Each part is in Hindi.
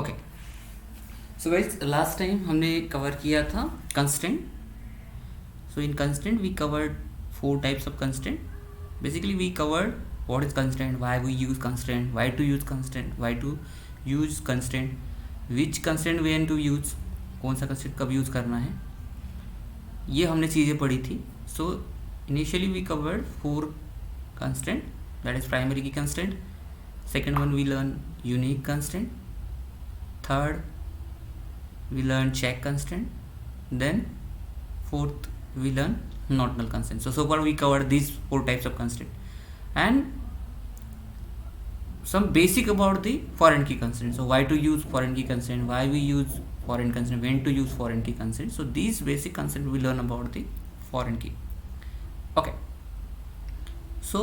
Okay, so guys last time हमने कवर किया था constant. So in constant we covered 4 types of constraint. Basically we covered what is constraint, why we use constraint, why to use constraint, why to use constraint, which constraint when to use, कौन सा constraint कब यूज़ करना है, ये हमने चीज़ें पढ़ी थी. So initially we covered 4 constraint, that is primary key constraint. Second one we learn unique constraint. Third we learn check constraint. Then fourth we learn notional constraint. So far we covered these 4 types of constraint and some basic about the foreign key constraint. So why to use foreign key constraint, why we use foreign constraint, when to use foreign key constraint. So these basic constraint we learn about the foreign key. Okay, so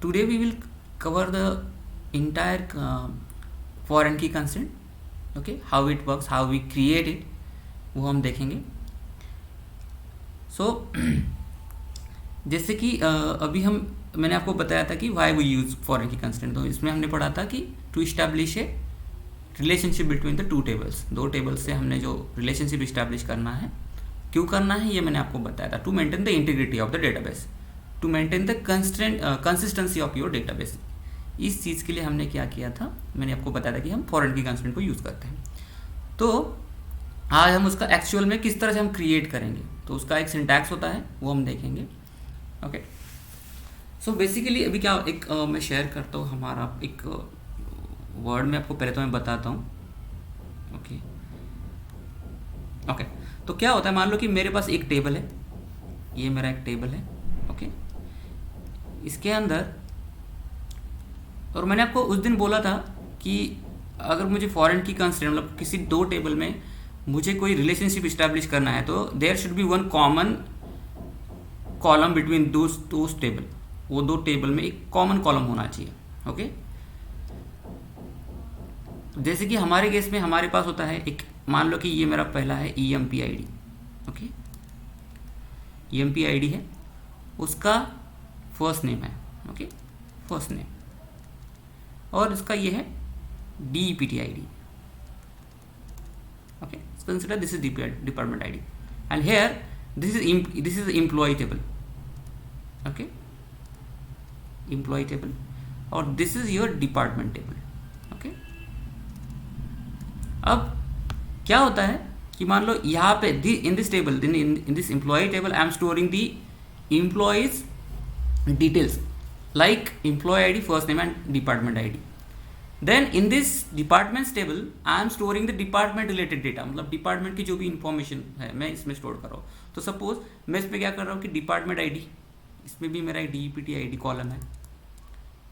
today we will cover the entire foreign key constraint. Okay, how it works, how we create it, वो हम देखेंगे. सो जैसे कि अभी मैंने आपको बताया था कि why we use foreign key constant. तो इसमें हमने पढ़ा था कि to establish a relationship between the 2 tables. 2 tables से हमने जो रिलेशनशिप इस्टेब्लिश करना है, क्यों करना है ये मैंने आपको बताया था. To maintain the integrity of the database, to maintain the consistency of your database. इस चीज़ के लिए हमने क्या किया था, मैंने आपको बताया था कि हम फॉरेन की कंस्टेंट को यूज़ करते हैं. तो आज हम उसका एक्चुअल में किस तरह से हम क्रिएट करेंगे, तो उसका एक सिंटैक्स होता है, वो हम देखेंगे. ओके, सो बेसिकली अभी क्या मैं शेयर करता हूँ हमारा एक वर्ड में आपको पहले तो मैं बताता हूँ. ओके, तो क्या होता है, मान लो कि मेरे पास एक टेबल है, ये मेरा एक टेबल है. ओके, इसके अंदर, और मैंने आपको उस दिन बोला था कि अगर मुझे फॉरेन की कंस्ट्रेंट मतलब किसी 2 टेबल में मुझे कोई रिलेशनशिप इस्टेब्लिश करना है, तो there should be one common column between those table. वो 2 टेबल में एक कॉमन कॉलम होना चाहिए. ओके, जैसे कि हमारे केस में हमारे पास होता है एक, मान लो कि ये मेरा पहला है EMP-ID. ओके, EMP-ID है, उसका फर्स्ट नेम है. ओके, फर्स्ट नेम, और इसका ये है DEPT-ID. Okay, so consider this is department ID, and here this is employee table. Okay, employee table, और this is your department table. Okay, अब क्या होता है कि मान लो यहाँ पे in this table, in this employee table I am storing the employees details like employee ID, first name and department ID. Then in this departments table I am storing the department related data, मतलब डिपार्टमेंट की जो भी इंफॉर्मेशन है मैं इसमें स्टोर कर रहा हूँ. तो सपोज मैं इसमें क्या कर रहा हूँ कि डिपार्टमेंट आईडी, इसमें भी मेरा एक DEPT-ID कॉलम है.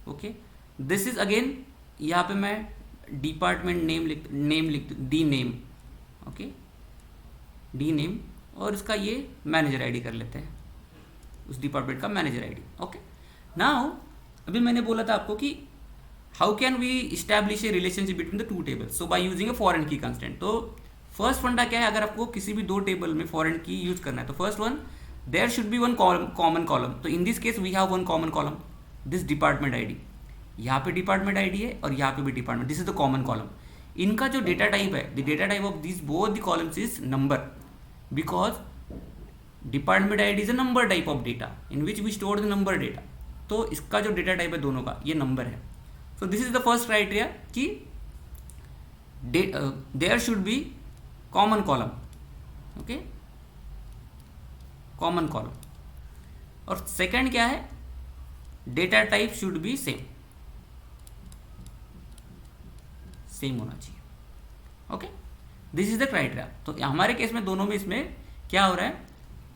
ओके, दिस इज अगेन, यहाँ पे मैं डिपार्टमेंट नेम लिख D name. Okay, D name, और इसका ये मैनेजर आईडी कर लेते हैं, उस डिपार्टमेंट का मैनेजर आईडी. ओके, नाउ अभी मैंने बोला था आपको कि how can we establish a relationship between the 2 tables? So by using a foreign key constraint. तो फर्स्ट फंडा क्या है, अगर आपको किसी भी 2 टेबल में फॉरेन की यूज करना है, तो first one, there should be one common column. तो in this case we have one common column, this department ID. यहाँ पे डिपार्टमेंट आईडी है और यहाँ पे भी department, this is the common column. इनका जो डेटा टाइप है, the data type of this both the columns is number, because department ID is a number type of data in which we store the number data. तो इसका जो डेटा टाइप है दोनों का, ये नंबर है. So this is the first criteria कि there should be common column. Okay, common column. और second क्या है, data type should be same होना चाहिए. Okay, this is the criteria. तो हमारे केस में दोनों में इसमें क्या हो रहा है,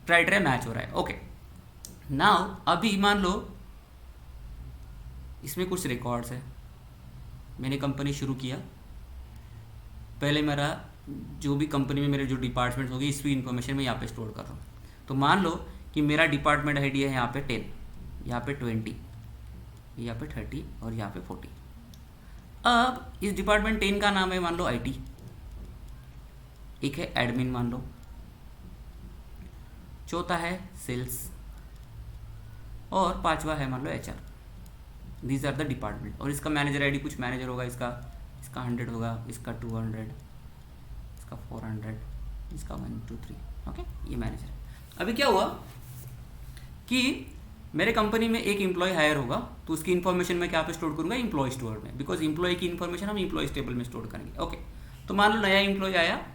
क्राइटेरिया मैच हो रहा है. ओके, नाउ अभी मान लो इसमें कुछ रिकॉर्ड्स है, मैंने कंपनी शुरू किया, पहले मेरा जो भी कंपनी में मेरे जो डिपार्टमेंट्स होगी इसकी इन्फॉर्मेशन मैं यहाँ पे स्टोर कर रहा हूँ. तो मान लो कि मेरा डिपार्टमेंट आईडी है यहाँ पे 10, यहाँ पे 20, यहाँ पे 30 और यहाँ पे 40. अब इस डिपार्टमेंट 10 का नाम है मान लो IT, एक है एडमिन मान लो, चौथा है सेल्स, और 5वां है मान लो HR. These are the department. और इसका मैनेजर आईडी, कुछ मैनेजर होगा इसका, इसका 100 होगा, इसका 200, इसका 400, इसका 1 2 3। ओके, ये मैनेजर है। अभी क्या हुआ कि मेरे कंपनी में एक एम्प्लॉय हायर होगा, तो उसकी इन्फॉर्मेशन मैं क्या पे स्टोर करूंगा, एम्प्लॉय स्टोर में, बिकॉज एम्प्लॉय की इन्फॉर्मेशन हम एम्प्लॉय टेबल में स्टोर करेंगे। ओके, तो मान लो नया एम्प्लॉय आया,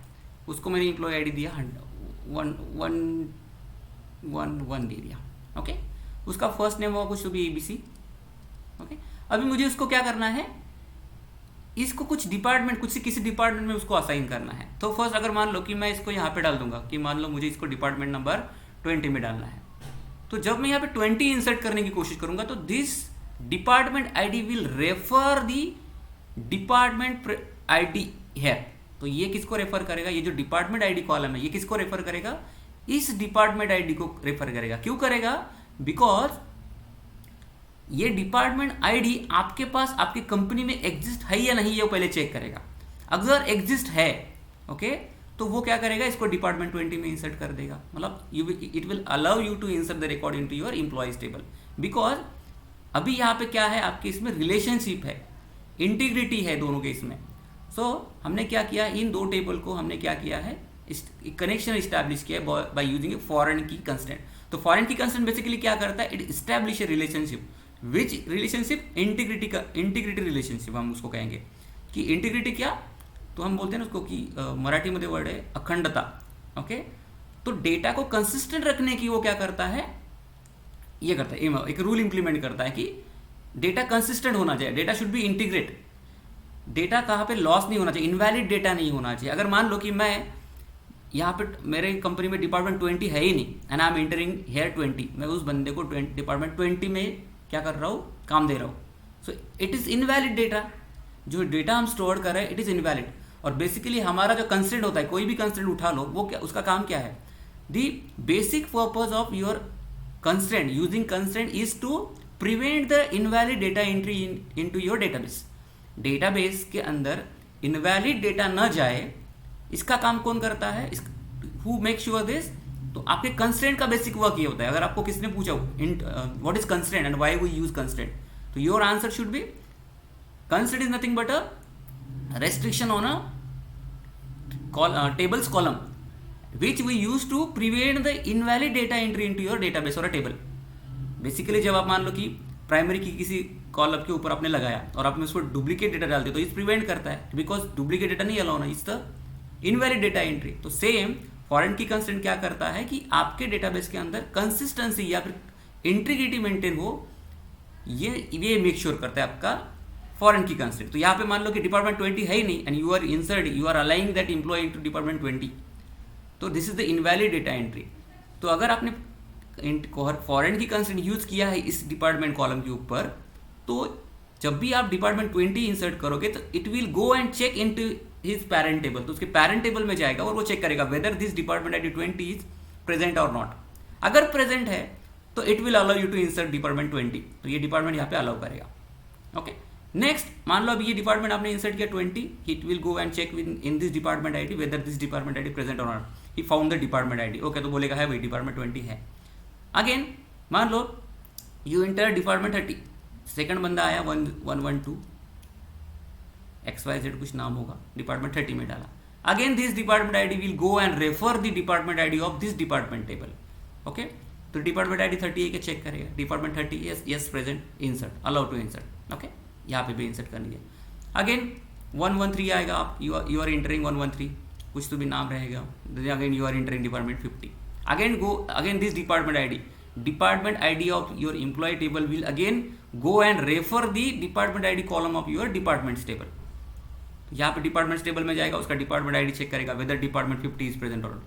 उसको मैंने एम्प्लॉय आईडी दिया 111 दे दिया। ओके, उसका फर्स्ट नेम होगा कुछ तो भी ABC। ओके, अभी मुझे उसको क्या करना है, इसको कुछ डिपार्टमेंट, कुछ से किसी डिपार्टमेंट में उसको असाइन करना है। तो फर्स्ट अगर मान लो कि मैं इसको यहाँ पे डाल दूंगा कि मान लो मुझे इसको डिपार्टमेंट नंबर 20 में डालना है, तो जब मैं यहाँ पे 20 इंसर्ट करने की कोशिश करूंगा तो this department ID will refer the department ID है। तो ये किसको रेफर करेगा, ये जो डिपार्टमेंट आईडी कॉलम है ये किसको रेफर करेगा, इस डिपार्टमेंट आईडी को रेफर करेगा। क्यों करेगा, बिकॉज ये डिपार्टमेंट आईडी आपके पास आपकी कंपनी में एग्जिस्ट है या नहीं, ये वो पहले चेक करेगा। अगर एग्जिस्ट है, ओके, तो वो क्या करेगा, इसको डिपार्टमेंट 20 में इंसर्ट कर देगा। मतलब it will allow you to insert the record into your employees table, because अभी यहाँ पे क्या है, आपके इसमें रिलेशनशिप है, इंटीग्रिटी है दोनों के इसमें। हमने क्या किया, इन दो टेबल को हमने क्या किया है, कनेक्शन इस्टेब्लिश किया by using A foreign key constant. तो फॉरेन की कंस्टेंट बेसिकली क्या करता है, it establish a relationship, which relationship, integrity relationship हम उसको कहेंगे। कि इंटीग्रिटी क्या, तो हम बोलते हैं ना उसको कि मराठी में वर्ड है अखंडता। ओके, तो डेटा को कंसिस्टेंट रखने की वो क्या करता है, ये करता है, एक रूल इंप्लीमेंट करता है कि डेटा कंसिस्टेंट होना चाहिए, data should be integrate, data कहाँ पे लॉस नहीं होना चाहिए, इनवैलिड डेटा नहीं होना चाहिए। अगर मान लो कि मैं यहाँ पे मेरे कंपनी में डिपार्टमेंट 20 है ही नहीं, and I am entering here 20, मैं उस बंदे को डिपार्टमेंट 20 में क्या कर रहा हूँ, काम दे रहा हूँ, so it is invalid data. जो डेटा हम स्टोर कर रहे हैं इट इज़ इनवैलिड। और बेसिकली हमारा जो कंस्ट्रेंट होता है, कोई भी कंस्ट्रेंट उठा लो, वो क्या, उसका काम क्या है, the basic purpose of your constraint using constraint is to prevent the invalid data entry into your database. Database के अंदर इनवैलिड डेटा न जाए, इसका काम कौन करता है, हु मेक श्योर दिस, तो आपके कंस्ट्रेंट का बेसिक वर्क ये होता है। अगर आपको किसने पूछा what is constraint and why we use constraint, तो your answer should be constraint is nothing but a restriction on a tables column which we use to prevent the invalid data entry into your database or a table। Basically जब आप मान लो कि प्राइमरी की किसी कॉलम के ऊपर आपने लगाया और आपने उसको डुप्लीकेट डेटा डाल दिया, तो इस प्रिवेंट करता है, बिकॉज डुप्लीकेट डेटा नहीं अलाउ होना, is the invalid data entry. तो सेम फॉरेन की कंस्ट्रेंट क्या करता है कि आपके डेटाबेस के अंदर कंसिस्टेंसी या फिर इंटीग्रिटी मेंटेन हो, ये मेक श्योर करता है आपका फॉरेन की कंस्ट्रेंट। तो यहाँ पे मान लो कि डिपार्टमेंट 20 है ही नहीं, and you are insert, you are aligning that employee into department 20, तो this is the invalid data entry. तो अगर आपने फॉरेन की कंस्ट्रेंट यूज किया है इस डिपार्टमेंट कॉलम के ऊपर, तो जब भी आप डिपार्टमेंट 20 इंसर्ट करोगे तो it will go and check into his parent table. तो उसके पैरेंट टेबल में जाएगा और वो चेक करेगा whether this department ID 20 is present और नॉट। अगर प्रेजेंट है तो it will allow you to insert department 20, तो ये डिपार्टमेंट यहाँ पे अलाउ करेगा। ओके, नेक्स्ट मान लो अभी ये डिपार्टमेंट आपने इंसर्ट किया 20, it will go and check in this department ID whether this department ID present और not. He found the department ID, okay, तो बोलेगा है भाई डिपार्टमेंट 20 है। अगेन मान लो यू इंटर डिपार्टमेंट 30, सेकंड बंदा आया 112 XYZ कुछ नाम होगा, डिपार्टमेंट 30 में डाला। Again this department ID will go and refer the department ID of this department table. Okay, तो डिपार्टमेंट आईडी 30 है, चेक करेगा department 30 yes present, insert, allow to insert. Okay, यहाँ पे भी इंसर्ट करनी है। अगेन 113 आएगा, आप यू आर इंटरिंग 113, कुछ तो भी नाम रहेगा, again you are entering department 50। Again this department ID of your employee table will again go and refer the department ID column of your departments table. यहाँ पे डिपार्टमेंट्स टेबल में जाएगा, उसका डिपार्टमेंट आईडी चेक करेगा वेदर डिपार्टमेंट 50 इज प्रेजेंट और नॉट।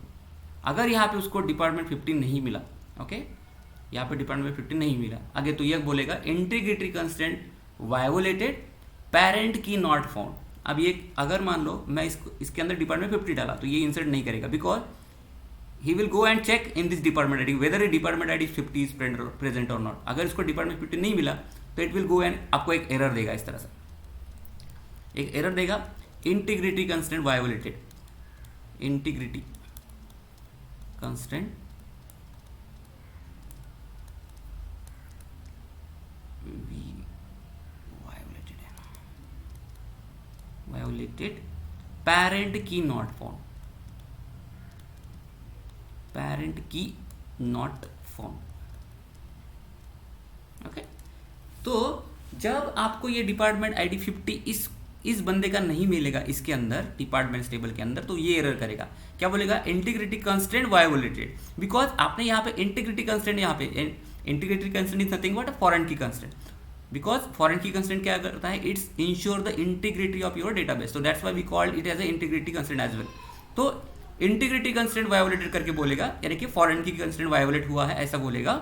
अगर यहाँ पे उसको डिपार्टमेंट 50 नहीं मिला, ओके, यहाँ पे डिपार्टमेंट 50 नहीं मिला, आगे तो यह बोलेगा इंटीग्रिटी कंस्ट्रेंट वायोलेटेड, पेरेंट की नॉट फाउंड। अब ये अगर मान लो मैं इसके अंदर डिपार्टमेंट 50 डाला तो ये इंसर्ट नहीं करेगा, because he will go and check in this department ID whether department ID 50 is present और नॉट। अगर इसको डिपार्टमेंट 50 नहीं मिला तो इट विल गो एंड आपको एक एरर देगा, इस तरह से एक एरर देगा, integrity constraint violated, integrity constraint violated parent की नॉट फाउंड, पेरेंट की नॉट फाउंड। ओके, तो जब आपको ये डिपार्टमेंट आईडी 50 इस बंदे का नहीं मिलेगा इसके अंदर, डिपार्टमेंट टेबल के अंदर, तो ये एरर करेगा। क्या बोलेगा? इंटीग्रिटी कंस्ट्रेंट वायोलेटेड, बिकॉज आपने यहाँ पे इंटीग्रिटी कंस्ट्रेंट, यहाँ पे integrity constraint is nothing but a foreign key constraint, because foreign key constraint क्या करता है? It's ensure the integrity of your database, so that's why we called it as a integrity constraint as well. तो इंटीग्रिटी कंस्ट्रेंट वायोलेटेड करके बोलेगा, यानी कि फॉरेन की कंस्ट्रेंट वायोलेट हुआ है ऐसा बोलेगा,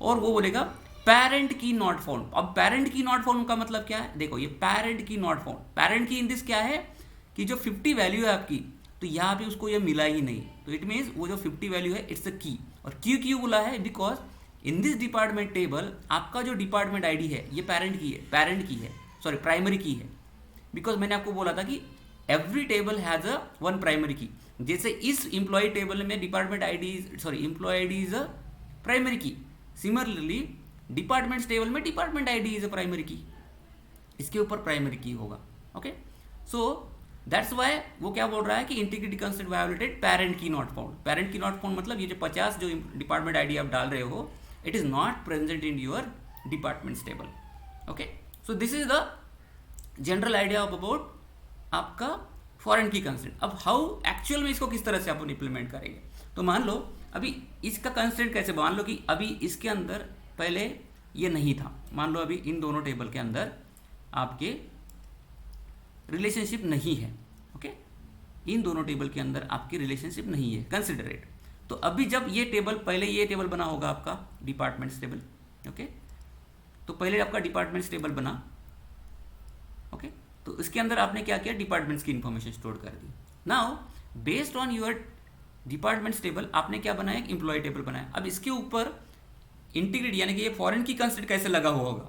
और वो बोलेगा पेरेंट की नॉट फाउंड। अब पेरेंट की नॉट फाउंड का मतलब क्या है? देखो, ये पेरेंट की नॉट फाउंड, पेरेंट की इन दिस क्या है कि जो 50 वैल्यू है आपकी, तो यहाँ पे उसको ये मिला ही नहीं, तो इट मीन्स वो जो 50 वैल्यू है इट्स अ की। और क्यों बोला है? Because in this department table आपका जो डिपार्टमेंट आईडी है ये पेरेंट की है, सॉरी प्राइमरी की है, बिकॉज मैंने आपको बोला था कि every table has a one primary key. जैसे इस एम्प्लॉय टेबल में department ID, sorry employee ID is a primary key, similarly department table में department ID is a primary key, इसके ऊपर प्राइमरी की होगा। ओके, सो दैट्स वाई वो क्या बोल रहा है कि इंटीग्रिटी कंस्ट्रेंट वायोलेटेड पेरेंट की नॉट फाउंड। पेरेंट की नॉट फाउंड मतलब ये जो 50 जो डिपार्टमेंट आईडी आप डाल रहे हो, it is not present in your department table. Okay, so this is the general idea of about आपका फॉरेन की कंस्ट्रेंट। अब हाउ एक्चुअल में इसको किस तरह से अपन इंप्लीमेंट करेंगे? तो मान लो अभी इसका कंस्ट्रेंट कैसे, मान लो कि अभी इसके अंदर पहले ये नहीं था, मान लो अभी इन दोनों टेबल के अंदर आपके रिलेशनशिप नहीं है। ओके, इन दोनों टेबल के अंदर आपकी रिलेशनशिप नहीं है, कंसिडर इट। तो अभी जब ये टेबल, पहले ये टेबल बना होगा आपका डिपार्टमेंट्स टेबल। ओके, तो पहले आपका डिपार्टमेंट्स टेबल बना। ओके, तो इसके अंदर आपने क्या किया? डिपार्टमेंट्स की इंफॉर्मेशन स्टोर कर दी। Now based on your departments table आपने क्या बनाया? एक एम्प्लॉय टेबल बनाया। अब इसके ऊपर इंटीग्रेट यानी कि ये फॉरेन की कंस्ट्रेंट कैसे लगा हुआ होगा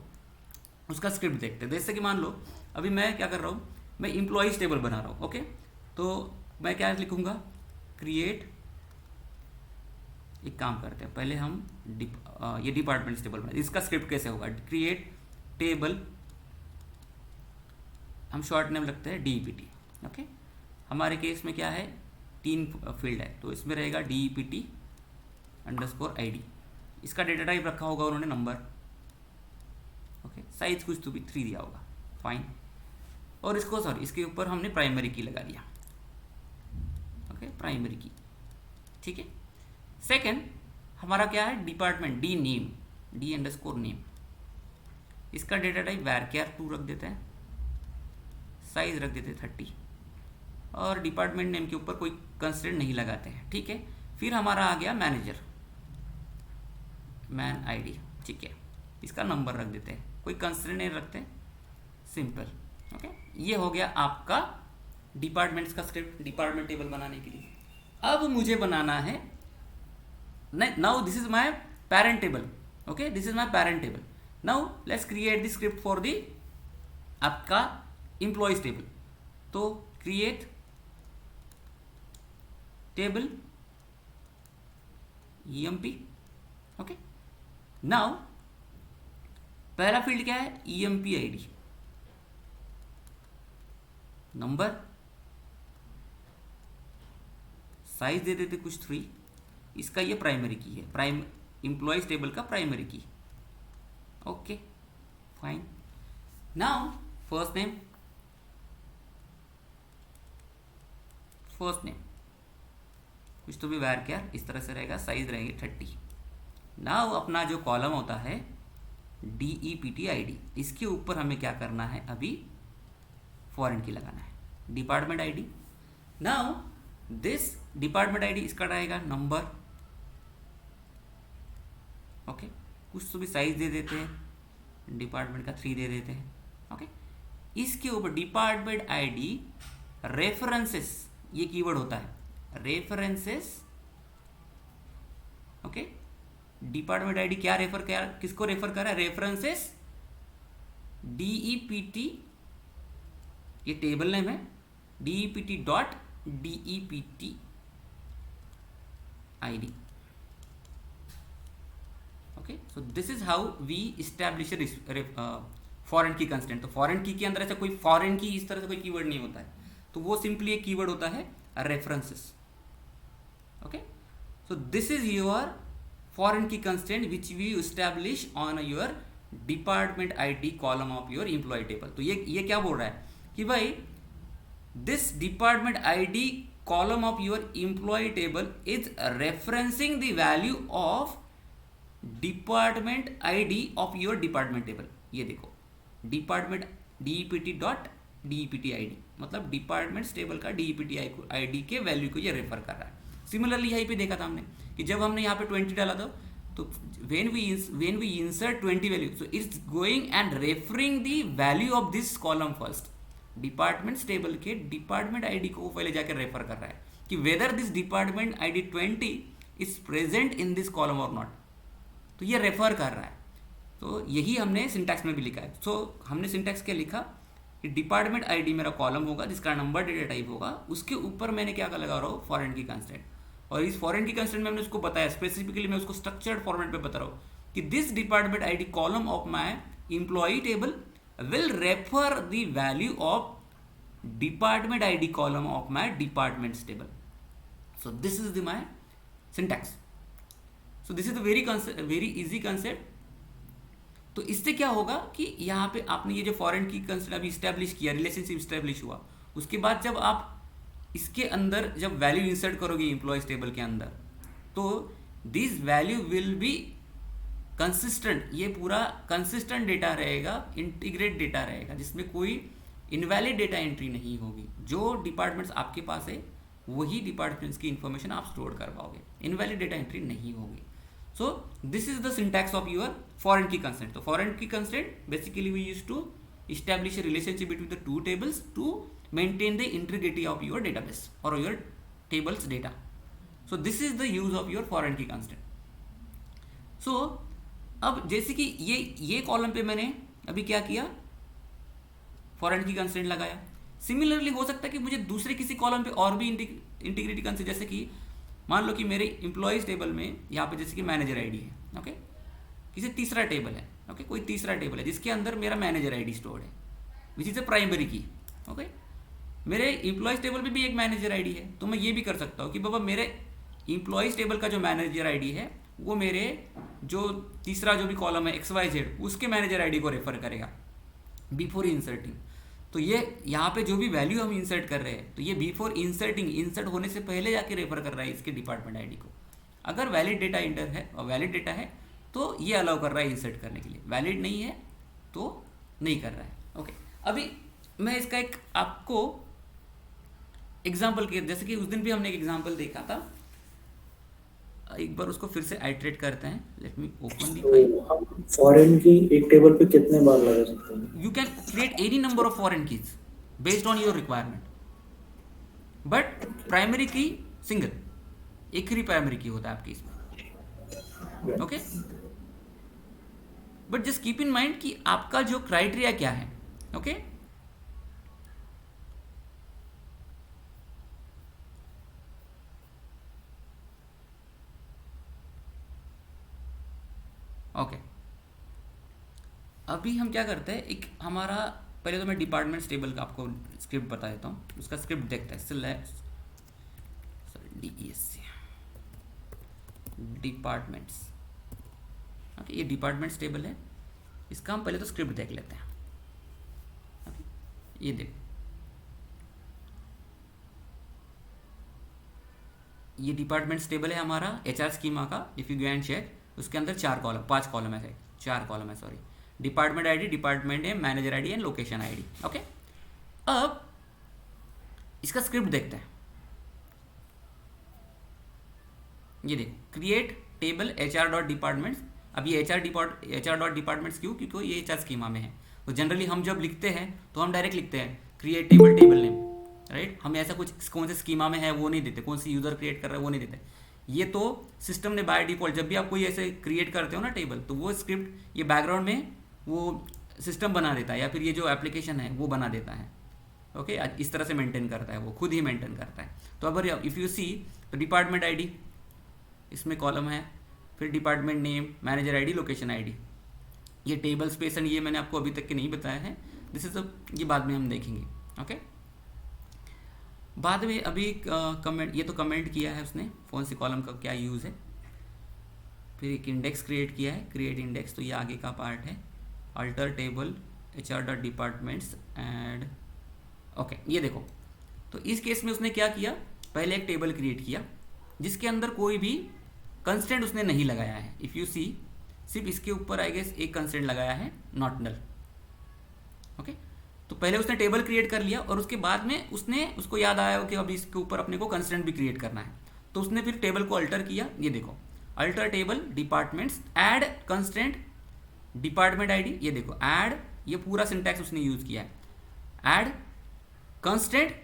उसका स्क्रिप्ट देखते हैं। जैसे कि मान लो अभी मैं क्या कर रहा हूँ, मैं एम्प्लॉयज टेबल बना रहा हूँ। ओके, तो मैं क्या लिखूंगा? क्रिएट, एक काम करते हैं, पहले हम ये डिपार्टमेंट टेबल बनाए, इसका स्क्रिप्ट कैसे होगा? क्रिएट टेबल, हम शॉर्ट नेम लगते हैं DEPT। ओके, हमारे केस में क्या है? 3 फील्ड है, तो इसमें रहेगा DEPT_ID। इसका डेटा टाइप रखा होगा उन्होंने नंबर। ओके, साइज कुछ तो भी 3 दिया होगा, फाइन। और इसको सॉरी इसके ऊपर हमने प्राइमरी की लगा दिया। ओके, प्राइमरी की, ठीक है। सेकंड हमारा क्या है? Department D name, D_name। इसका डेटा टाइप varchar2 रख देते हैं, साइज रख देते हैं 30, और डिपार्टमेंट नेम के ऊपर कोई कंस्ट्रेंट नहीं लगाते हैं, ठीक है। फिर हमारा आ गया मैनेजर, मैन ID, ठीक है। इसका नंबर रख देते हैं, कोई कंस्ट्रेंट नहीं रखते, सिंपल। ओके, ये हो गया आपका डिपार्टमेंट्स का स्क्रिप्ट डिपार्टमेंट टेबल बनाने के लिए। अब मुझे बनाना है, now this is my parent table. Okay, this is my parent table. Now let's create the script for the आपका एम्प्लॉयज टेबल। तो create table EMP। Okay, now पहला फील्ड क्या है? EMP ID, नंबर, साइज दे देते कुछ 3, इसका ये प्राइमरी की है, एम्प्लॉयज टेबल का primary key. Okay, fine. Now first name, कुछ तो भी varchar इस तरह से रहेगा, साइज रहेंगे 30। नाउ अपना जो कॉलम होता है DEPT ID, इसके ऊपर हमें क्या करना है? अभी फॉरेन की लगाना है, department ID। Now this department ID इसका रहेगा नंबर। ओके, कुछ तो भी साइज दे देते हैं, डिपार्टमेंट का 3 दे देते हैं। ओके, इसके ऊपर डिपार्टमेंट ID रेफरेंसेस, ये कीवर्ड होता है रेफरेंसेस। ओके, डिपार्टमेंट ID क्या रेफर कर, किसको रेफर कर रहा है? रेफरेंसेस DEPT, ये टेबल नेम है, DEPT.DEPT ID। Okay, so this is how we establish foreign key constant. तो फॉरेन की के अंदर ऐसा कोई फॉरेन की इस तरह से कोई कीवर्ड नहीं होता है। तो वो सिंपली एक कीवर्ड होता है references. Okay, so this is your foreign key constraint which we establish on your department ID column of your employee table. तो ये क्या बोल रहा है कि भाई this department ID column of your employee table is referencing the value of department ID of your department table. ये देखो department DEPT dot DEPT ID, मतलब डिपार्टमेंट टेबल का डीईपीटी आईडी के वैल्यू को ये रेफर कर रहा है. सिमिलरली यहीं पे देखा था हमने कि जब हमने यहाँ पे 20 डाला था तो when we insert 20 value, so it's going and referring the value of this column first. Department table के डिपार्टमेंट आईडी को पहले जाकर रेफर कर रहा है कि weather this department ID 20 is present in this column और नॉट. तो ये रेफर कर रहा है. तो यही हमने सिंटैक्स में भी लिखा है. सो हमने सिंटैक्स क्या लिखा कि डिपार्टमेंट आईडी मेरा कॉलम होगा जिसका नंबर डेटा टाइप होगा, उसके ऊपर मैंने क्या लगा रहा हूँ फॉरेन की कंस्ट्रेंट. और इस फॉरेन की कंस्ट्रेंट में हमने उसको बताया स्पेसिफिकली, मैं उसको स्ट्रक्चर्ड फॉर्मेट में बता रहा हूँ कि this department ID column of my employee table will refer the value of department ID column of my department table. So this is the my syntax. So this is the very easy concept. तो इससे क्या होगा कि यहाँ पे आपने ये जो फॉरेन की कंस्ट्रेंट अभी स्टैब्लिश किया, रिलेशनशिप स्टैब्लिश हुआ, उसके बाद जब आप इसके अंदर जब वैल्यू इंसर्ट करोगे एम्प्लॉयज टेबल के अंदर, तो this value will be consistent. ये पूरा कंसिस्टेंट डेटा रहेगा, इंटीग्रेट डेटा रहेगा, जिसमें कोई इनवैलिड डेटा एंट्री नहीं होगी. जो डिपार्टमेंट्स आपके पास है वही डिपार्टमेंट्स की इंफॉर्मेशन आप स्टोर कर पाओगे, इनवैलिड डेटा एंट्री नहीं होगी. So this is the syntax of your foreign key constraint. तो foreign key constraint basically we use to establish a relationship between the two tables to maintain the integrity of your database or your tables data. So this is the use of your foreign key constant. So अब जैसे कि ये कॉलम पे मैंने अभी क्या किया, फॉरेन की कंस्ट्रेंट लगाया. सिमिलरली हो सकता है कि मुझे दूसरे किसी कॉलम पे और भी इंटीग्रिटी कंस्ट्रेंट, जैसे कि मान लो कि मेरे एम्प्लॉयज टेबल में यहाँ पे जैसे कि मैनेजर आईडी है. ओके, किसी तीसरा टेबल है. ओके, कोई तीसरा टेबल है जिसके अंदर मेरा मैनेजर आईडी स्टोर्ड है which is a primary key. Okay, मेरे एम्प्लॉयज टेबल में भी एक मैनेजर आईडी है. तो मैं ये भी कर सकता हूँ कि बाबा मेरे एम्प्लॉयज टेबल का जो मैनेजर आईडी है वो मेरे जो तीसरा जो भी कॉलम है XYZ उसके मैनेजर आईडी को रेफर करेगा बिफोर इंसर्टिंग. तो ये यहाँ पे जो भी वैल्यू हम इंसर्ट कर रहे हैं तो ये बिफोर इंसर्टिंग, इंसर्ट होने से पहले जाके रेफर कर रहा है इसके डिपार्टमेंट आईडी को. अगर वैलिड डेटा इंटर है और वैलिड डेटा है तो ये अलाउ कर रहा है इंसर्ट करने के लिए, वैलिड नहीं है तो नहीं कर रहा है. ओके, अभी मैं इसका एक आपको एग्जाम्पल के, जैसे कि उस दिन भी हमने एक एग्जाम्पल देखा था, एक बार उसको फिर से आइटरेट करते हैं. लेट मी ओपन दी फाइल. हम फॉरेन की एक टेबल पे कितने बार लगा सकते हैं? You can create any number of foreign keys based on your requirement, but primary की सिंगल, एक ही प्राइमरी की होता है आपकी इसमें. Okay, but just keep in mind कि आपका जो क्राइटेरिया क्या है. ओके, ओके, अभी हम क्या करते हैं, एक हमारा पहले तो मैं डिपार्टमेंट टेबल का आपको स्क्रिप्ट बता देता हूँ. उसका स्क्रिप्ट देखते हैं. DESC departments. ओके, ये डिपार्टमेंट्स टेबल है, इसका हम पहले तो स्क्रिप्ट देख लेते हैं. ओके, ये देखो, ये डिपार्टमेंट्स टेबल है हमारा HR स्कीमा का. If you go and check, उसके अंदर 5 कॉलम है, 4 कॉलम है sorry. Department ID, department name, manager ID and location ID. Okay, अब इसका स्क्रिप्ट देखते हैं. ये देखो, create table HR dot departments. अब ये HR डॉट डिपार्टमेंट्स क्यों? क्योंकि ये HR स्कीमा में है. तो जनरली हम जब लिखते हैं तो हम डायरेक्ट लिखते हैं क्रिएट टेबल नेम, राइट. हम ऐसा कुछ कौन से स्कीमा में है वो नहीं देते, कौन सी यूजर क्रिएट कर रहा है वो नहीं देते. ये तो सिस्टम ने बाय डिफॉल्ट, जब भी आप कोई ऐसे क्रिएट करते हो ना टेबल, तो वो स्क्रिप्ट ये बैकग्राउंड में वो सिस्टम बना देता है, या फिर ये जो एप्लीकेशन है वो बना देता है. ओके, इस तरह से मेंटेन करता है, वो खुद ही मेंटेन करता है. तो अगर इफ़ यू सी तो डिपार्टमेंट आईडी इसमें कॉलम है, फिर department name, manager ID, location ID. ये टेबल स्पेस एंड ये मैंने आपको अभी तक के नहीं बताया है. दिस इज ये बाद में हम देखेंगे. ओके, बाद में अभी कमेंट, ये तो कमेंट किया है उसने कौन सी कॉलम का क्या यूज़ है। फिर एक इंडेक्स क्रिएट किया है, क्रिएट इंडेक्स, तो ये आगे का पार्ट है। Alter table HR dot departments and okay, ये देखो। तो इस केस में उसने क्या किया, पहले एक टेबल क्रिएट किया जिसके अंदर कोई भी कंस्टेंट उसने नहीं लगाया है। इफ़ यू सी, सिर्फ इसके ऊपर आई गेस एक कंस्टेंट लगाया है, नॉट नल। ओके, तो पहले उसने टेबल क्रिएट कर लिया और उसके बाद में उसको याद आया कि अब इसके ऊपर अपने को कंस्टेंट भी क्रिएट करना है, तो उसने फिर टेबल को अल्टर किया। ये देखो, alter table departments add constraint department ID, ये देखो ऐड, ये पूरा सिंटैक्स उसने यूज किया है। Add constraint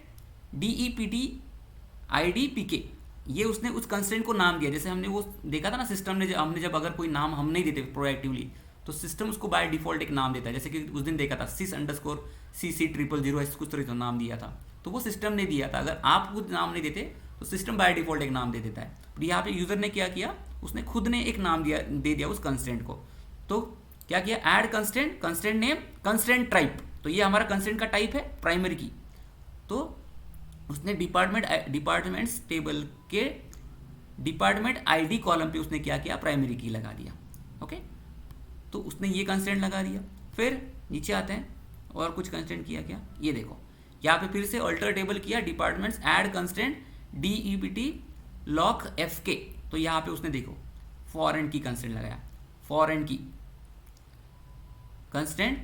DEPT ID PK, ये उसने उस कंस्टेंट को नाम दिया। जैसे हमने वो देखा था ना, सिस्टम ने हमने जब अगर कोई नाम हम नहीं देते प्रोएक्टिवली, तो सिस्टम उसको बाय डिफॉल्ट एक नाम देता है। जैसे कि उस दिन देखा था sys_cc000 ऐसे कुछ तरह नाम दिया था, तो वो सिस्टम ने दिया था। अगर आप खुद नाम नहीं देते तो सिस्टम बाय डिफॉल्ट एक नाम दे देता है। पर यहाँ पे यूजर ने क्या किया, उसने खुद ने एक नाम दे दिया उस कंस्टेंट को। तो क्या किया, add constraint, constraint name, constant type, तो ये हमारा कंस्टेंट का टाइप है प्राइमरी की। तो उसने डिपार्टमेंट्स टेबल के डिपार्टमेंट आईडी कॉलम पे उसने क्या किया, प्राइमरी की लगा दिया। ओके, तो उसने ये कंस्टेंट लगा दिया। फिर नीचे आते हैं और कुछ कंस्टेंट किया क्या, ये देखो यहाँ पे फिर से अल्टर टेबल किया, departments add constraint DEPT loc FK, तो यहाँ पे उसने देखो फॉरेन की कंस्टेंट लगाया, foreign key constraint,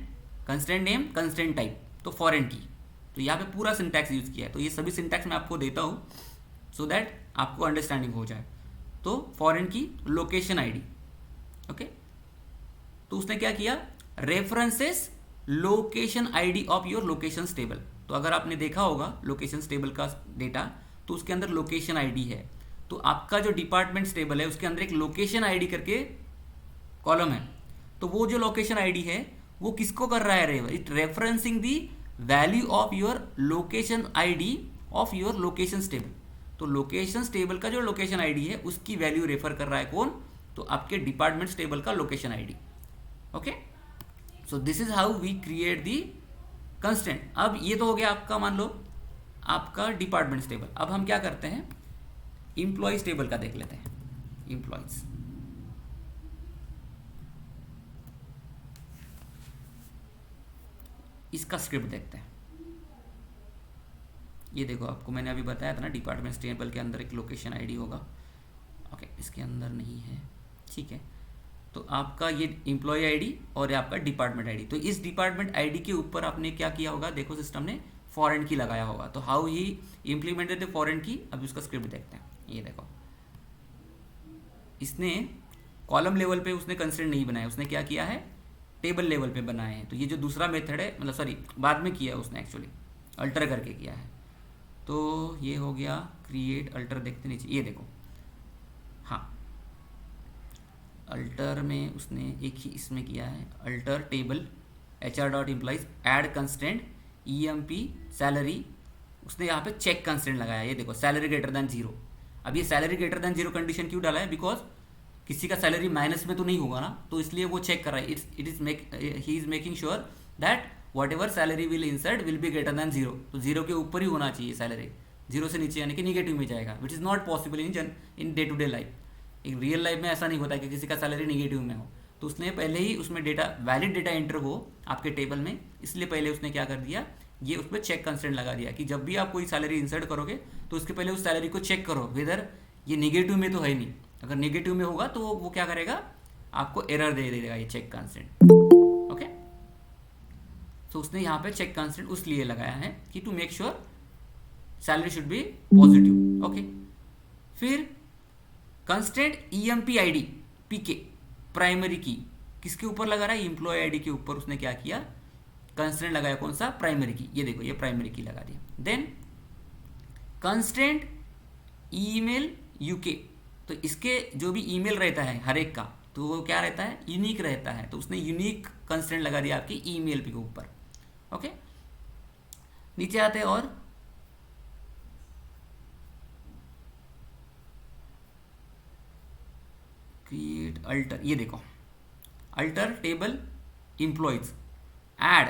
constraint name, constant type, तो फॉरेन की। तो यहाँ पे पूरा सिंटैक्स यूज किया है। तो ये सभी सिंटैक्स मैं आपको देता हूँ सो दैट आपको अंडरस्टैंडिंग हो जाए। तो फॉरेन की लोकेशन आईडी, ओके, तो उसने क्या किया, references location ID of your location table. तो अगर आपने देखा होगा लोकेशन टेबल का डेटा, तो उसके अंदर लोकेशन आईडी है। तो आपका जो डिपार्टमेंट टेबल है उसके अंदर एक लोकेशन आईडी करके कॉलम है। तो वो जो लोकेशन आईडी है वो किसको कर रहा है, it referencing the value of your location ID of your location table. तो लोकेशन टेबल का जो लोकेशन आईडी है उसकी वैल्यू रेफर कर रहा है कौन, तो आपके डिपार्टमेंट टेबल का location ID. Okay, so this is how we create the constraint. अब ये तो हो गया आपका, मान लो आपका डिपार्टमेंट टेबल। अब हम क्या करते हैं, इंप्लॉइज टेबल का देख लेते हैं। इंप्लॉइज, इसका स्क्रिप्ट देखते हैं। ये देखो, आपको मैंने अभी बताया था ना डिपार्टमेंट टेबल के अंदर एक लोकेशन आईडी होगा। ओके, इसके अंदर नहीं है, ठीक है। तो आपका ये एम्प्लॉय आईडी और ये आपका डिपार्टमेंट आईडी। तो इस डिपार्टमेंट आईडी के ऊपर आपने क्या किया होगा, देखो सिस्टम ने फॉरेन की लगाया होगा। तो how he implemented the foreign की, अब उसका स्क्रिप्ट देखते हैं। ये देखो, इसने कॉलम लेवल पे उसने कंस्ट्रेंट नहीं बनाया, उसने क्या किया है, टेबल लेवल पे बनाए हैं। तो ये जो दूसरा मेथड है, मतलब सॉरी बाद में किया है उसने, एक्चुअली अल्टर करके किया है। तो ये हो गया क्रिएट अल्टर, देखते नीचे, ये देखो, हाँ अल्टर में उसने एक ही इसमें किया है, alter table HR dot employees add constraint EMP salary, उसने यहाँ पे चेक कंस्टेंट लगाया। ये देखो सैलरी ग्रेटर दैन 0। अब ये सैलरी ग्रेटर दैन 0 कंडीशन क्यों डाला है, बिकॉज किसी का सैलरी माइनस में तो नहीं होगा ना, तो इसलिए वो चेक कर रहा है। He is making sure that what ever salary will insert will be greater than 0। तो 0 के ऊपर ही होना चाहिए सैलरी, 0 से नीचे यानी कि निगेटिव में जाएगा, which is not possible in day to day life. एक रियल लाइफ में ऐसा नहीं होता कि किसी का सैलरी निगेटिव में हो। तो उसने पहले ही उसमें डेटा, वैलिड डेटा एंटर हो आपके टेबल में, इसलिए पहले उसने क्या कर दिया, ये उस पर चेक कंस्टेंट लगा दिया कि जब भी आप कोई सैलरी इंसर्ट करोगे तो उसके पहले उस सैलरी को चेक करो वेदर ये निगेटिव में तो है नहीं। अगर नेगेटिव में होगा तो वो क्या करेगा, आपको एरर दे देगा ये चेक कंस्टेंट। ओके, तो उसने यहाँ पे चेक कंस्टेंट उस लिए लगाया है कि to make sure salary should be positive. Okay, फिर constant EMP ID PK primary key किसके ऊपर लगा रहा है, एम्प्लॉय आईडी के ऊपर उसने क्या किया, कंस्टेंट लगाया, कौन सा, प्राइमरी की। ये देखो, ये प्राइमरी की लगा दिया। देन कंस्टेंट ईमेल UK, तो इसके जो भी ईमेल रहता है हर एक का, तो वो क्या रहता है, यूनिक रहता है। तो उसने यूनिक कंस्टेंट लगा दिया आपकी ईमेल के ऊपर। ओके, नीचे आते हैं और क्रिएट अल्टर, ये देखो alter table employees add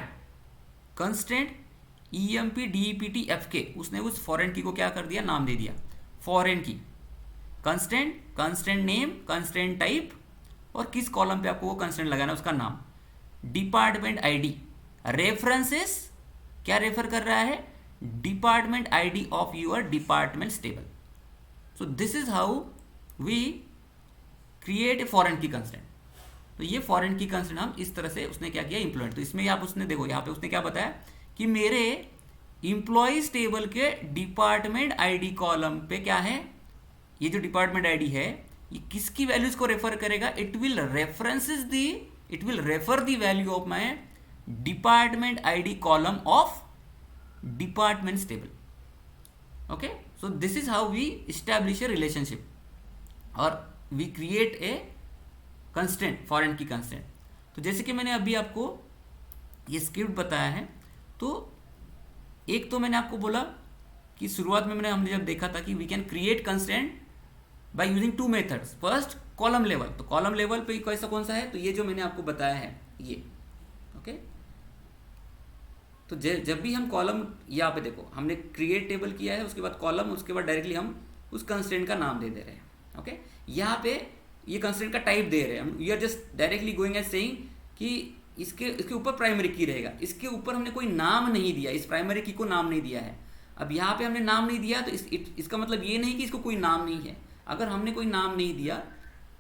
constraint EMPDEPTFK, उसने उस फॉरेन की को क्या कर दिया, नाम दे दिया foreign key. Constraint, constraint name, constant type, और किस कॉलम पे आपको वो कंस्टेंट लगाना है उसका नाम। डिपार्टमेंट आईडी, रेफरेंसेस क्या रेफर कर रहा है, department ID of your department table. So this is how we create a foreign key constant. तो ये फॉरेन की कंस्टेंट हम इस तरह से उसने क्या किया, इम्प्लॉयड। तो इसमें आप उसने देखो यहाँ पे उसने क्या बताया कि मेरे इंप्लॉइज टेबल के डिपार्टमेंट आईडी कॉलम पे क्या है, ये जो डिपार्टमेंट आईडी है ये किसकी वैल्यूज को रेफर करेगा, it will refer the value of my department ID column of department table. Okay, so this is how we establish a relationship और we create a constant, foreign key constant. तो जैसे कि मैंने अभी आपको ये स्क्रिप्ट बताया है, तो एक तो मैंने आपको बोला कि शुरुआत में हमने जब देखा था कि we can create constraint by using two methods. First column level, तो कॉलम लेवल पे कैसा कौन सा है, तो ये जो मैंने आपको बताया है ये। ओके, तो जब भी हम कॉलम, यहाँ पे देखो हमने क्रिएट टेबल किया है, उसके बाद कॉलम, उसके बाद डायरेक्टली हम उस कंस्टेंट का नाम दे रहे हैं। ओके, यहाँ पे ये कंस्टेंट का टाइप दे रहे हैं हम, we are just directly going and saying कि इसके ऊपर प्राइमरी की रहेगा। इसके ऊपर हमने कोई नाम नहीं दिया, इस प्राइमरी की को नाम नहीं दिया है। अब यहाँ पे हमने नाम नहीं दिया तो इसका मतलब ये नहीं कि इसको कोई नाम नहीं है। अगर हमने कोई नाम नहीं दिया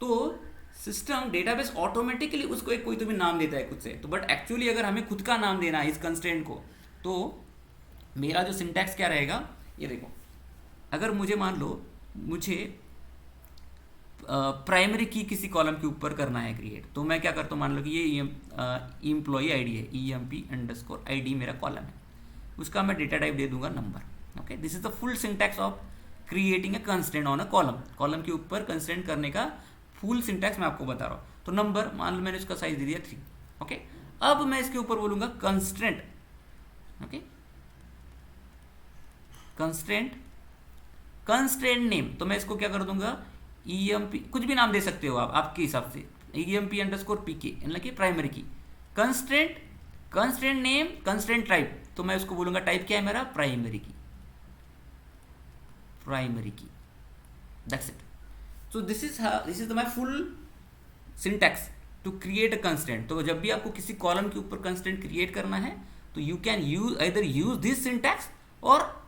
तो सिस्टम, डेटाबेस ऑटोमेटिकली उसको एक कोई तो भी नाम देता है खुद से। तो बट एक्चुअली अगर हमें खुद का नाम देना है इस कंस्ट्रेंट को, तो मेरा जो सिंटैक्स क्या रहेगा, ये देखो, अगर मुझे मान लो मुझे प्राइमरी की किसी कॉलम के ऊपर करना है क्रिएट, तो मैं क्या करता हूँ, मान लो कि ये एम्प्लॉई आईडी है, EMP_ID मेरा कॉलम है, उसका मैं डेटा टाइप दे दूंगा number. Okay, this is the full syntax of creating a constraint on a column. Column के ऊपर कंस्टेंट करने का फुल सिंटैक्स मैं आपको बता रहा हूँ। तो नंबर, मान लो मैंने उसका साइज दे दिया 3। ओके, अब मैं इसके ऊपर बोलूंगा कंस्टेंट। ओके, कंस्टेंट नेम, तो मैं इसको क्या कर दूंगा, EMP, कुछ भी नाम दे सकते हो आप आपके हिसाब से, EMP_PK, यानी कि primary key. Constant name, constant type, तो मैं उसको बोलूंगा टाइप क्या है मेरा, primary key. That's it. So this is my full syntax to create a constraint. तो जब भी आपको किसी कॉलम के ऊपर कंस्टेंट क्रिएट करना है तो you can use this syntax, और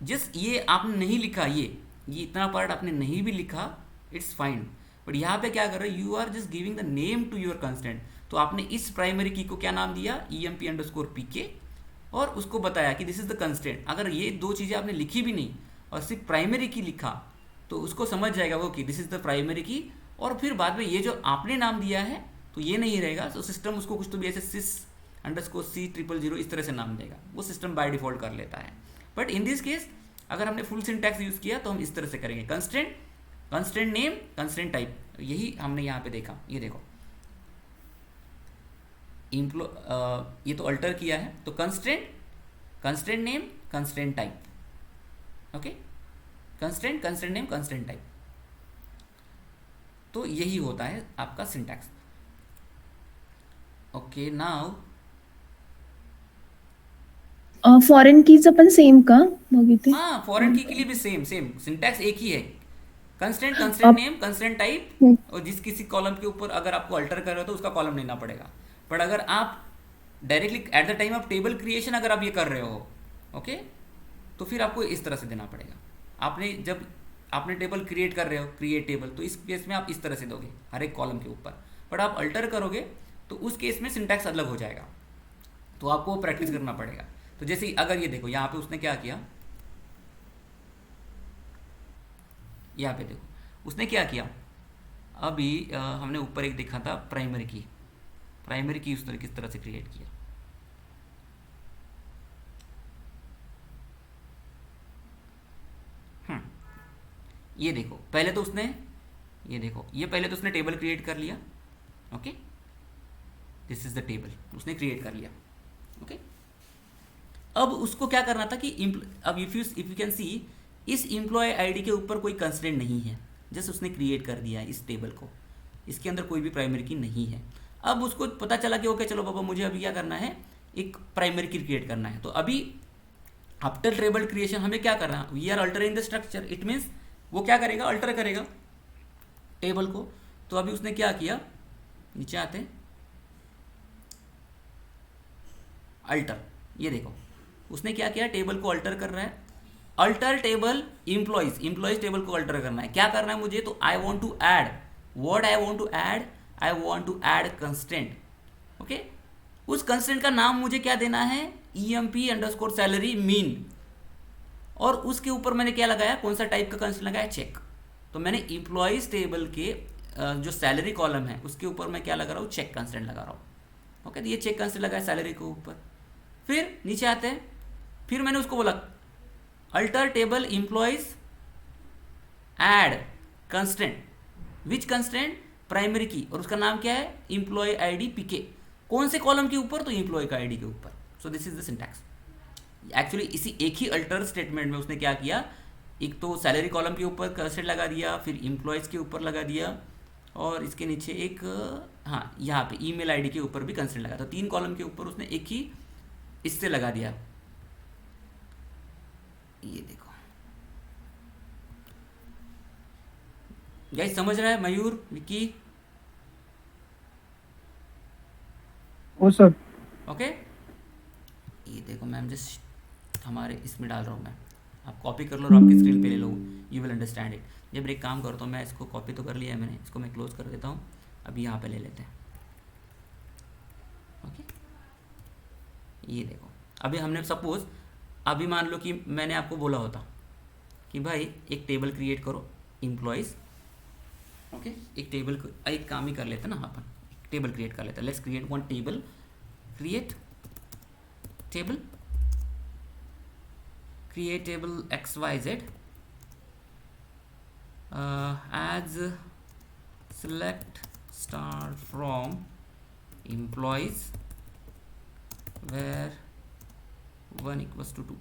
जस्ट ये आपने नहीं लिखा, ये इतना पार्ट आपने नहीं भी लिखा, इट्स फाइन। बट यहाँ पे क्या कर रहे हो, you are just giving the name to your constraint. तो आपने इस प्राइमरी की को क्या नाम दिया, EMP_PK, और उसको बताया कि दिस इज द कंस्टेंट। अगर ये दो चीज़ें आपने लिखी भी नहीं और सिर्फ प्राइमरी की लिखा, तो उसको समझ जाएगा वो कि this is the primary key. और फिर बाद में ये जो आपने नाम दिया है तो ये नहीं रहेगा, तो सिस्टम उसको कुछ तो भी ऐसे sys_C000 इस तरह से नाम देगा, वो सिस्टम बाय डिफॉल्ट कर लेता है। बट इन दिस केस अगर हमने फुल सिंटैक्स यूज किया तो हम इस तरह से करेंगे, कंस्टेंट नेम, कंस्टेंट टाइप। यही हमने यहाँ पे देखा, ये देखो ये तो अल्टर किया है, तो constant name, constant type. Okay, constant name, constant type. तो यही होता है आपका syntax. Okay, now foreign keys अपन सेम का बघितले. हाँ, फॉरेन की के लिए भी सेम सिंटैक्स एक ही है, कंस्टेंट नेम, कंस्टेंट टाइप। और जिस किसी कॉलम के ऊपर अगर आपको अल्टर कर रहे हो तो उसका कॉलम लेना पड़ेगा। बट अगर आप directly at the time of table creation अगर आप ये कर रहे हो, ओके, तो फिर आपको इस तरह से देना पड़ेगा। जब आपने टेबल क्रिएट कर रहे हो, क्रिएट टेबल, तो इस केस में आप इस तरह से दोगे हर एक कॉलम के ऊपर। बट आप अल्टर करोगे तो उस केस में सिंटैक्स अलग हो जाएगा, तो आपको प्रैक्टिस करना पड़ेगा। तो जैसे अगर ये देखो, यहाँ पे उसने क्या किया, यहाँ पे देखो उसने क्या किया, अभी हमने ऊपर एक देखा था प्राइमरी की उस तरह किस तरह से क्रिएट किया। ये देखो, पहले तो उसने पहले तो उसने टेबल क्रिएट कर लिया। Okay, this is the table उसने क्रिएट कर लिया। ओके, अब उसको क्या करना था कि अब इफ यू कैन सी, इस एम्प्लॉय आईडी के ऊपर कोई कंस्ट्रेंट नहीं है, जस्ट उसने क्रिएट कर दिया है इस टेबल को, इसके अंदर कोई भी प्राइमरी की नहीं है। अब उसको पता चला कि ओके चलो पापा, मुझे अभी क्या करना है, एक प्राइमरी की क्रिएट करना है। तो अभी आफ्टर टेबल क्रिएशन हमें क्या करना है, we are altering the structure, it means वो क्या करेगा, अल्टर करेगा टेबल को। तो अभी उसने क्या किया, नीचे आते हैं, अल्टर, ये देखो उसने क्या किया, टेबल को अल्टर कर रहा है। अल्टर टेबल इम्प्लॉइज टेबल को अल्टर करना है, क्या करना है मुझे, तो I want to add, what I want to add, I want to add constraint. Okay, उस कंस्टेंट का नाम मुझे क्या देना है, EMP_salary मीन, और उसके ऊपर मैंने क्या लगाया, कौन सा टाइप का कंस्टेंट लगाया, चेक। तो मैंने इम्प्लॉइज टेबल के जो सैलरी कॉलम है उसके ऊपर मैं क्या लगा रहा हूँ, चेक कंस्टेंट लगा रहा हूँ। ओके, तो ये चेक कंस्टेंट लगाया सैलरी के ऊपर। फिर नीचे आते हैं, फिर मैंने उसको बोला alter table employees add constant, which constant, primary key, और उसका नाम क्या है, इम्प्लॉय ID PK। कौन से कॉलम के ऊपर, तो इम्प्लॉय का ID के ऊपर। सो this is the syntax. Actually इसी एक ही अल्टर स्टेटमेंट में उसने क्या किया, एक तो सैलरी कॉलम के ऊपर कंस्टेंट लगा दिया, फिर इम्प्लॉयज़ के ऊपर लगा दिया, और इसके नीचे एक, हाँ यहाँ पे ईमेल आईडी के ऊपर भी कंस्टेंट लगा। तो 3 कॉलम के ऊपर उसने एक ही इससे लगा दिया। ये देखो गाइस, समझ रहा है मयूर, विकी? ओ सर। ओके, ये देखो मैम जस्ट हमारे इसमें डाल रहा हूँ मैं, आप कॉपी कर लो और आपकी स्क्रीन पे ले लो, यू विल अंडरस्टैंड इट। जब एक काम करता हूँ मैं, इसको कॉपी तो कर लिया है मैंने, इसको मैं क्लोज कर देता हूँ, अभी यहाँ पे ले लेते हैं। ओके, ये देखो, अभी हमने सपोज, अभी मान लो कि मैंने आपको बोला होता कि भाई एक टेबल क्रिएट करो इम्प्लॉइज। ओके, एक टेबल, एक काम ही कर लेते ना अपन, टेबल क्रिएट कर लेते हैं। Let's create one table, create table, create table XYZ as select star from employees where 1 equals to 2,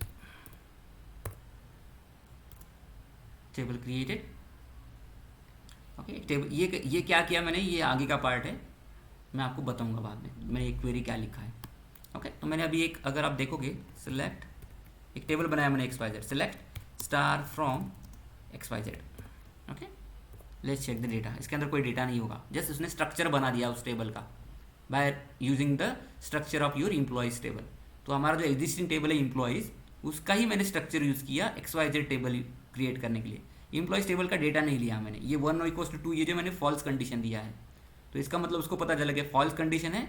table created। Okay, table, ये क्या किया मैंने, ये आगे का पार्ट है, मैं आपको बताऊंगा बाद में मैंने एक क्वेरी क्या लिखा है। ओके, तो मैंने अभी एक, अगर आप देखोगे, सिलेक्ट, एक टेबल बनाया मैंने XYZ, select star from XYZ। Okay, let's check the data, इसके अंदर कोई डेटा नहीं होगा, जस्ट उसने स्ट्रक्चर बना दिया उस टेबल का by using the structure of your employees table. तो हमारा जो एग्जिस्टिंग टेबल है इम्प्लॉइज, उसका ही मैंने स्ट्रक्चर यूज़ किया XYZ टेबल क्रिएट करने के लिए। इम्प्लॉइज टेबल का डेटा नहीं लिया मैंने, ये 1 = 2, ये जो मैंने फॉल्स कंडीशन दिया है, तो इसका मतलब उसको पता चला कि फॉल्स कंडीशन है,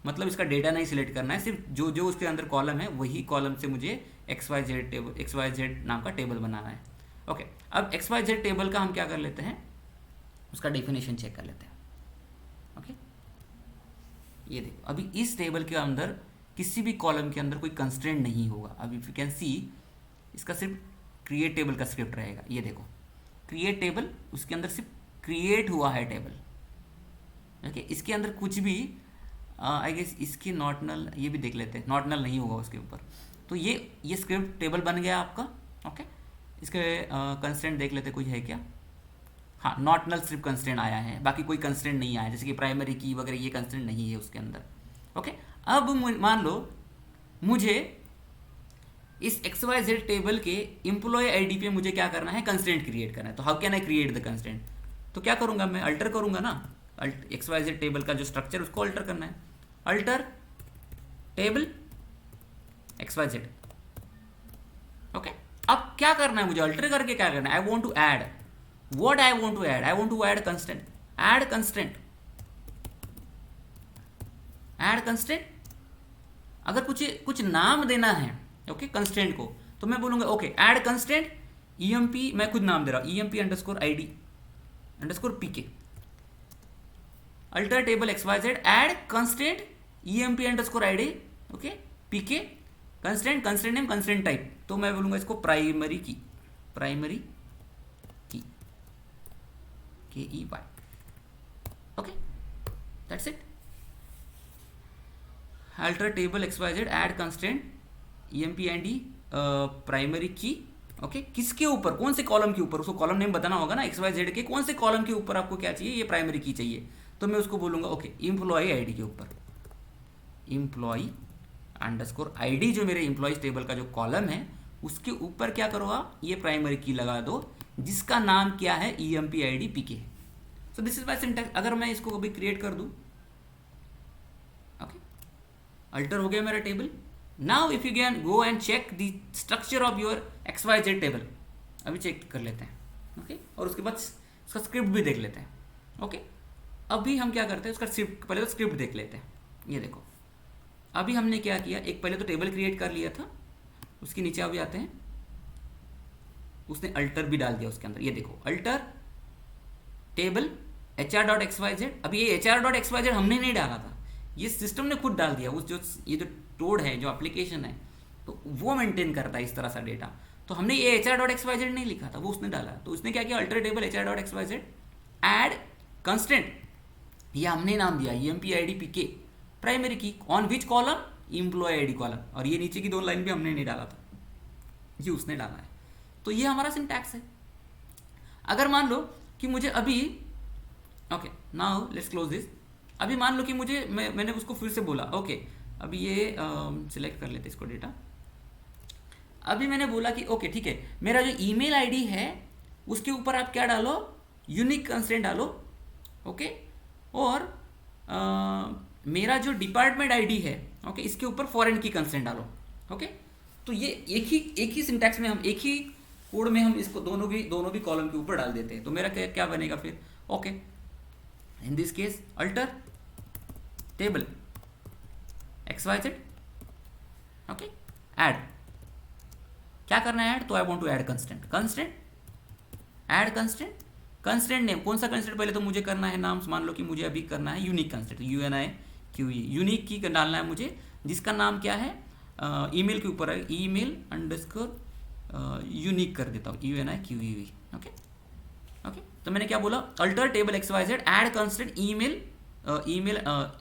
मतलब इसका डेटा नहीं सिलेक्ट करना है, सिर्फ जो जो उसके अंदर कॉलम है वही कॉलम से मुझे XYZ नाम का टेबल बनाना है। ओके, अब XYZ टेबल का हम क्या कर लेते हैं, उसका डेफिनेशन चेक कर लेते हैं। ओके, ये देखो, अभी इस टेबल के अंदर किसी भी कॉलम के अंदर कोई कंस्ट्रेंट नहीं होगा। अभी इफ यू कैन सी, इसका सिर्फ क्रिएट टेबल का स्क्रिप्ट रहेगा। ये देखो, क्रिएट टेबल, उसके अंदर सिर्फ क्रिएट हुआ है टेबल। ओके, इसके अंदर कुछ भी, आई गेस इसकी नॉट नल, ये भी देख लेते हैं, नॉट नल नहीं होगा उसके ऊपर। तो ये स्क्रिप्ट टेबल बन गया आपका। ओके, इसके कंस्ट्रेंट देख लेते, कुछ है क्या, हाँ, नॉट नल सिर्फ कंस्ट्रेंट आया है, बाकी कोई कंस्ट्रेंट नहीं आया, जैसे कि प्राइमरी की वगैरह, ये कंस्ट्रेंट नहीं है उसके अंदर। ओके, अब मान लो मुझे इस XYZ टेबल के एम्प्लॉय ID पे मुझे क्या करना है, कंस्ट्रेंट क्रिएट करना है। तो how can I create the constraint, तो क्या करूँगा मैं, अल्टर करूँगा ना, XYZ टेबल का जो स्ट्रक्चर उसको अल्टर करना है, अल्टर टेबल XYZ। ओके, अब क्या करना है मुझे, अल्टर करके क्या करना है, I want to add, what I want to add, I want to add constraint, add constraint, add constraint. अगर कुछ नाम देना है ओके कंस्टेंट को, तो मैं बोलूंगा ओके ऐड कंस्टेंट EMP, मैं खुद नाम दे रहा हूं EMP_ID_PK, alter table XYZ add constraint EMP_ID okay PK, constraint name, constant type, तो मैं बोलूंगा इसको primary key KEY। Okay, that's it. Alter table XYZ add constraint EMP_ID primary key. Okay, किसके ऊपर, कौन से कॉलम के ऊपर, उसको कॉलम नेम बताना होगा ना, XYZ के कौन से कॉलम के ऊपर आपको क्या चाहिए, ये प्राइमरी की चाहिए, तो मैं उसको बोलूंगा ओके एम्प्लॉय ID के ऊपर, एम्प्लॉय अंडरस्कोर आईडी, जो मेरे एम्प्लॉयज टेबल का जो कॉलम है उसके ऊपर क्या करो आप, ये प्राइमरी की लगा दो जिसका नाम क्या है, empid pk। So this is my syntax. अगर मैं इसको अभी क्रिएट कर दूं, ओके, अल्टर हो गया मेरा table. Now if you can go and check the structure of your XYZ table, अभी चेक कर लेते हैं, ओके, और उसके बाद उसका स्क्रिप्ट भी देख लेते हैं, ओके। अभी हम क्या करते हैं, उसका स्क्रिप्ट, पहले तो स्क्रिप्ट देख लेते हैं। ये देखो, अभी हमने क्या किया, एक पहले तो टेबल क्रिएट कर लिया था, उसके नीचे अभी आते हैं, उसने अल्टर भी डाल दिया उसके अंदर। ये देखो, अल्टर टेबल HR.xyz। अभी ये HR.xyz हमने नहीं डाला था, ये सिस्टम ने खुद डाल दिया। उस जो ये जो टोड है, जो एप्लीकेशन है, तो वो मेंटेन करता है इस तरह सा डेटा। तो हमने ये HR.xyz नहीं लिखा था, वो उसने डाला। तो उसने क्या किया, alter table HR.xyz add constant, ये हमने नाम दिया empid pk primary key on which column, employee ID column. और ये नीचे की 2 लाइन भी हमने नहीं डाला था, ये उसने डाला है। तो ये हमारा सिंटैक्स है। अगर मान लो कि मुझे अभी, okay, now let's close this. अभी मान लो कि मुझे मैंने उसको फिर से बोला, ओके, अभी ये सिलेक्ट कर लेते इसको डेटा। अभी मैंने बोला कि ओके ठीक है, मेरा जो ईमेल आईडी है उसके ऊपर आप क्या डालो, यूनिक कंस्ट्रेंट डालो, ओके, और मेरा जो डिपार्टमेंट आईडी है, ओके, इसके ऊपर फॉरेन की कंस्ट्रेंट डालो, ओके। तो ये एक ही सिंटैक्स में, हम एक ही कोड में हम इसको दोनों भी कॉलम के ऊपर डाल देते हैं। तो मेरा क्या बनेगा फिर, okay, in this case alter table XYZ, okay, add, क्या करना है ऐड, तो I want to add constraint add constraint name. कौन सा कंस्टेंट, पहले तो मुझे करना है नाम, मान लो कि मुझे अभी करना है यूनिक कंस्टेंट, UNIQE, यूनिक की डालना है मुझे, जिसका नाम क्या है, ईमेल के ऊपर है, ईमेल अंडरस्कोर यूनिक कर देता हूँ, UNIQE, ओके। तो मैंने क्या बोला, alter table XYZ add constraint email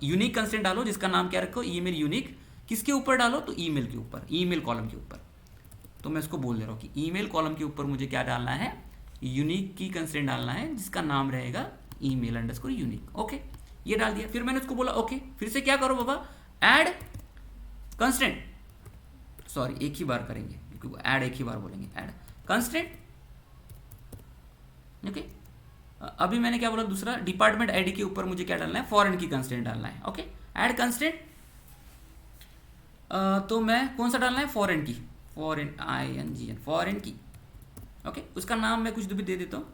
unique constraint डालो, जिसका नाम क्या रखो, ईमेल यूनिक। किसके ऊपर डालो, तो ईमेल के ऊपर, ईमेल कॉलम के ऊपर। तो मैं इसको बोल दे रहा हूँ कि ईमेल कॉलम के ऊपर मुझे क्या डालना है, यूनिक की कंस्टेंट डालना है, जिसका नाम रहेगा ईमेल अंडरस्कोर यूनिक, ओके। ये डाल दिया। फिर मैंने उसको बोला ओके, फिर से क्या करो बाबा, ऐड कंस्टेंट, सॉरी एक ही बार करेंगे क्योंकि ऐड एक ही बार बोलेंगे, ऐड कंस्टेंट, ओके। अभी मैंने क्या बोला, दूसरा डिपार्टमेंट आईडी के ऊपर मुझे क्या डालना है, फॉरेन की कंस्टेंट डालना है, ओके, ऐड कंस्टेंट। तो मैं कौन सा डालना है, फॉरेन की, फॉरेन INGN, फॉरेन की, ओके। उसका नाम मैं कुछ भी दे देता हूँ।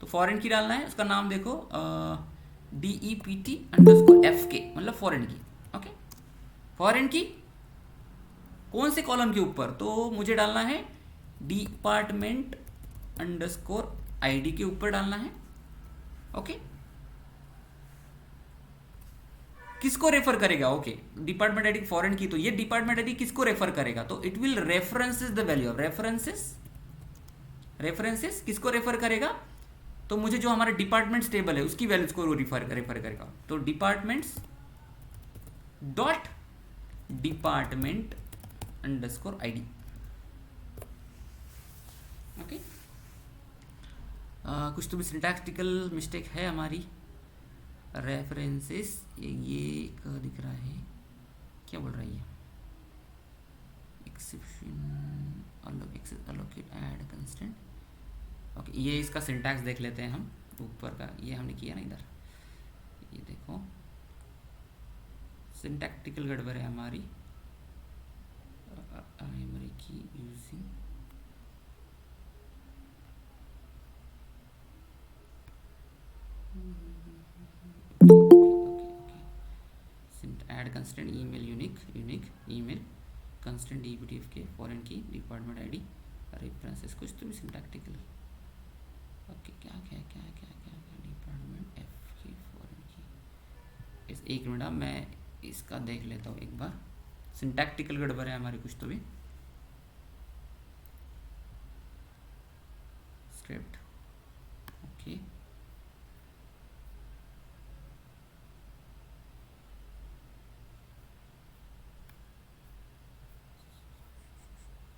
तो फॉरेन की डालना है, उसका नाम देखो DEPT_FK, मतलब फॉरेन की, ओके। फॉरेन की कौन से कॉलम के ऊपर, तो मुझे डालना है डिपार्टमेंट अंडरस्कोर आईडी के ऊपर डालना है, ओके। किसको रेफर करेगा, okay, department ID foreign key, तो ये डिपार्टमेंट आईडी किसको रेफर करेगा, तो it will references the value of references किसको रेफर करेगा, तो मुझे जो हमारा डिपार्टमेंट्स टेबल है उसकी वैल्यूज को रेफर करेगा। तो departments dot department underscore ID, okay. कुछ तो भी सिंटैक्टिकल मिस्टेक है हमारी। रेफरेंसेस ये एक दिख रहा है, क्या बोल रहा है ये, exception allocate add constraint, okay. ये इसका सिंटैक्स देख लेते हैं हम, ऊपर का ये हमने किया ना इधर, ये देखो सिंटैक्टिकल गड़बड़ है हमारी, primary key using, add constraint email unique email constraint DEPTFK foreign key department ID references, कुछ तो भी सिंटैक्टिकल, ओके। क्या डिपार्टमेंट FK फॉरेन की, इस एक मिनट मैं इसका देख लेता हूँ एक बार, सिंटैक्टिकल गड़बड़ है हमारी कुछ तो भी। Script, okay,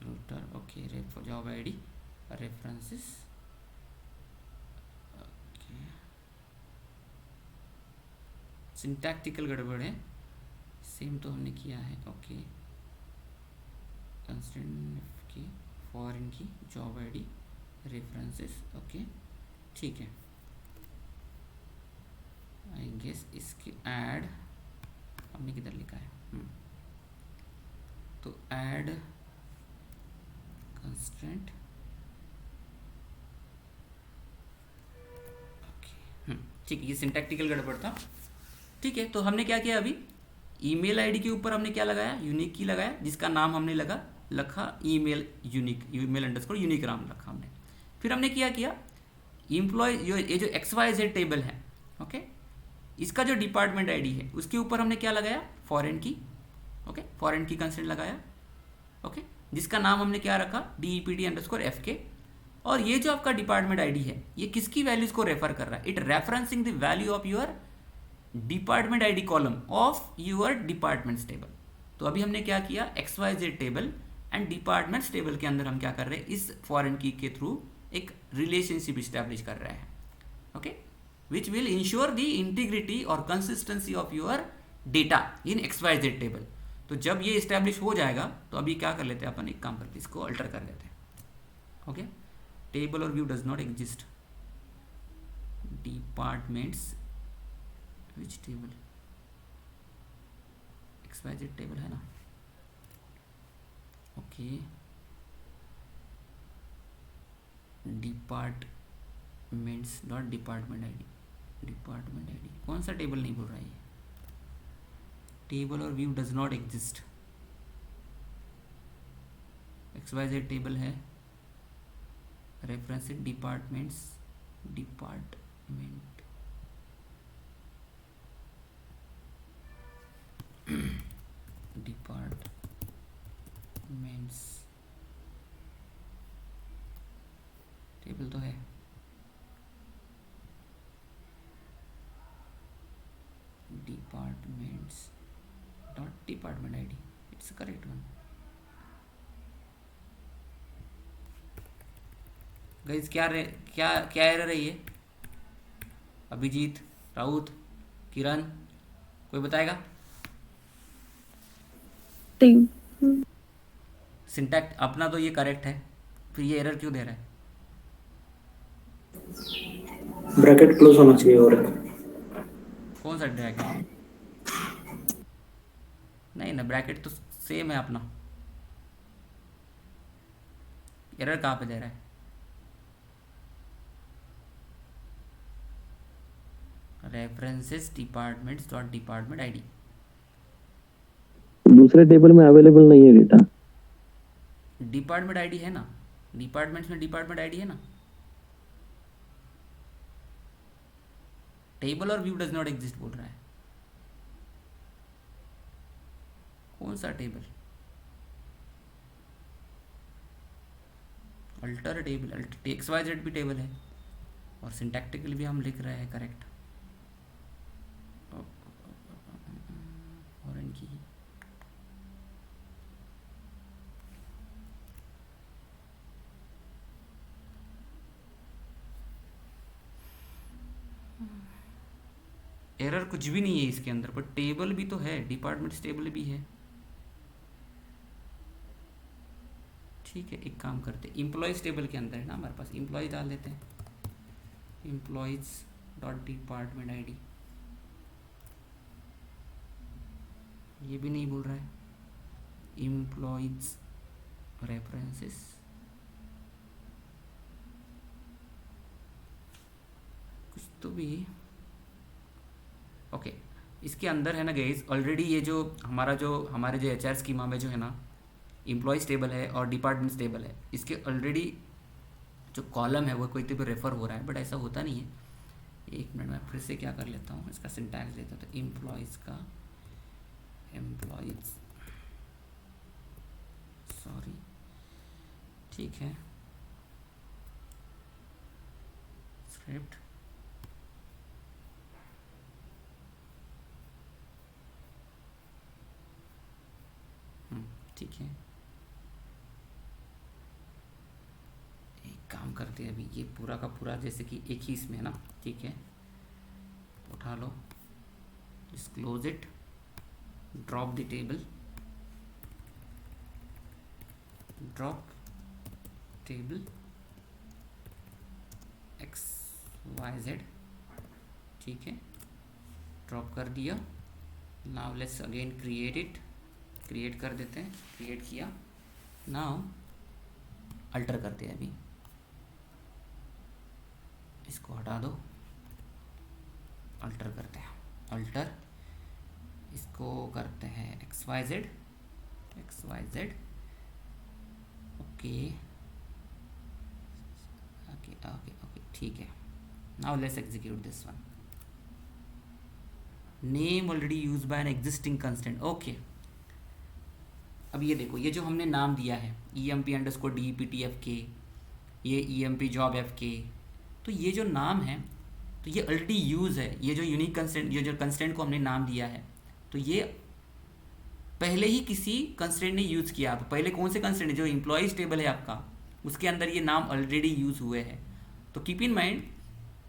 router, okay, job ID references, okay. Syntactical गड़बड़ है, सेम तो हमने किया है, ओके। कंस्टेंट की फॉरेन की जॉब आईडी रेफरेंसेस। ओके ठीक है, आई गेस इसके ऐड हमने किधर लिखा है, तो ऐड कंस्टेंट। ओके ठीक है, ये सिंटैक्टिकल गड़बड़ था। ठीक है, तो हमने क्या किया अभी, ईमेल आईडी के ऊपर हमने क्या लगाया, यूनिक की लगाया, जिसका नाम हमने लखा email unique, email underscore unique नाम रखा हमने। फिर हमने क्या किया, एम्प्लॉय ये जो XYZ टेबल है, ओके, इसका जो डिपार्टमेंट आईडी है उसके ऊपर हमने क्या लगाया, फॉरेन की। ओके, फॉरेन की कंसेंट लगाया। ओके, जिसका नाम हमने क्या रखा, DEPT_FK। और ये जो आपका डिपार्टमेंट आईडी है ये किसकी वैल्यूज को रेफर कर रहा है, it referencing the value of your department ID column of your departments table. तो अभी हमने क्या किया, XYZ table and departments table के अंदर हम क्या कर रहे हैं, इस फॉरेन की के थ्रू एक रिलेशनशिप इस्टेब्लिश कर रहे हैं। Okay, which will ensure the integrity और consistency of your data in XYZ table. तो जब ये इस्टेब्लिश हो जाएगा तो अभी क्या कर लेते हैं अपन, एक काम करके इसको अल्टर कर लेते हैं। ओके, टेबल और view does not exist, departments which table, XYZ table है ना। Okay, departments dot department ID, department ID कौन सा टेबल नहीं बोल रहा है, टेबल और view does not exist, XYZ table है, reference departments, department departments table तो है, departments dot department ID, it's correct one. Guys क्या एरर है ये, अभिजीत, राउत, किरण, कोई बताएगा? सिंटैक्स अपना तो ये करेक्ट है, फिर ये एरर क्यों दे रहा है? ब्रैकेट क्लोज होना चाहिए। और कौन सा ब्रैकेट? नहीं ना, ब्रैकेट तो सेम है अपना, एरर कहाँ पे दे रहा है? References departments dot department ID, दूसरे टेबल में अवेलेबल नहीं है डेटा। डिपार्टमेंट आईडी है ना, डिपार्टमेंट्स में डिपार्टमेंट आईडी है ना। टेबल और व्यू डज नॉट एग्जिस्ट बोल रहा है, कौन सा टेबल? अल्टर टेबल, XYZ भी टेबल है और सिंटैक्टिकल भी हम लिख रहे हैं करेक्ट। और इनकी एरर कुछ भी नहीं है इसके अंदर, बट टेबल भी तो है, डिपार्टमेंट्स टेबल भी है। ठीक है, एक काम करते हैं, एम्प्लॉयज़ टेबल के अंदर है ना हमारे पास, एम्प्लॉयज़ डाल देते हैं, एम्प्लॉयज़ डॉट डिपार्टमेंट आईडी, ये भी नहीं बोल रहा है, एम्प्लॉयज़ रेफरेंसेस, कुछ तो भी। ओके, इसके अंदर है ना गाइस, ऑलरेडी ये जो हमारे जो HR स्कीमा में जो है ना एम्प्लॉयज़ टेबल है और डिपार्टमेंट्स टेबल है, इसके ऑलरेडी जो कॉलम है वो कोई तो भी रेफ़र हो रहा है, बट ऐसा होता नहीं है। एक मिनट में फिर से क्या कर लेता हूँ, इसका सिंटैक्स लेता हूँ। तो एम्प्लॉयज़ का एम्प्लॉयज़, सॉरी, ठीक है, स्क्रिप्ट ठीक है, एक काम करते हैं, अभी ये पूरा का पूरा जैसे कि एक ही इसमें है ना, ठीक है, उठा लो, disclose it, drop the table, drop table XYZ, ठीक है, ड्रॉप कर दिया। Now let's again create it, create कर देते हैं, क्रिएट किया। नाउ अल्टर करते हैं, अभी इसको हटा दो, अल्टर करते हैं, अल्टर इसको करते हैं XYZ, okay okay okay okay, ठीक है। Now let's execute this one. Name already use by an existing constraint, okay. अब ये देखो, ये जो हमने नाम दिया है EMP_DEPTFK, ये EMP जॉब FK, तो ये जो नाम है तो ये ऑलरेडी यूज़ है। ये जो यूनिक कंस्टेंट, ये जो कंस्टेंट को हमने नाम दिया है, तो ये पहले ही किसी कंस्टेंट ने यूज़ किया। तो पहले कौन से कंस्टेंट, जो एम्प्लॉयज़ टेबल है आपका, उसके अंदर ये नाम ऑलरेडी यूज़ हुए हैं। तो कीप इन माइंड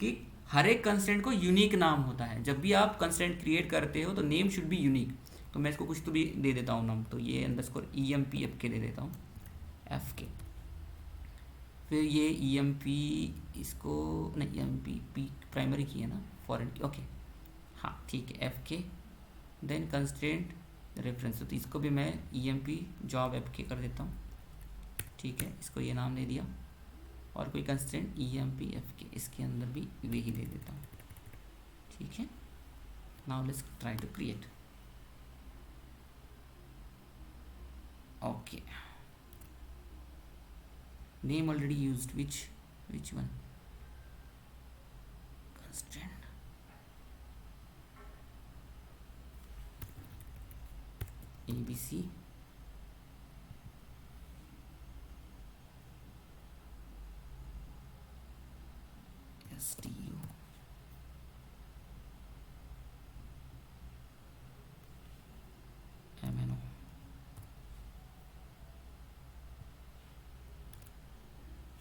कि हर एक कंस्टेंट को यूनिक नाम होता है। जब भी आप कंस्टेंट क्रिएट करते हो तो नेम शुड बी यूनिक। तो मैं इसको कुछ तो भी दे देता हूँ नाम, तो ये अंडरस्कोर EMPFK दे देता हूँ, FK। फिर ये EMP, इसको नहीं, EMP प्राइमरी की है ना, फॉरेन की, ओके हाँ ठीक है, FK। देन कंस्टेंट रेफरेंस, तो इसको भी मैं EMP जॉब FK कर देता हूँ, ठीक है, इसको ये नाम दे दिया। और कोई कंस्टेंट EMPFK, इसके अंदर भी वही दे देता हूँ, ठीक है। Now let's try to create, okay. Name already used, which one, constraint, ABC, STU, MNO,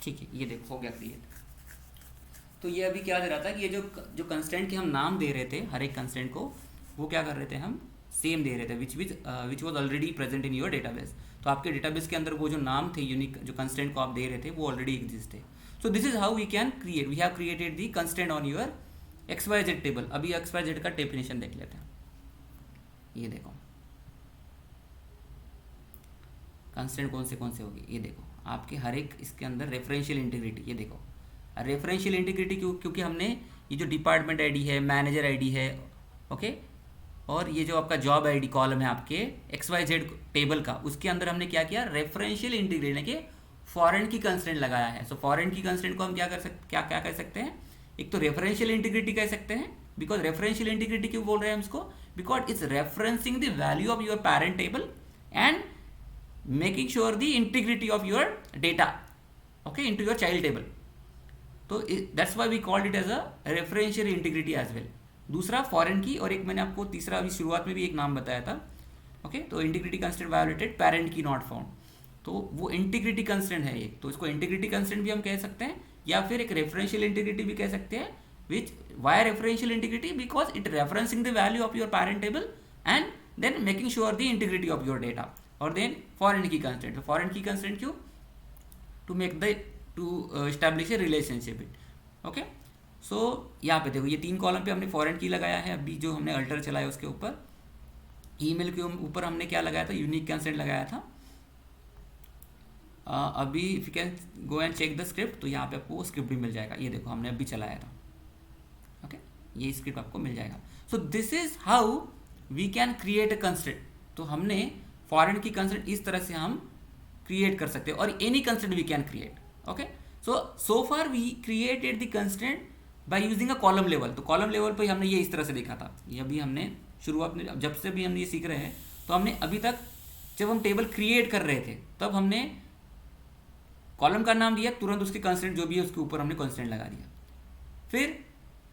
ठीक है। ये देखो हो गया क्रिएट। तो ये अभी क्या दे रहा था कि ये जो कंस्टेंट के हम नाम दे रहे थे हर एक कंस्टेंट को, वो क्या कर रहे थे, हम सेम दे रहे थे, which was already present in your database. तो आपके डेटाबेस के अंदर वो जो नाम थे यूनिक, जो कंस्टेंट को आप दे रहे थे, वो ऑलरेडी एग्जिस्ट है। So this is how we can create, we have created the constraint on your XYZ table. अभी XYZ का डेफिनेशन देख लेते हैं। ये देखो कंस्टेंट कौन से होगी, ये देखो आपके हर एक इसके अंदर रेफरेंशियल इंटीग्रिटी, ये देखो रेफरेंशियल इंटीग्रिटी क्योंकि हमने ये जो डिपार्टमेंट आईडी है, मैनेजर आईडी है, ओके, और ये जो आपका जॉब आईडी कॉलम है आपके XYZ टेबल का, उसके अंदर हमने क्या किया, रेफरेंशियल इंटीग्रिटी के फॉरेन की कंस्टेंट लगाया है। सो फॉरेन की कंस्टेंट को हम क्या कह सकते हैं, एक तो रेफरेंशियल इंटीग्रिटी कह सकते हैं, बिकॉज रेफरेंशियल इंटीग्रिटी क्यों बोल रहे हैं हम इसको, because it's referencing the value of your parent table and making sure the integrity of your data, okay, into your child table. तो that's why we called it as a referential integrity as well. दूसरा फॉरेन की, और एक मैंने आपको तीसरा अभी शुरुआत में भी एक नाम बताया था, ओके। तो इंटीग्रिटी कंस्टेंट वायोलेटेड, पेरेंट की नॉट फाउंड, तो वो इंटीग्रिटी कंस्टेंट है एक, तो इसको इंटीग्रिटी कंस्टेंट भी हम कह सकते हैं, या फिर एक रेफरेंशियल इंटीग्रिटी भी कह सकते हैं। Which why referential integrity, because it referencing the value of your parent table and then making sure the integrity of your data. और देन फॉरेन की कंस्टेंट, तो फॉरेन की कंस्टेंट क्यों, to establish a relationship it, okay. So यहाँ पे देखो, ये 3 कॉलम पे हमने फॉरेन की लगाया है। अभी जो हमने अल्टर चलाया उसके ऊपर, ईमेल के ऊपर हमने क्या लगाया था, यूनिक कंस्टेंट लगाया था। अभी if you can go and check the script, तो यहाँ पे आपको स्क्रिप्ट भी मिल जाएगा। ये देखो हमने अभी चलाया था, ओके, ये स्क्रिप्ट आपको मिल जाएगा। So this is how we can create a constraint. तो हमने फॉरेन की कंस्टेंट इस तरह से हम क्रिएट कर सकते हैं, और any constraint we can create, okay. So far we created the constraint by using a column level. तो कॉलम लेवल पे हमने ये इस तरह से देखा था। ये अभी हमने शुरुआत में, जब से भी हम ये सीख रहे हैं, तो हमने अभी तक जब हम टेबल क्रिएट कर रहे थे तब हमने कॉलम का नाम दिया, तुरंत उसके कंस्टेंट जो भी है उसके ऊपर हमने कंस्टेंट लगा दिया। फिर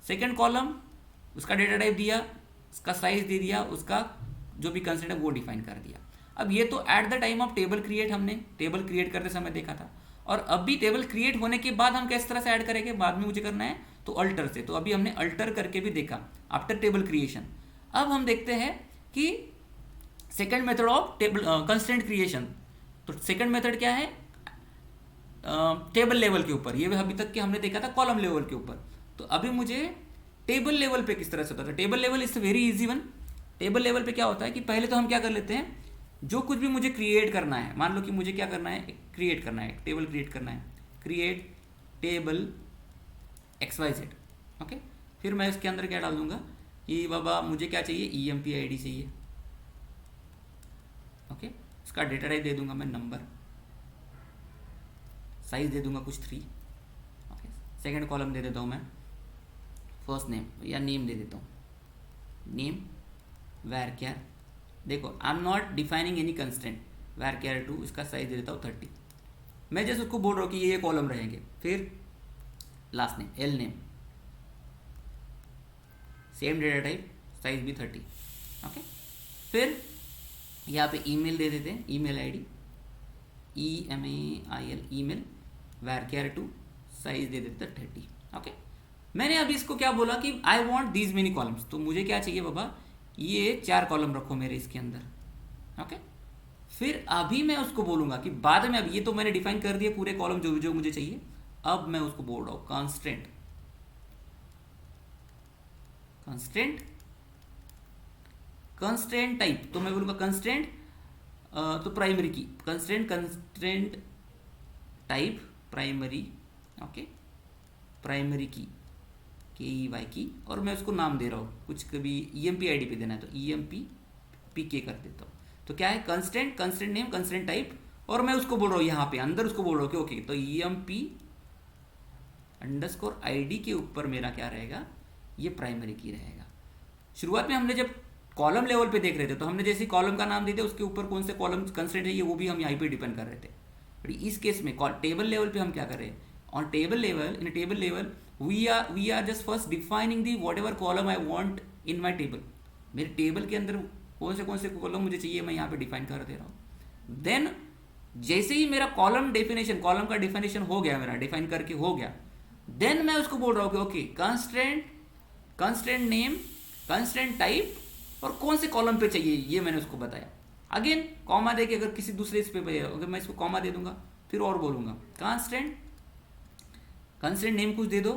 सेकेंड कॉलम, उसका डेटा टाइप दिया, उसका साइज दे दिया, उसका जो भी कंस्टेंट है वो डिफाइन कर दिया। अब ये तो at the time of table create, हमने टेबल क्रिएट करते समय देखा था। और अभी टेबल क्रिएट होने के बाद हम किस तरह से ऐड करेंगे, बाद में मुझे करना है, तो अल्टर से। तो अभी हमने अल्टर करके भी देखा आफ्टर टेबल क्रिएशन। अब हम देखते हैं कि second method of table constraint creation. तो सेकंड मेथड क्या है, टेबल लेवल के ऊपर, ये अभी तक के हमने देखा था कॉलम लेवल के ऊपर। तो अभी मुझे टेबल लेवल पे किस तरह से होता है, table level is very easy one. Table level पे क्या होता है कि पहले तो हम क्या कर लेते हैं, जो कुछ भी मुझे क्रिएट करना है, मान लो कि मुझे क्या करना है, क्रिएट करना है, टेबल क्रिएट करना है, क्रिएट टेबल XYZ, ओके। फिर मैं इसके अंदर क्या डाल दूंगा कि बाबा मुझे क्या चाहिए, EMP ID चाहिए, ओके। इसका डेटा टाइप दे दूंगा मैं नंबर, साइज दे दूंगा कुछ 3, ओके। सेकंड कॉलम दे देता हूँ मैं फर्स्ट नेम या नेम दे देता हूँ, नेम varchar, देखो I am not defining any constraint, varchar 2, इसका साइज दे देता हूँ 30। मैं जैसे उसको बोल रहा हूँ कि ये कॉलम रहेंगे। फिर last name L name, same data type, size भी 30, ओके। फिर यहाँ पे ईमेल दे देते हैं, email ID EMAIL email, varchar 2, size दे देते हैं 30, ओके। मैंने अभी इसको क्या बोला कि I want these many columns, तो मुझे क्या चाहिए बाबा, ये 4 कॉलम रखो मेरे इसके अंदर, ओके। फिर अभी मैं उसको बोलूंगा कि बाद में, अब ये तो मैंने डिफाइन कर दिया पूरे कॉलम जो जो मुझे चाहिए, अब मैं उसको बोल रहा हूँ कांस्टेंट, कंस्टेंट, कंस्टेंट टाइप, तो मैं बोलूंगा कंस्टेंट, तो primary key constraint, constraint type primary, okay, primary key KEY की, और मैं उसको नाम दे रहा हूँ कुछ, कभी EMP ID पे देना है तो EMP PK कर देता हूँ। तो क्या है, constraint, constraint name, constant type, और मैं उसको बोल रहा हूँ यहाँ पे अंदर उसको बोल रहा हूँ कि ओके, तो EMP अंडरस्कोर ID के ऊपर मेरा क्या रहेगा, ये प्राइमरी की रहेगा। शुरुआत में हमने जब कॉलम लेवल पे देख रहे थे तो हमने जैसे कॉलम का नाम दे दिया, उसके ऊपर कौन से कॉलम कंस्ट्रेंट है ये वो भी हम यहाँ पे डिपेंड कर रहे थे। बट इस केस में टेबल लेवल पे हम क्या कर रहे हैं, on table level, in table level we are just first defining the whatever column I want in my table. मेरे टेबल के अंदर कौन से कॉलम मुझे चाहिए मैं यहाँ पे डिफाइन कर दे रहा हूँ। देन जैसे ही मेरा कॉलम डेफिनेशन, कॉलम का डेफिनेशन हो गया, मेरा डिफाइन करके हो गया, देन मैं उसको बोल रहा हूँ कि okay constraint, constraint name, constraint type, और कौन से कॉलम पे चाहिए ये मैंने उसको बताया। अगेन कॉमा दे के, अगर किसी दूसरे इस पे अगर मैं इसको कॉमा दे दूंगा, फिर और बोलूंगा कंस्ट्रेंट, कंस्ट्रेंट नेम कुछ दे दो,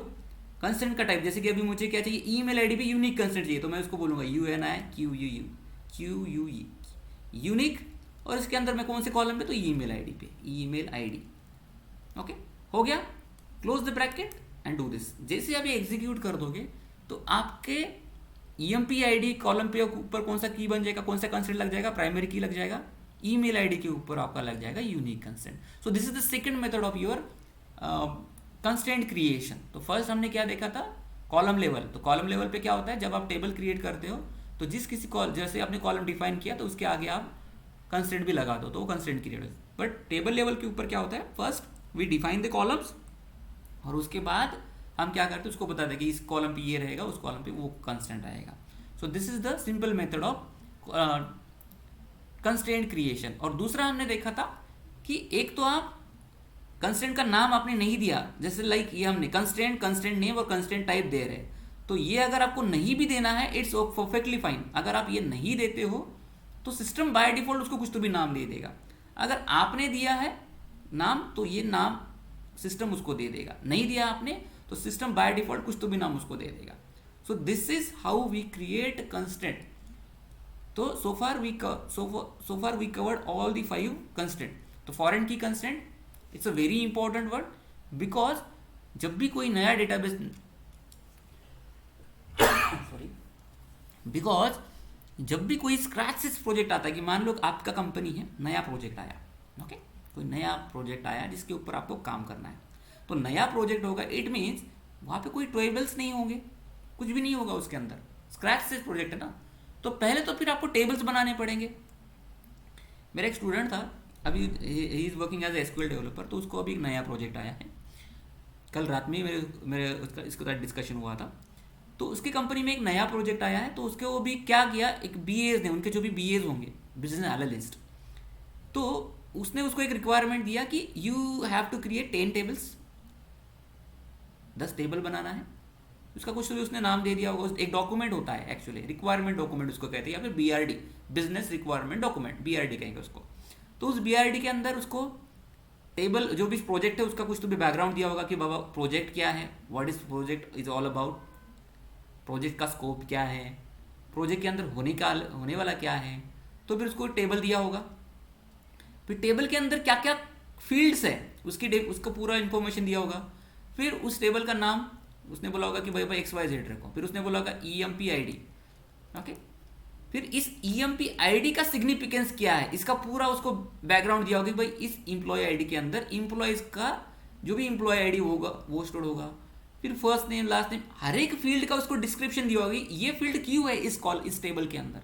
कंस्ट्रेंट का टाइप, जैसे कि अभी मुझे क्या चाहिए, ईमेल ID पे यूनिक कंस्ट्रेंट चाहिए, तो मैं उसको बोलूंगा UNIQUE यूनिक, और इसके अंदर मैं कौन से कॉलम पे, तो ईमेल ID पे ईमेल ID, ओके। हो गया, close the bracket and do this. जैसे अभी एग्जीक्यूट कर दोगे तो आपके EMP ID कॉलम पे ऊपर कौन सा की बन जाएगा, कौन सा कंस्ट्रेंट लग जाएगा, प्राइमरी की लग जाएगा, ईमेल ID के ऊपर आपका लग जाएगा unique constraint. So this is the second method of your constraint creation. तो फर्स्ट हमने क्या देखा था, कॉलम लेवल। तो कॉलम लेवल पे क्या होता है, जब आप टेबल क्रिएट करते हो तो जिस किसी जैसे आपने कॉलम डिफाइन किया तो उसके आगे आप कंस्ट्रेंट भी लगा दो तो वो कंस्ट्रेंट क्रिएट हो। बट टेबल लेवल के ऊपर क्या होता है, first we define the columns, और उसके बाद हम क्या करते हैं उसको बताते हैं कि इस कॉलम पे ये रहेगा, उस कॉलम पे वो कंस्टेंट आएगा। सो this is the simple method of constraint creation. और दूसरा हमने देखा था कि एक तो आप कंस्टेंट का नाम आपने नहीं दिया, जैसे लाइक ये हमने कंस्टेंट, कंस्टेंट नेम और कंस्टेंट टाइप दे रहे हैं, तो ये अगर आपको नहीं भी देना है इट्स परफेक्टली फाइन। अगर आप ये नहीं देते हो तो सिस्टम बाय डिफॉल्ट उसको कुछ तो भी नाम दे देगा। अगर आपने दिया है नाम तो ये नाम सिस्टम उसको दे देगा, नहीं दिया आपने तो सिस्टम बाय डिफॉल्ट कुछ तो भी नाम उसको दे देगा। So this is how we create constant. तो so far we covered all the 5 constant. तो foreign key constant it's a very important word, because जब भी कोई नया डेटाबेस बिकॉज जब भी कोई स्क्रैच से प्रोजेक्ट आता है, कि मान लो आपका कंपनी है, नया प्रोजेक्ट आया, ओके, कोई नया प्रोजेक्ट आया जिसके ऊपर आपको काम करना है, तो नया प्रोजेक्ट होगा, इट मीन्स वहाँ पे कोई टेबल्स नहीं होंगे, कुछ भी नहीं होगा उसके अंदर, स्क्रैच से प्रोजेक्ट है ना। तो पहले तो फिर आपको टेबल्स बनाने पड़ेंगे। मेरा एक स्टूडेंट था, अभी he is working as a SQL developer, तो उसको अभी एक नया प्रोजेक्ट आया है। कल रात में मेरे उसका इसके साथ डिस्कशन हुआ था। तो उसकी कंपनी में एक नया प्रोजेक्ट आया है, तो उसके वो भी क्या किया, एक BAs ने, उनके जो भी BAs होंगे, बिजनेस एनालिस्ट, तो उसने उसको एक रिक्वायरमेंट दिया कि you have to create 10 tables, 10 table बनाना है। उसका कुछ तो भी उसने नाम दे दिया होगा, एक डॉक्यूमेंट होता है एक्चुअली, रिक्वायरमेंट डॉक्यूमेंट उसको कहते हैं, या फिर BRD, business requirement document, BRD कहेंगे उसको। तो उस BRD के अंदर उसको टेबल जो भी प्रोजेक्ट है उसका कुछ तो भी बैकग्राउंड दिया होगा कि बाबा प्रोजेक्ट क्या है, what is project is all about, project का स्कोप क्या है, प्रोजेक्ट के अंदर होने वाला क्या है, तो फिर उसको टेबल दिया होगा। फिर टेबल के अंदर क्या क्या फील्ड्स है उसका पूरा इंफॉर्मेशन दिया होगा। फिर उस टेबल का नाम उसने बोला होगा कि भाई XYZ रखो, फिर उसने बोला होगा EMP ID, ओके। फिर इस EMP ID का सिग्निफिकेंस क्या है, इसका पूरा उसको बैकग्राउंड दिया होगा कि भाई इस एम्प्लॉय ID के अंदर एम्प्लॉयज का जो भी एम्प्लॉय ID होगा वो स्टोर होगा। फिर फर्स्ट नेम लास्ट नेम हर एक फील्ड का उसको डिस्क्रिप्शन दिया होगी, ये फील्ड क्यों है इस टेबल के अंदर,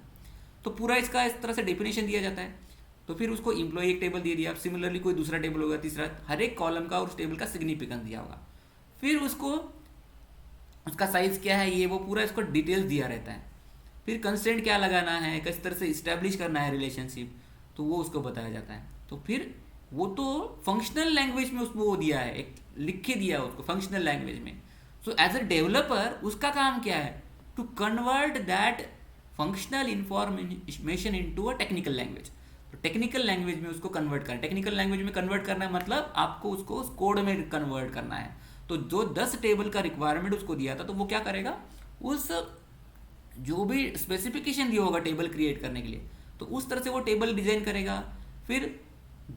तो पूरा इसका इस तरह से डेफिनेशन दिया जाता है। तो फिर उसको एम्प्लॉय एक टेबल दे दिया, सिमिलरली कोई दूसरा टेबल होगा, तीसरा, हर एक कॉलम का और उस टेबल का सिग्निफिकेंस दिया होगा। फिर उसको उसका साइज क्या है ये वो पूरा इसको डिटेल्स दिया रहता है। फिर कंस्ट्रेंट क्या लगाना है, किस तरह से इस्टेब्लिश करना है रिलेशनशिप, तो वो उसको बताया जाता है। तो फिर वो तो फंक्शनल लैंग्वेज में उसको वो दिया है, एक लिख के दिया है उसको फंक्शनल लैंग्वेज में। सो एज अ डेवलपर उसका काम क्या है, to convert that functional information into a technical language. तो टेक्निकल लैंग्वेज में उसको कन्वर्ट करना, टेक्निकल लैंग्वेज में कन्वर्ट करना है मतलब आपको उसको उस कोड में कन्वर्ट करना है। तो जो 10 टेबल का रिक्वायरमेंट उसको दिया था, तो वो क्या करेगा, उस जो भी स्पेसिफिकेशन दिया होगा टेबल क्रिएट करने के लिए, तो उस तरह से वो टेबल डिजाइन करेगा। फिर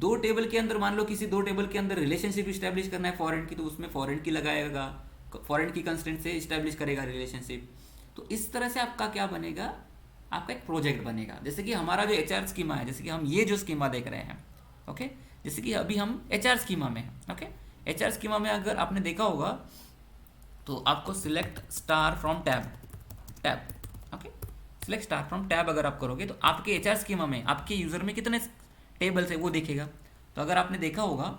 2 टेबल के अंदर मान लो किसी 2 टेबल के अंदर रिलेशनशिप इस्टेब्लिश करना है फॉरेन की, तो उसमें फॉरेन की लगाएगा, फॉरेन की कंस्ट्रेंट से इस्टेब्लिश करेगा रिलेशनशिप। तो इस तरह से आपका क्या बनेगा, आपका एक प्रोजेक्ट बनेगा। जैसे कि हमारा जो HR स्कीमा है, जैसे कि हम ये जो स्कीमा देख रहे हैं, ओके, जैसे कि अभी हम HR स्कीमा में, ओके, HR स्कीमा में अगर आपने देखा होगा तो आपको select star from tab, okay, select star from tab अगर आप करोगे तो आपके HR स्कीमा में आपके यूजर में कितने टेबल्स है वो देखेगा। तो अगर आपने देखा होगा,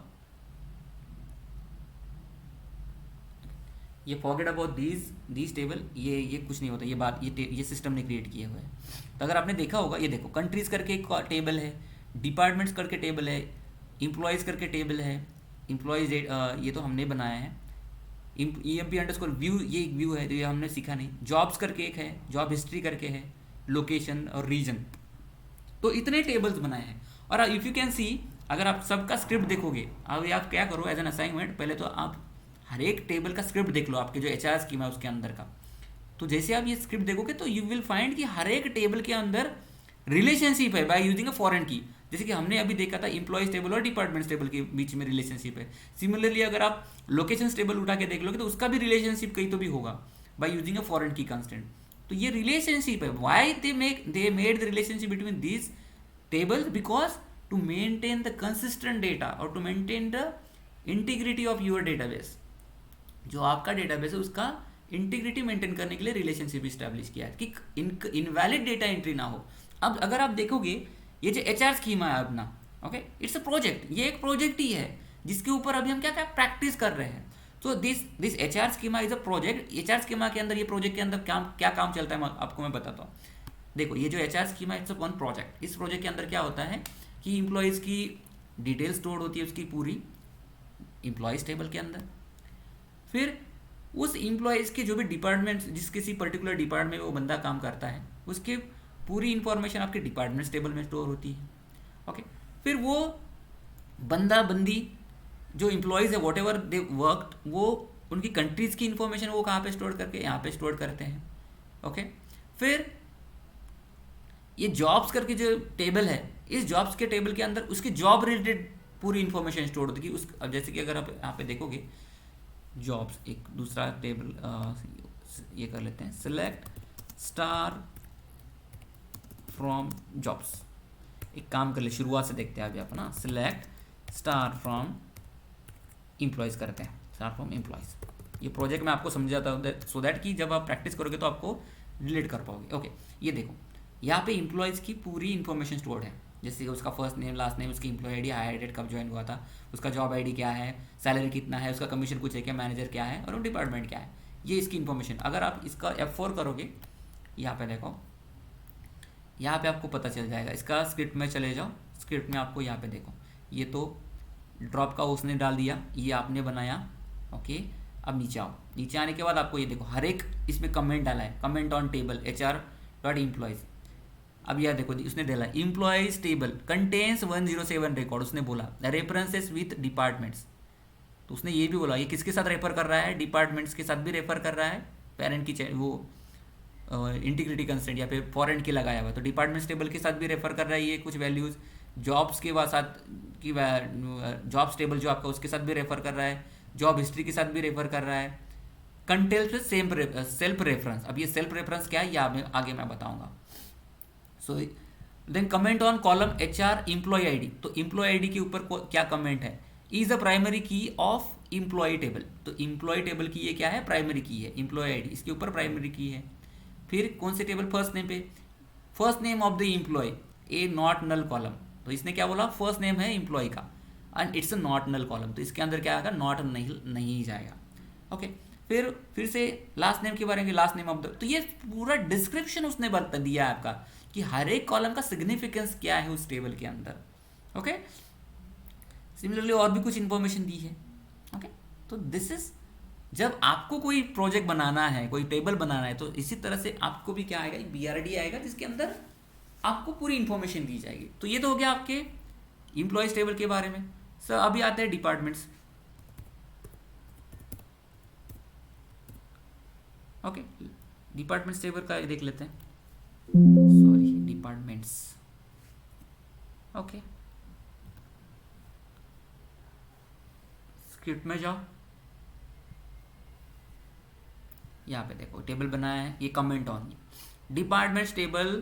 ये फॉरगेट अबाउट दीज टेबल, ये कुछ नहीं होता, ये बात ये सिस्टम ने क्रिएट किए हुए हैं। तो अगर आपने देखा होगा, ये देखो कंट्रीज करके एक टेबल है, डिपार्टमेंट्स करके टेबल है, एम्प्लॉयज करके टेबल है, एम्प्लॉयज ये तो हमने बनाया है, EMP_ व्यू ये एक व्यू है, तो ये हमने सीखा नहीं। जॉब्स करके एक है, जॉब हिस्ट्री करके है, लोकेशन और रीजन, तो इतने टेबल्स बनाए हैं। और इफ़ यू कैन सी, अगर आप सबका स्क्रिप्ट देखोगे, अब आप क्या करो एज एन असाइनमेंट, पहले तो आप हर एक टेबल का स्क्रिप्ट देख लो, आपके जो HR स्कीमा है उसके अंदर का। तो जैसे आप ये स्क्रिप्ट देखोगे तो यू विल फाइंड कि हर एक टेबल के अंदर रिलेशनशिप है बाय यूजिंग अ फॉरेन की। जैसे कि हमने अभी देखा था एम्प्लॉयज टेबल और डिपार्टमेंट्स टेबल के बीच में रिलेशनशिप है। सिमिलरली अगर आप लोकेशंस टेबल उठा के देख लोगे तो उसका भी रिलेशनशिप कहीं तो भी होगा by using a foreign key constant. तो ये रिलेशनशिप है। Why they made the relationship between these tables, because to maintain the consistent data और to maintain the integrity of your database. जो आपका डेटाबेस है उसका इंटीग्रिटी मेंटेन करने के लिए रिलेशनशिप इस्टेब्लिश किया है कि इनवैलिड डेटा एंट्री ना हो। अब अगर आप देखोगे ये जो HR स्कीमा है अपना, ओके, इट्स अ प्रोजेक्ट, ये एक प्रोजेक्ट ही है जिसके ऊपर अभी हम क्या क्या प्रैक्टिस कर रहे हैं। तो this HR schema is a project. HR schema के अंदर, ये प्रोजेक्ट के अंदर क्या काम चलता है आपको मैं बताता हूँ। देखो ये जो HR schema it's a one project. इस प्रोजेक्ट के अंदर क्या होता है कि इम्प्लॉयज़ की डिटेल स्टोर होती है उसकी पूरी इम्प्लॉयज़ टेबल के अंदर। फिर उस इम्प्लॉयज़ के जो भी डिपार्टमेंट, जिस किसी पर्टिकुलर डिपार्टमेंट में वो बंदा काम करता है, उसकी पूरी इंफॉर्मेशन आपके डिपार्टमेंट्स टेबल में स्टोर होती है, ओके। फिर वो बंदी जो इम्प्लॉयज़ है, वॉट एवर दे वर्कड, वो उनकी कंट्रीज़ की इंफॉर्मेशन वो कहाँ पे स्टोर करके यहाँ पे स्टोर करते हैं, ओके। फिर ये जॉब्स करके जो टेबल है, इस जॉब्स के टेबल के अंदर उसकी जॉब रिलेटेड पूरी इंफॉर्मेशन स्टोर होती है। उस अब जैसे कि अगर आप यहाँ पे देखोगे जॉब्स, एक दूसरा टेबल ये कर लेते हैं, सिलेक्ट स्टार फ्रॉम जॉब्स। एक काम कर ले, शुरुआत से देखते हैं अभी अपना, सिलेक्ट स्टार फ्रॉम एम्प्लॉयज़ करते हैं, स्टार फ्रॉम एम्प्लॉयज़। ये प्रोजेक्ट मैं आपको समझाता हूँ सो दैट कि जब आप प्रैक्टिस करोगे तो आपको रिलेट कर पाओगे, ओके। ये देखो यहाँ पे एम्प्लॉयज़ की पूरी इन्फॉर्मेशन स्टोर्ड है, जैसे कि उसका फर्स्ट नेम, लास्ट नेम, उसकी एम्प्लॉय ID, हायर डेट कब ज्वाइन हुआ था, उसका जॉब ID क्या है, सैलरी कितना है, उसका कमीशन कुछ है क्या, मैनेजर क्या है और डिपार्टमेंट क्या है, ये इसकी इन्फॉर्मेशन। अगर आप इसका F4 करोगे, यहाँ पे देखो, यहाँ पे आपको पता चल जाएगा। इसका स्क्रिप्ट में चले जाओ, स्क्रिप्ट में आपको यहाँ पे देखो, ये तो ड्रॉप का उसने डाल दिया, ये आपने बनाया, ओके। अब नीचे आओ, नीचे आने के बाद आपको ये देखो हर एक इसमें कमेंट डाला है, कमेंट ऑन टेबल HR.employees। अब यह देखो उसने दिला एम्प्लॉयज टेबल कंटेन्स 107 रिकॉर्ड, उसने बोला रेफरेंसेस विथ डिपार्टमेंट्स, तो उसने ये भी बोला ये किसके साथ रेफर कर रहा है, डिपार्टमेंट्स के साथ भी रेफर कर रहा है, पेरेंट की वो इंटीग्रिटी कंस्ट्रेंट या फिर फॉरेन की लगाया हुआ, तो डिपार्टमेंट्स टेबल के साथ भी रेफर कर रहा है ये कुछ वैल्यूज़, जॉब्स के साथ की जॉब्स टेबल जो आपका उसके साथ भी रेफर कर रहा है, जॉब हिस्ट्री के साथ भी रेफर कर रहा है, कंटेल्स सेम सेल्फ रेफरेंस। अब ये सेल्फ रेफरेंस क्या है ये आगे मैं बताऊंगा। So then comment on column HR employee ID, तो एम्प्लॉय आईडी के ऊपर क्या कमेंट है, is a primary key of employee table, तो एम्प्लॉय टेबल की ये क्या है, प्राइमरी की है, एम्प्लॉय आईडी इसके ऊपर प्राइमरी की है। फिर कौन से टेबल, फर्स्ट नेम पे, first name of the employee a not null column, तो इसने क्या बोला फर्स्ट नेम है एम्प्लॉय का and it's a not null column, तो इसके अंदर क्या आएगा, नॉट नहीं जाएगा। ओके फिर से लास्ट नेम के बारे में, लास्ट नेम ऑफ द, तो ये पूरा डिस्क्रिप्शन उसने बता दिया है आपका कि हर एक कॉलम का सिग्निफिकेंस क्या है उस टेबल के अंदर। ओके सिमिलरली और भी कुछ इंफॉर्मेशन दी है। ओके तो दिस इज, जब आपको कोई प्रोजेक्ट बनाना है, कोई टेबल बनाना है, तो इसी तरह से आपको भी क्या आएगा, BRD आएगा जिसके अंदर आपको पूरी इंफॉर्मेशन दी जाएगी। तो ये तो हो गया आपके एम्प्लॉयज टेबल के बारे में। सर अभी आते हैं डिपार्टमेंट्स। ओके डिपार्टमेंट्स टेबल का देख लेते हैं, सॉरी डिपार्टमेंट्स। ओके स्क्रिप्ट में जाओ, यहाँ पे देखो टेबल बनाया है, ये comment on departments table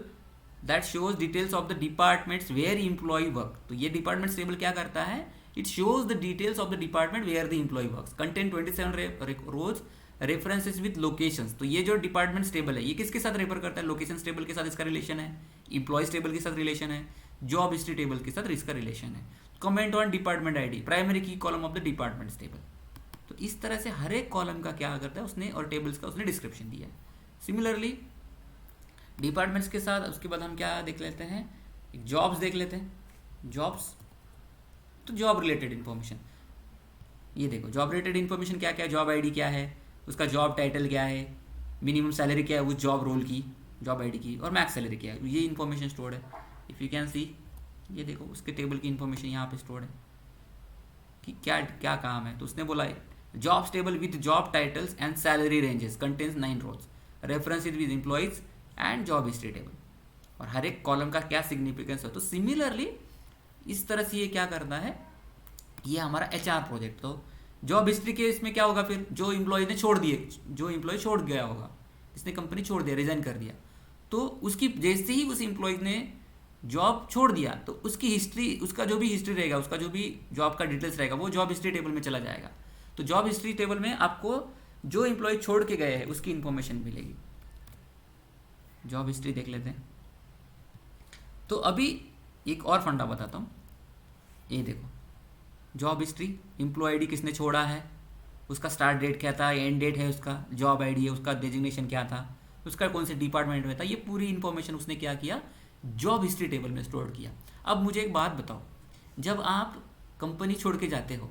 that shows details of the departments where employee work, तो ये डिपार्टमेंट्स टेबल क्या करता है, it shows the details of the department where the employee works, contain 27 rows references with locations, तो ये जो डिपार्टमेंट्स टेबल है ये किसके साथ रेफर करता है, लोकेशंस टेबल के साथ इसका रिलेशन है, एम्प्लॉयज टेबल के साथ रिलेशन है, जॉब हिस्ट्री टेबल के साथ इसका रिलेशन है। Comment on department ID, primary key column of the departments table, तो इस तरह से हर एक कॉलम का क्या करता है उसने, और टेबल्स का उसने डिस्क्रिप्शन दिया है। सिमिलरली डिपार्टमेंट्स के साथ उसके बाद हम क्या देख लेते हैं, जॉब्स देख लेते हैं। जॉब्स तो जॉब रिलेटेड इन्फॉर्मेशन, ये देखो जॉब रिलेटेड इन्फॉर्मेशन क्या क्या है, जॉब आईडी क्या है, उसका जॉब टाइटल क्या है, मिनिमम सैलरी क्या है उस जॉब रोल की, जॉब आईडी की, और मैक्स सैलरी क्या है, ये इन्फॉर्मेशन स्टोर्ड है। इफ़ यू कैन सी, ये देखो उसके टेबल की इन्फॉर्मेशन यहाँ पे स्टोर्ड है कि क्या क्या काम है। तो उसने बोला jobs table with job titles and salary ranges contains 9 rows, references with employees and job history table, और हर एक कॉलम का क्या सिग्निफिकेंस है। तो सिमिलरली इस तरह से ये क्या करता है, ये हमारा HR प्रोजेक्ट। तो जॉब हिस्ट्री के इसमें क्या होगा, फिर जो एम्प्लॉय ने छोड़ दिए, जो एम्प्लॉय छोड़ गया होगा, जिसने कंपनी छोड़ दिया, रिजाइन कर दिया, तो उसकी जैसे ही उस एम्प्लॉय ने जॉब छोड़ दिया तो उसकी हिस्ट्री, उसका जो भी हिस्ट्री रहेगा, उसका जो भी जॉब का डिटेल्स रहेगा वो जॉब हिस्ट्री टेबल में चला जाएगा। तो जॉब हिस्ट्री टेबल में आपको जो एम्प्लॉय छोड़ के गए हैं उसकी इन्फॉर्मेशन मिलेगी। जॉब हिस्ट्री देख लेते हैं। तो अभी एक और फंडा बताता हूँ, ये देखो जॉब हिस्ट्री, एम्प्लॉय आईडी किसने छोड़ा है, उसका स्टार्ट डेट क्या था, एंड डेट है उसका, जॉब आईडी है, उसका डेजिग्नेशन क्या था, उसका कौन से डिपार्टमेंट में था, ये पूरी इन्फॉर्मेशन उसने क्या किया, जॉब हिस्ट्री टेबल में स्टोर किया। अब मुझे एक बात बताओ, जब आप कंपनी छोड़ के जाते हो,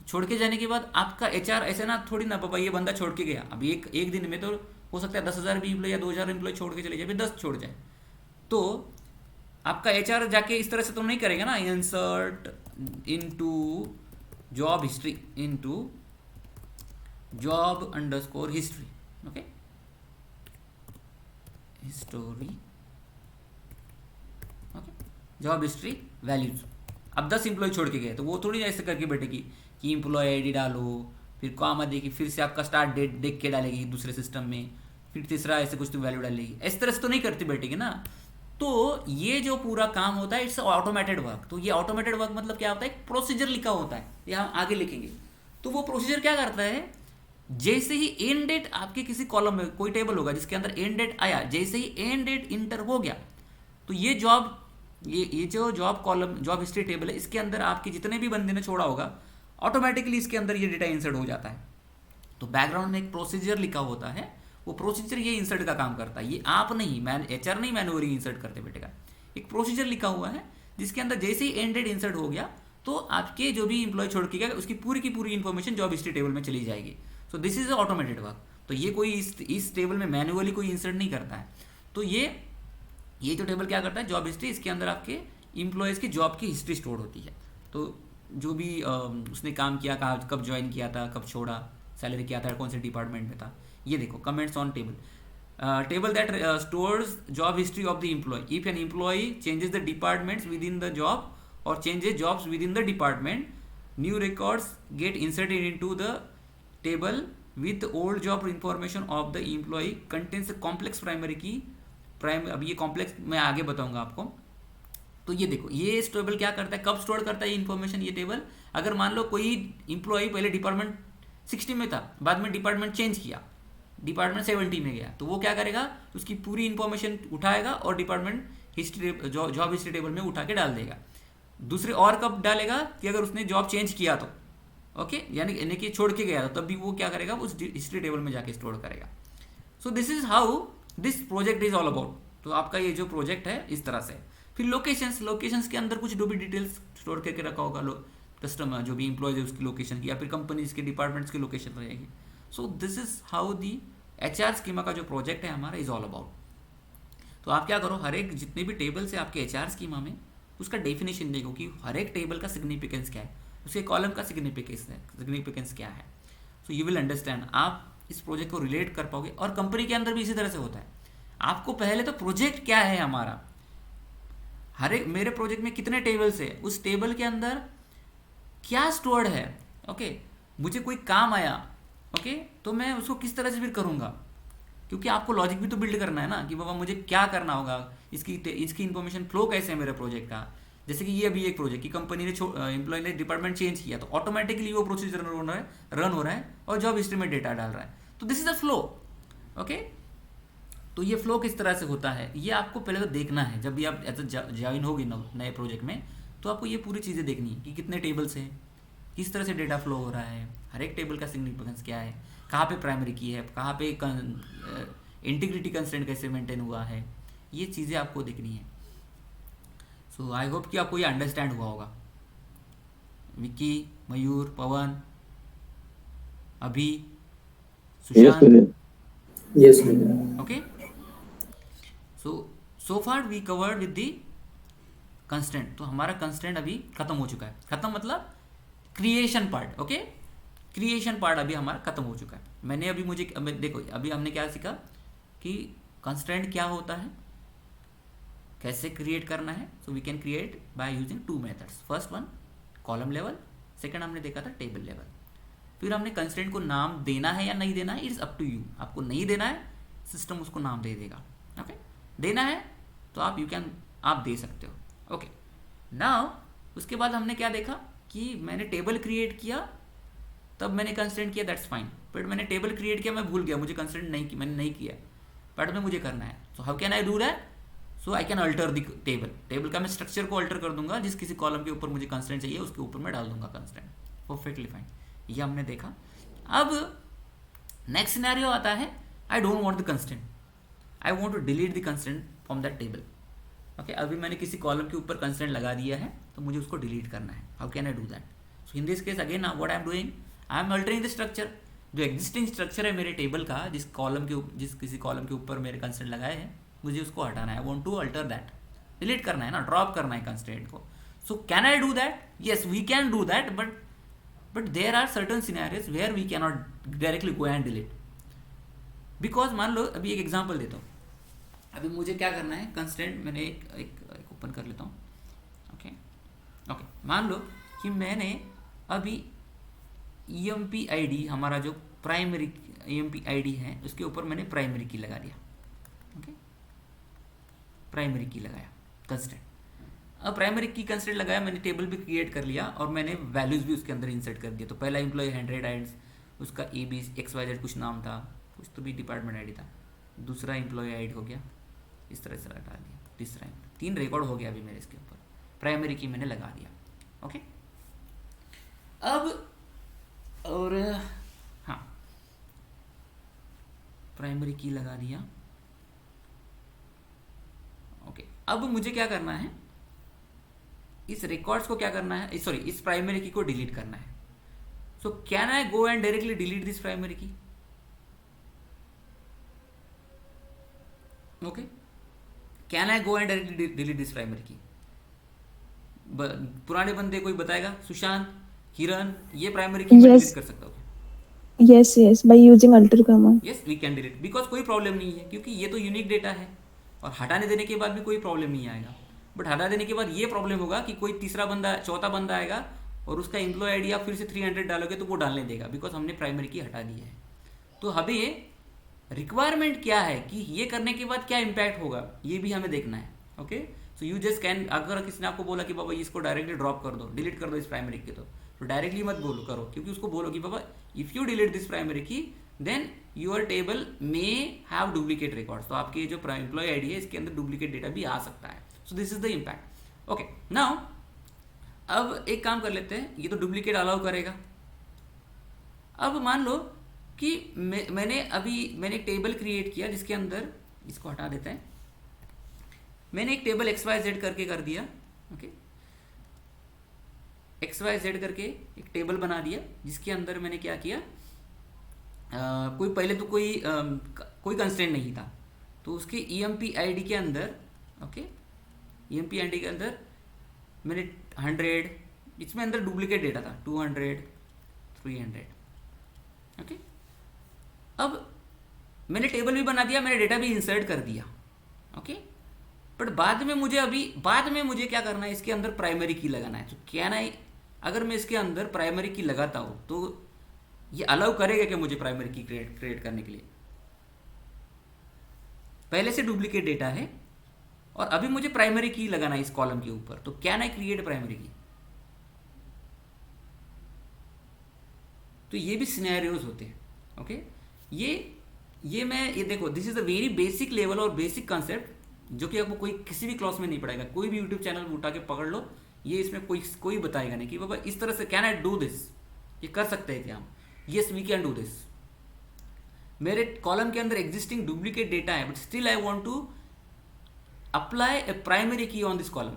छोड़ के जाने के बाद आपका HR ऐसे ना थोड़ी ना पापा ये बंदा छोड़ के गया, अब एक दिन में तो हो सकता है 10,000 भी एम्प्लॉय या 2,000 एम्प्लॉय छोड़ के चले जाए, 10 छोड़ जाए, तो आपका HR जाके इस तरह से तो नहीं करेगा ना, insert into job history into job underscore history, okay history, okay job history values. अब 10 एम्प्लॉय छोड़ के गए तो वो थोड़ी ऐसे करके बैठेगी कि एम्प्लॉय आईडी डालो, फिर कॉमा देगी, फिर से आपका स्टार्ट डेट देख के डालेगी दूसरे सिस्टम में, फिर तीसरा ऐसे कुछ तो वैल्यू डालेगी, इस तरह से तो नहीं करती बैठेगी ना। तो ये जो पूरा काम होता है इट्स ऑटोमेटेड वर्क। तो ये ऑटोमेटेड वर्क मतलब क्या होता है, एक प्रोसीजर लिखा होता है, ये हम आगे लिखेंगे। तो वो प्रोसीजर क्या करता है, जैसे ही एंड डेट आपके किसी कॉलम में कोई टेबल होगा जिसके अंदर एंड डेट आया, जैसे ही एंड डेट इंटर हो गया तो ये जॉब, ये जो job column, job history table है, इसके अंदर आपके जितने भी बंदे ने छोड़ा होगा ऑटोमेटिकली इसके अंदर ये डेटा इंसर्ट हो जाता है। तो बैकग्राउंड में एक प्रोसीजर लिखा होता है, वो प्रोसीजर ये इंसर्ट का काम करता है, ये आप नहीं, HR नहीं मैन्युअली इंसर्ट करते बैठेगा, एक प्रोसीजर लिखा हुआ है जिसके अंदर जैसे ही एंड डेट इंसर्ट हो गया तो आपके जो भी एम्प्लॉय छोड़ के गया उसकी पूरी की पूरी इन्फॉर्मेशन जॉब हिस्ट्री टेबल में चली जाएगी। सो दिस इज ऑटोमेटेड वर्क। तो ये कोई इस टेबल में मैन्युअली कोई इंसर्ट नहीं करता है। तो ये ये जो टेबल क्या करता है, जॉब हिस्ट्री, इसके अंदर आपके इम्प्लॉयज़ की जॉब की हिस्ट्री स्टोर होती है। तो जो भी उसने काम किया, कहाँ कब ज्वाइन किया था, कब छोड़ा, सैलरी क्या था, कौन से डिपार्टमेंट में था। ये देखो comments on table, table that stores job history of the employee. If an employee changes the departments within the job और changes jobs within the department, new records get inserted into the table with old job information of the employee contains a complex primary key prime. अब ये कॉम्प्लेक्स मैं आगे बताऊंगा आपको। तो ये देखो, ये टेबल क्या करता है, कब स्टोर करता है ये इन्फॉर्मेशन। ये टेबल अगर मान लो कोई इंप्लॉई पहले डिपार्टमेंट 60 में था, बाद में डिपार्टमेंट चेंज किया, डिपार्टमेंट 70 में गया, तो वो क्या करेगा, उसकी पूरी इन्फॉर्मेशन उठाएगा और department history job history table में उठा के डाल देगा। दूसरे और कब डालेगा कि अगर उसने जॉब चेंज किया तो, ओके, यानी कि छोड़ के गया, तब भी वो क्या करेगा, उस हिस्ट्री टेबल में जाके स्टोर करेगा। सो this is how this project is all about. तो आपका ये जो प्रोजेक्ट है इस तरह से। फिर लोकेशंस के अंदर कुछ जो भी डिटेल्स स्टोर करके रखा होगा, कस्टमर जो भी एम्प्लॉयज है उसकी लोकेशन की, या फिर कंपनीज के डिपार्टमेंट्स की लोकेशन रहेगी। सो this is how the HR schema का जो प्रोजेक्ट है हमारा इज ऑल अबाउट। तो आप क्या करो, हर एक जितने भी टेबल्स है आपके HR स्कीमा में, उसका डेफिनेशन देखो कि हर एक टेबल का सिग्निफिकेंस क्या है, उसके कॉलम का सिग्निफिकेंस क्या है। सो यू विल अंडरस्टैंड, आप इस प्रोजेक्ट को रिलेट कर पाओगे। और कंपनी के अंदर भी इसी तरह से होता है। आपको पहले तो प्रोजेक्ट क्या है हमारा, हर एक मेरे प्रोजेक्ट में कितने टेबल्स है, उस टेबल के अंदर क्या स्टोर्ड है, ओके। मुझे कोई काम आया, ओके, तो मैं उसको किस तरह से फिर करूँगा, क्योंकि आपको लॉजिक भी तो बिल्ड करना है ना कि बाबा मुझे क्या करना होगा, इसकी इन्फॉर्मेशन फ्लो कैसे है मेरे प्रोजेक्ट का। जैसे कि ये अभी एक प्रोजेक्ट की कंपनी ने एम्प्लॉय ने डिपार्टमेंट चेंज किया, तो ऑटोमेटिकली वो प्रोसीजर रन हो रहा है और जॉब हिस्ट्री में डेटा डाल रहा है। तो this is a flow, okay. तो ये फ्लो किस तरह से होता है, ये आपको पहले तो देखना है। जब भी आप ऐसा ज्वाइन होगी नए प्रोजेक्ट में, तो आपको ये पूरी चीज़ें देखनी है कि कितने टेबल्स हैं, किस तरह से डेटा फ्लो हो रहा है, हर एक टेबल का सिग्निफिकेंस क्या है, कहाँ पे प्राइमरी की है, कहाँ पे इंटीग्रिटी कंस्ट्रेंट कैसे मेंटेन हुआ है, ये चीज़ें आपको देखनी है। सो आई होप कि आपको ये अंडरस्टैंड हुआ होगा। Vicky, Mayur, Pavan, Abhi, Sushant, yes. Okay. So far we covered with the constant. तो हमारा कंस्टेंट अभी खत्म हो चुका है। खत्म मतलब creation part, okay. Creation part अभी हमारा खत्म हो चुका है। मैंने अभी देखो अभी हमने क्या सीखा कि कंस्टेंट क्या होता है, कैसे क्रिएट करना है। So we can create by using 2 methods. First one column level, second हमने देखा था टेबल लेवल। फिर हमने कंस्टेंट को नाम देना है या नहीं देना है, इट्स अप टू यू। आपको नहीं देना है, सिस्टम उसको नाम दे देगा, ओके। देना है तो आप दे सकते हो, ओके। नाउ उसके बाद हमने क्या देखा कि मैंने टेबल क्रिएट किया, तब मैंने कंस्टेंट किया, दैट्स फाइन। बट मैंने टेबल क्रिएट किया, मैं भूल गया, मुझे कंस्टेंट मैंने नहीं किया, बट में मुझे करना है। So how can I do that? So I can alter the table का मैं स्ट्रक्चर को अल्टर कर दूंगा। जिस किसी कॉलम के ऊपर मुझे कंस्टेंट चाहिए उसके ऊपर मैं डाल दूंगा कंस्टेंट, परफेक्टली फाइन। ये हमने देखा। अब नेक्स्ट सिनेरियो आता है, I don't want the constant, I want to delete the constant from that table, okay. अभी मैंने किसी कॉलम के ऊपर कंस्टेंट लगा दिया है, तो मुझे उसको डिलीट करना है। How can I do that? So in this case again what I am doing, I am altering the structure. जो एग्जिस्टिंग स्ट्रक्चर है मेरे टेबल का, जिस किसी कॉलम के ऊपर मेरे कंस्टेंट लगाए हैं, मुझे उसको हटाना है। I want to alter that, delete करना है ना, ड्रॉप करना है कंस्टेंट को। So can I do that? Yes, we can do that, but there are certain scenarios where we can not directly go and delete. Because मान लो अभी एक एग्जांपल देता हूँ। अभी मुझे क्या करना है, कंस्टेंट मैंने एक ओपन कर लेता हूँ, ओके। मान लो कि मैंने अभी EMP ID, हमारा जो प्राइमरी EMP ID है, उसके ऊपर मैंने प्राइमरी की लगा दिया, ओके। प्राइमरी की लगाया कंस्टेंट। अब प्राइमरी की कंस्टेंट लगाया, मैंने टेबल भी क्रिएट कर लिया और मैंने वैल्यूज भी उसके अंदर इंसर्ट कर दिया। तो पहला एम्प्लॉय 100 एंड्स, उसका ABXYZ कुछ नाम था, कुछ तो भी डिपार्टमेंट ID था। दूसरा एम्प्लॉय ID हो गया, इस तरह से डाल दिया। तीसरा 3 रिकॉर्ड हो गया अभी मेरे इसके ऊपर। प्राइमरी की मैंने लगा दिया, ओके। अब और हाँ, प्राइमरी की लगा दिया, ओके। अब मुझे क्या करना है, इस रिकॉर्ड्स को क्या करना है, सॉरी, इस प्राइमरी की को डिलीट करना है। So can I go and directly delete this primary key? Okay, can I go and directly delete this primary key? पुराने बंदे कोई बताएगा? सुशांत, किरण, ये प्राइमरी की मैं Yes. डिलीट कर सकता हूँ? Yes, by using alter command. Yes, we can delete, because कोई प्रॉब्लम नहीं है, क्योंकि ये तो यूनिक डेटा है और हटाने देने के बाद भी कोई प्रॉब्लम नहीं आएगा। बट हटा देने के बाद ये प्रॉब्लम होगा कि कोई तीसरा बंदा, चौथा बंदा आएगा और उसका एम्प्लॉय आईडी आप फिर से 300 डालोगे तो वो डालने देगा, बिकॉज हमने प्राइमरी की हटा दी है। तो अभी ये रिक्वायरमेंट क्या है कि ये करने के बाद क्या इम्पैक्ट होगा, ये भी हमें देखना है। Okay, so you just can, अगर किसी ने आपको बोला कि बाबा इसको डायरेक्टली ड्रॉप कर दो, डिलीट कर दो इस प्राइमरी की, तो डायरेक्टली मत बोलो करो, क्योंकि उसको बोलो कि बाबा if you delete this primary key then your table may have duplicate records. तो आपके जो एम्प्लॉय आईडी है इसके अंदर डुप्लीकेट डेटा भी आ सकता है। So this is the impact. Okay, now अब एक काम कर लेते हैं, ये तो डुप्लीकेट अलाउ करेगा। अब मान लो कि मैंने एक टेबल क्रिएट किया जिसके अंदर, इसको हटा देते हैं, मैंने एक टेबल XYZ करके कर दिया। ओके, XYZ करके एक टेबल बना दिया जिसके अंदर मैंने क्या किया, कोई पहले तो कोई कंस्ट्रेंट नहीं था, तो उसके EMP ID के अंदर, ओके, EMP ID के अंदर मैंने 100, इसमें अंदर डुप्लीकेट डेटा था 200, 300। ओके, अब मैंने टेबल भी बना दिया, मैंने डेटा भी इंसर्ट कर दिया। ओके, बट बाद में मुझे क्या करना है, इसके अंदर प्राइमरी की लगाना है। तो क्या ना, अगर मैं इसके अंदर प्राइमरी की लगाता हूँ तो ये अलाउ करेगा कि मुझे प्राइमरी की क्रिएट करने के लिए? पहले से डुप्लीकेट डेटा है और अभी मुझे प्राइमरी की लगाना है इस कॉलम के ऊपर, तो कैन आई क्रिएट प्राइमरी की? तो ये भी सिनेरियोज होते हैं। ओके, ये देखो, this is a very basic level और बेसिक कंसेप्ट जो कि आपको कोई किसी भी क्लास में नहीं पढ़ेगा। कोई भी यूट्यूब चैनल उठा के पकड़ लो, ये इसमें कोई बताएगा नहीं कि बाबा इस तरह से कैन आई डू दिस, ये कर सकते हैं क्या हम? Yes, we can do this. मेरे कॉलम के अंदर एग्जिस्टिंग डुप्लीकेट डेटा है, but still I want to apply a primary key on this column.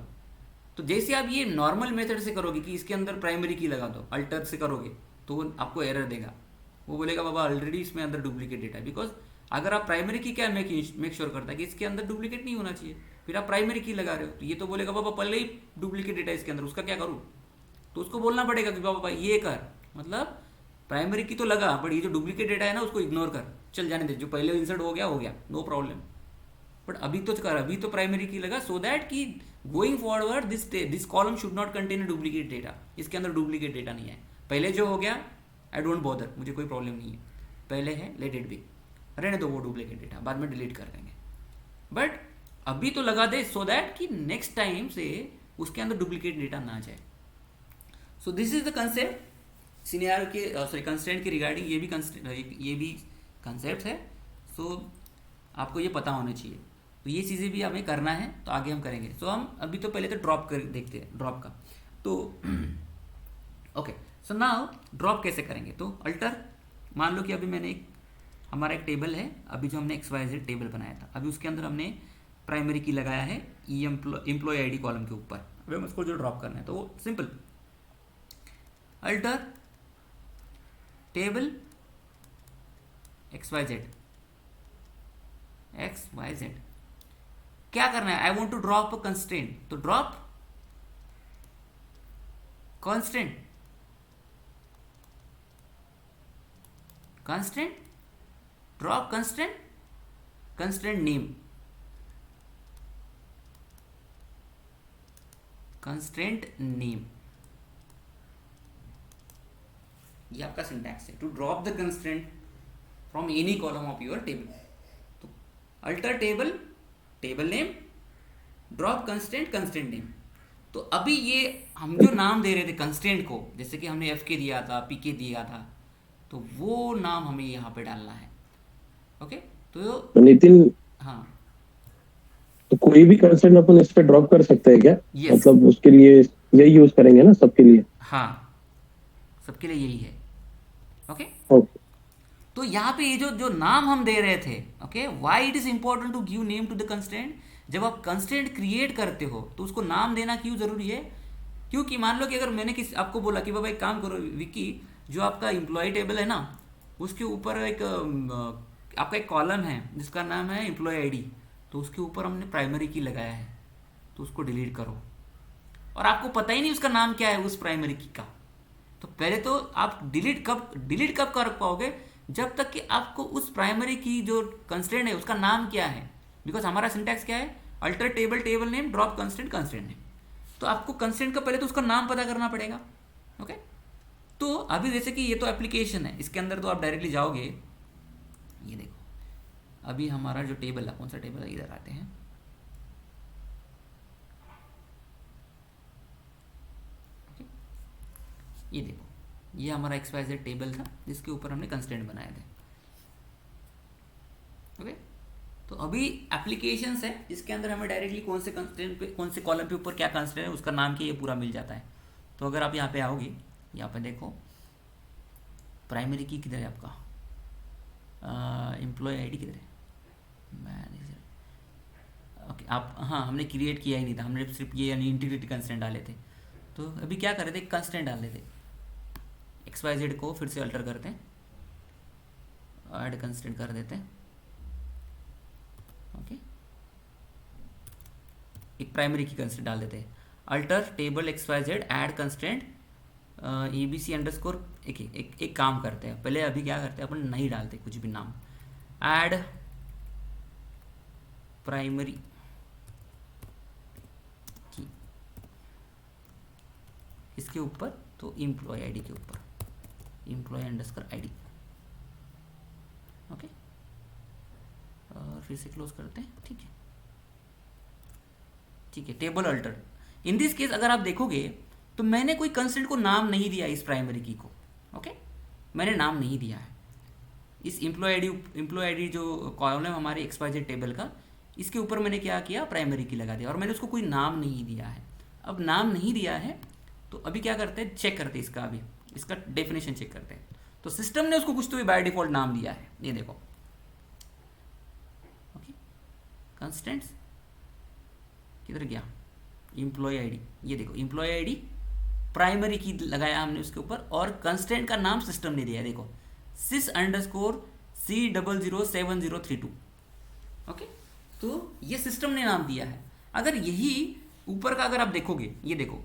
तो जैसे आप ये नॉर्मल मेथड से करोगे कि इसके अंदर प्राइमरी की लगा दो, अल्टर से करोगे तो वो आपको एरर देगा, वो बोलेगा बाबा ऑलरेडी इसमें अंदर डुप्लीकेट डेटा है। बिकॉज अगर आप प्राइमरी की क्या मेक श्योर करता है कि इसके अंदर डुप्लीकेट नहीं होना चाहिए, फिर आप प्राइमरी की लगा रहे हो, तो ये तो बोलेगा बाबा पहले ही डुप्लीकेट डेटा इसके अंदर, उसका क्या करूँ? तो उसको बोलना पड़ेगा कि बाबा ये कर, मतलब प्राइमरी की तो लगा, बट ये जो डुप्लीकेट डेटा है ना उसको इग्नोर कर, चल जाने दे, जो पहले इंसर्ट हो गया, नो प्रॉब्लम। बट अभी तो प्राइमरी की लगा, सो दैट कि going forward this column should not contain duplicate data, इसके अंदर डुप्लीकेट डेटा नहीं है। पहले जो हो गया आई डोंट बॉदर, मुझे कोई प्रॉब्लम नहीं है, पहले है लेट इट बी, रहने दो वो डुप्लीकेट डेटा, बाद में डिलीट कर देंगे। बट अभी तो लगा दे सो दैट कि नेक्स्ट टाइम से उसके अंदर डुप्लीकेट डेटा ना जाए। सो this is the concept scenario के कंस्ट्रेंट के रिगार्डिंग, ये भी कंसेप्ट है। सो आपको ये पता होना चाहिए। तो ये चीज़ें भी हमें करना है, तो आगे हम करेंगे। सो हम अभी तो पहले तो ड्रॉप कर देखते हैं, ड्रॉप का। तो ओके, सो नाउ ड्रॉप कैसे करेंगे? तो अल्टर, मान लो कि अभी हमारा एक टेबल है, अभी जो हमने XYZ टेबल बनाया था, अभी उसके अंदर हमने प्राइमरी की लगाया है एम्प्लॉय आईडी कॉलम के ऊपर। अभी हम उसको जो ड्रॉप करना है तो वो सिंपल, अल्टर टेबल XYZ क्या करना है? I want to drop a constraint, तो drop constraint drop constraint name, ये आपका सिंटैक्स है, to drop the constraint from any column of your table. तो alter table name, drop constraint name. तो अभी ये हम जो नाम दे रहे थे कंस्ट्रेंट को, जैसे कि हमने FK दिया था, PK दिया था, तो वो नाम हमें यहाँ पे डालना है। ओके, तो नितिन, हाँ, तो कोई भी कंस्ट्रेंट अपन इस पे ड्रॉप कर सकते हैं क्या? Yes. मतलब उसके लिए यही यूज करेंगे ना सबके लिए? हाँ, सबके लिए यही है। ओके, ओके, तो यहाँ पे ये जो नाम हम दे रहे थे, okay, why it is important to give name to the constraint. जब आप कंस्ट्रेंट क्रिएट करते हो तो उसको नाम देना क्यों जरूरी है? क्योंकि मान लो कि अगर मैंने आपको बोला कि बाबा एक काम करो विक्की, जो आपका एम्प्लॉय टेबल है ना, उसके ऊपर आपका एक कॉलम है जिसका नाम है एम्प्लॉय आईडी, तो उसके ऊपर हमने प्राइमरी की लगाया है, तो उसको डिलीट करो। और आपको पता ही नहीं उसका नाम क्या है उस प्राइमरी की का, तो पहले तो आप डिलीट कब कर पाओगे, जब तक कि आपको उस प्राइमरी की जो कंस्ट्रेंट है उसका नाम क्या है। बिकॉज हमारा सिंटैक्स क्या है, alter table table name drop constraint constraint name. तो आपको कंस्ट्रेंट का पहले तो उसका नाम पता करना पड़ेगा। ओके, तो अभी जैसे कि ये तो एप्लीकेशन है, इसके अंदर तो आप डायरेक्टली जाओगे, ये देखो अभी हमारा जो टेबल है, कौन सा टेबल है, इधर आते हैं। ये देखो, ये हमारा XYZ टेबल था जिसके ऊपर हमने कंस्ट्रेंट बनाए थे। ओके, तो अभी एप्लीकेशंस है जिसके अंदर हमें डायरेक्टली कौन से कंस्ट्रेंट पे, कौन से कॉलम पे ऊपर क्या कंस्ट्रेंट है उसका नाम क्या, ये पूरा मिल जाता है। तो अगर आप यहाँ पे आओगे, यहाँ पे देखो प्राइमरी की किधर है आपका, एम्प्लॉय आईडी किधर है, मैनेजर। ओके, आप, हाँ हमने क्रिएट किया ही नहीं था, हमने सिर्फ ये यानी इंटीग्रिटी कंस्ट्रेंट डाले थे। तो अभी क्या कर रहे थे, कंस्ट्रेंट डाल रहे थे, XYZ को फिर से अल्टर करते हैं, ऐड कंस्ट्रेंट कर देते हैं। ओके, एक प्राइमरी की कंस्ट्रेंट डाल देते हैं, alter table XYZ add constraint ABC underscore. एक काम करते हैं, पहले अभी क्या करते हैं, अपन नहीं डालते कुछ भी नाम, ऐड प्राइमरी की इसके ऊपर, तो एम्प्लॉय आईडी के ऊपर एम्प्लॉय अंडरस्कोर आईडी। ओके, और फिर से क्लोज करते हैं। ठीक है, ठीक है, table alter. In this case अगर आप देखोगे तो मैंने कोई कंस्ट्रेंट को नाम नहीं दिया इस प्राइमरी की को। ओके, मैंने नाम नहीं दिया है इस एम्प्लॉय आईडी जो कॉलम हमारे XYZ टेबल का, इसके ऊपर मैंने क्या किया, प्राइमरी की लगा दिया, और मैंने उसको कोई नाम नहीं दिया है। अब नाम नहीं दिया है तो अभी क्या करते हैं, चेक करते हैं इसका, अभी इसका डेफिनेशन चेक करते हैं। तो सिस्टम ने उसको कुछ तो भी बाय डिफॉल्ट नाम दिया है, ये देखो। ओके, कंस्टेंट्स किधर गया, एम्प्लॉय आईडी, ये देखो एम्प्लॉय आईडी प्राइमरी की लगाया हमने उसके ऊपर, और कंस्टेंट का नाम सिस्टम ने दिया है, देखो sys_C007032। ओके, तो ये सिस्टम ने नाम दिया है। अगर यही ऊपर का अगर आप देखोगे, ये देखो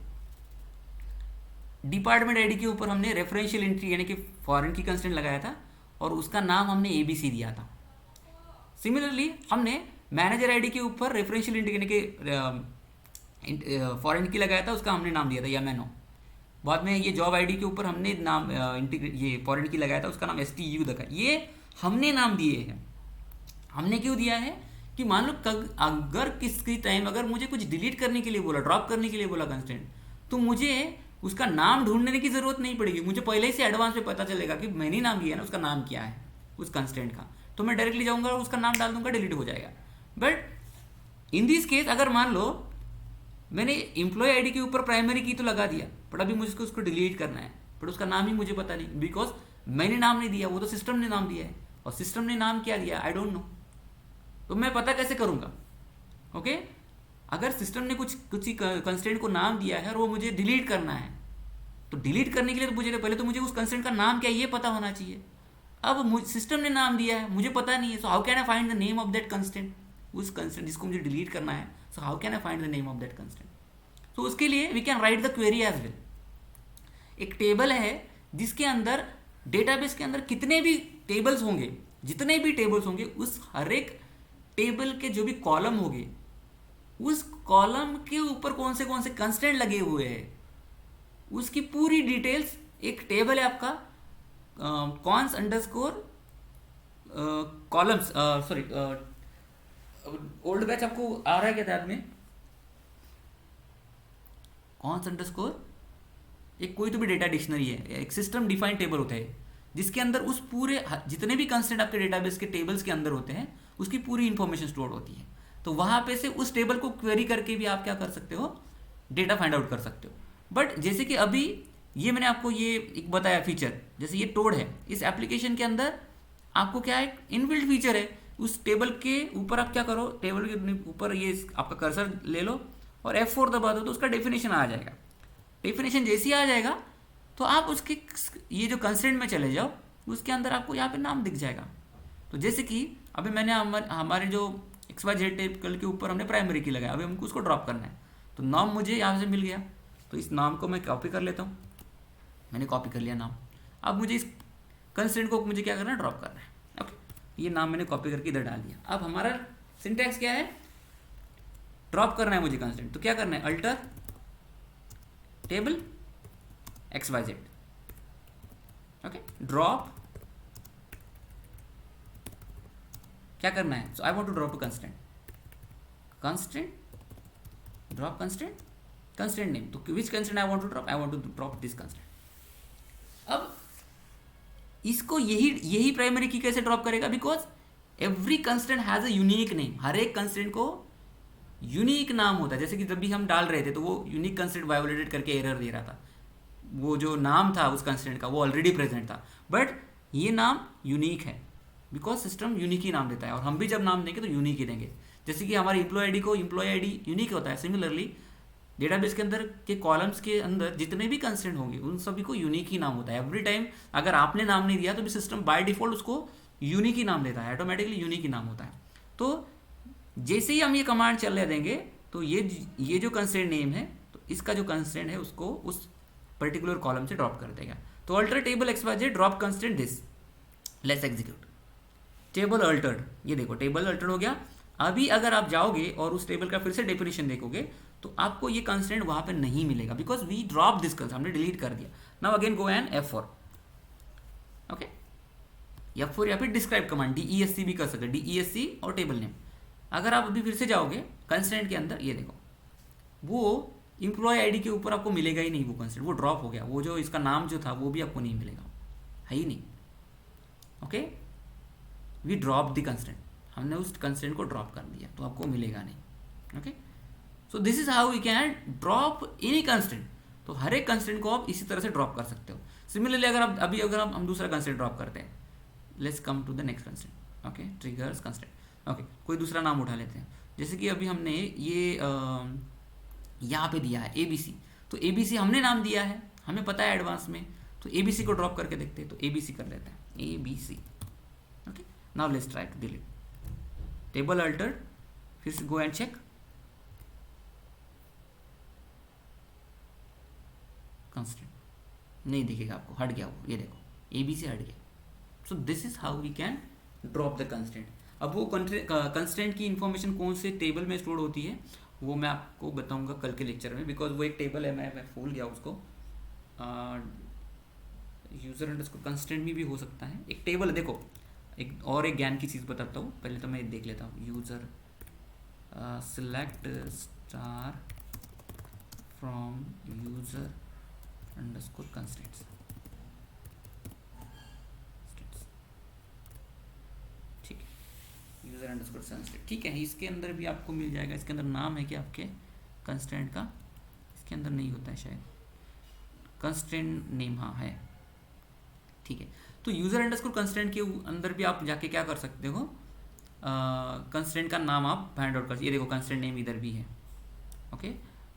डिपार्टमेंट आईडी के ऊपर हमने रेफरेंशियल एंट्री यानी कि फॉरेन की कंस्टेंट लगाया था, और उसका नाम हमने ABC दिया था। सिमिलरली हमने मैनेजर आईडी के ऊपर रेफरेंशियल एंट्री यानी कि फॉरेन की लगाया था, उसका हमने नाम दिया था YAML। बाद में ये जॉब आईडी के ऊपर हमने नाम ये फॉरेन की लगाया था, उसका नाम STU रखा। ये हमने नाम दिए हैं। हमने क्यों दिया है कि मान लो अगर किसी टाइम अगर मुझे कुछ डिलीट करने के लिए बोला, ड्रॉप करने के लिए बोला कंस्टेंट, तो मुझे उसका नाम ढूंढने की ज़रूरत नहीं पड़ेगी, मुझे पहले ही से एडवांस में पता चलेगा कि मैंने नाम दिया ना, उसका नाम क्या है उस कंस्टेंट का। तो मैं डायरेक्टली जाऊँगा और उसका नाम डाल दूंगा, डिलीट हो जाएगा। बट इन दिस केस अगर मान लो मैंने एम्प्लॉय आईडी के ऊपर प्राइमरी की तो लगा दिया, बट अभी मुझे उसको डिलीट करना है, बट उसका नाम ही मुझे पता नहीं, बिकॉज मैंने नाम नहीं दिया, वो तो सिस्टम ने नाम दिया है, और सिस्टम ने नाम क्या दिया आई डोंट नो। तो मैं पता कैसे करूँगा। ओके, अगर सिस्टम ने कुछ ही कंस्टेंट को नाम दिया है और वो मुझे डिलीट करना है, तो डिलीट करने के लिए तो मुझे पहले तो मुझे उस कंस्टेंट का नाम क्या ये पता होना चाहिए। अब सिस्टम ने नाम दिया है, मुझे पता नहीं है, so how can I find the name of that constant, उस कंस्टेंट जिसको मुझे डिलीट करना है। So how can I find the name of that constant. तो उसके लिए we can write the query as well. एक टेबल है जिसके अंदर डेटाबेस के अंदर कितने भी टेबल्स होंगे, जितने भी टेबल्स होंगे, उस हर एक टेबल के जो भी कॉलम होंगे, उस कॉलम के ऊपर कौन से कंस्टेंट लगे हुए हैं, उसकी पूरी डिटेल्स एक टेबल है आपका cons underscore columns, sorry old batch आपको आ रहा है क्या याद में, कॉन्स अंडरस्कोर एक कोई तो भी डेटा डिक्शनरी है, एक सिस्टम डिफाइंड टेबल होता है जिसके अंदर उस पूरे जितने भी कंस्टेंट आपके डेटाबेस के टेबल्स के अंदर होते हैं उसकी पूरी इंफॉर्मेशन स्टोर होती है। तो वहाँ पे से उस टेबल को क्वेरी करके भी आप क्या कर सकते हो, डेटा फाइंड आउट कर सकते हो। बट जैसे कि अभी ये मैंने आपको ये एक बताया फीचर, जैसे ये टोड है, इस एप्लीकेशन के अंदर आपको क्या है, इनबिल्ट फीचर है। उस टेबल के ऊपर आप क्या करो, टेबल के ऊपर ये आपका कर्सर ले लो और F4 दबा दो तो उसका डेफिनेशन आ जाएगा। डेफिनेशन जैसे ही आ जाएगा तो आप उसके ये जो कंस्ट्रेंट में चले जाओ, उसके अंदर आपको यहाँ पे नाम दिख जाएगा। तो जैसे कि अभी मैंने हमारे जो XYZ टेबल के ऊपर हमने प्राइमरी की लगाया, अभी हमको उसको ड्रॉप करना है। तो नाम मुझे यहाँ से मिल गया, तो इस नाम को मैं कॉपी कर लेता हूँ, मैंने कॉपी कर लिया नाम। अब मुझे इस कंस्ट्रेंट को मुझे क्या करना है, ड्रॉप करना है। ओके, ये नाम मैंने कॉपी करके इधर डाल दिया। अब हमारा सिंटैक्स क्या है, ड्रॉप करना है मुझे कंस्ट्रेंट, तो क्या करना है, alter table XYZ, okay, drop क्या करना है, so I want to drop a constraint drop constraint name, तो which constraint I want to drop this constraint. अब इसको यही प्राइमरी की कैसे ड्रॉप करेगा, because every constraint has a unique name, हर एक कंस्ट्रेंट को यूनिक नाम होता है। जैसे कि जब भी हम डाल रहे थे तो वो यूनिक कंस्ट्रेंट वायोलेटेड करके एरर दे रहा था, वो जो नाम था उस कंस्ट्रेंट का वो ऑलरेडी प्रेजेंट था, बट ये नाम यूनिक है बिकॉज सिस्टम यूनिक ही नाम देता है, और हम भी जब नाम देंगे तो यूनिक ही देंगे। जैसे कि हमारे एम्प्लॉय आईडी को एम्प्लॉय आईडी यूनिक होता है, सिमिलरली डेटाबेस के अंदर के कॉलम्स के अंदर जितने भी कंस्ट्रेंट होंगे उन सभी को यूनिक ही नाम होता है। एवरी टाइम अगर आपने नाम नहीं दिया तो भी सिस्टम बाय डिफॉल्ट उसको यूनिक ही नाम देता है, ऑटोमेटिकली यूनिक ही नाम होता है। तो जैसे ही हम ये कमांड चलने देंगे तो ये जो कंस्ट्रेंट नेम है, तो इसका जो कंस्ट्रेंट है उसको उस पर्टिकुलर कॉलम से ड्रॉप कर देगा। तो alter table XYZ drop constraint this, let's execute. Table Altered, ये देखो टेबल अल्टर्ड हो गया। अभी अगर आप जाओगे और उस टेबल का फिर से डेफिनेशन देखोगे तो आपको ये कंस्ट्रेंट वहां पे नहीं मिलेगा, because we drop this constraint, हमने डिलीट कर दिया। Now again go and F4, okay, F4 या फिर डिस्क्राइब कमांड DESC भी कर सकते हैं, DESC और टेबल नेम। अगर आप अभी फिर से जाओगे कंस्ट्रेंट के अंदर, ये देखो वो एम्प्लॉय आईडी के ऊपर आपको मिलेगा ही नहीं, वो कंस्ट्रेंट वो ड्रॉप हो गया, वो जो इसका नाम जो था वो भी आपको नहीं मिलेगा, है ही नहीं। Okay, we drop the constraint, हमने उस कंस्ट्रेंट को ड्रॉप कर दिया, तो आपको मिलेगा नहीं। Okay, so this is how we can drop any constraint. तो हर एक कंस्ट्रेंट को आप इसी तरह से ड्रॉप कर सकते हो। सिमिलरली अगर आप अगर हम दूसरा कंस्ट्रेंट ड्रॉप करते हैं, let's come to the next constraint, okay, triggers constraint. Okay, कोई दूसरा नाम उठा लेते हैं, जैसे कि अभी हमने ये यहाँ पे दिया है ABC, तो ABC हमने नाम दिया है, हमें पता है एडवांस में, तो ABC को ड्रॉप करके देखते हैं, तो ABC कर लेते हैं ABC। Okay, now let's try to delete table altered, फिर से गो एंड चेक, कंस्ट्रेंट नहीं दिखेगा आपको, हट गया वो, ये देखो ABC हट गया। So this is how we can drop the constraint. अब वो कंस्ट्रेंट की इंफॉर्मेशन कौन से टेबल में स्टोर होती है वो मैं आपको बताऊंगा कल के लेक्चर में, बिकॉज वो एक टेबल है, मैं भूल गया उसको। यूजर अंडरस्कोर कंस्ट्रेंट में भी हो सकता है, एक टेबल है। देखो एक ज्ञान की चीज़ बताता हूँ, पहले तो मैं देख लेता हूँ। User select star from user underscore constraints, ठीक है, यूजर अंडरस्कोर कंस्ट्रेंट, ठीक है। इसके अंदर भी आपको मिल जाएगा, इसके अंदर नाम है कि आपके कंस्ट्रेंट का, इसके अंदर नहीं होता है शायद, कंस्ट्रेंट नेम, हाँ है, ठीक है। तो यूजर अंडरस्कोर कंस्ट्रेंट के अंदर भी आप जाके क्या कर सकते हो, कंस्ट्रेंट का नाम आप फाइंड आउट कर सकते। ये देखो कंस्ट्रेंट नेम इधर भी है, ओके,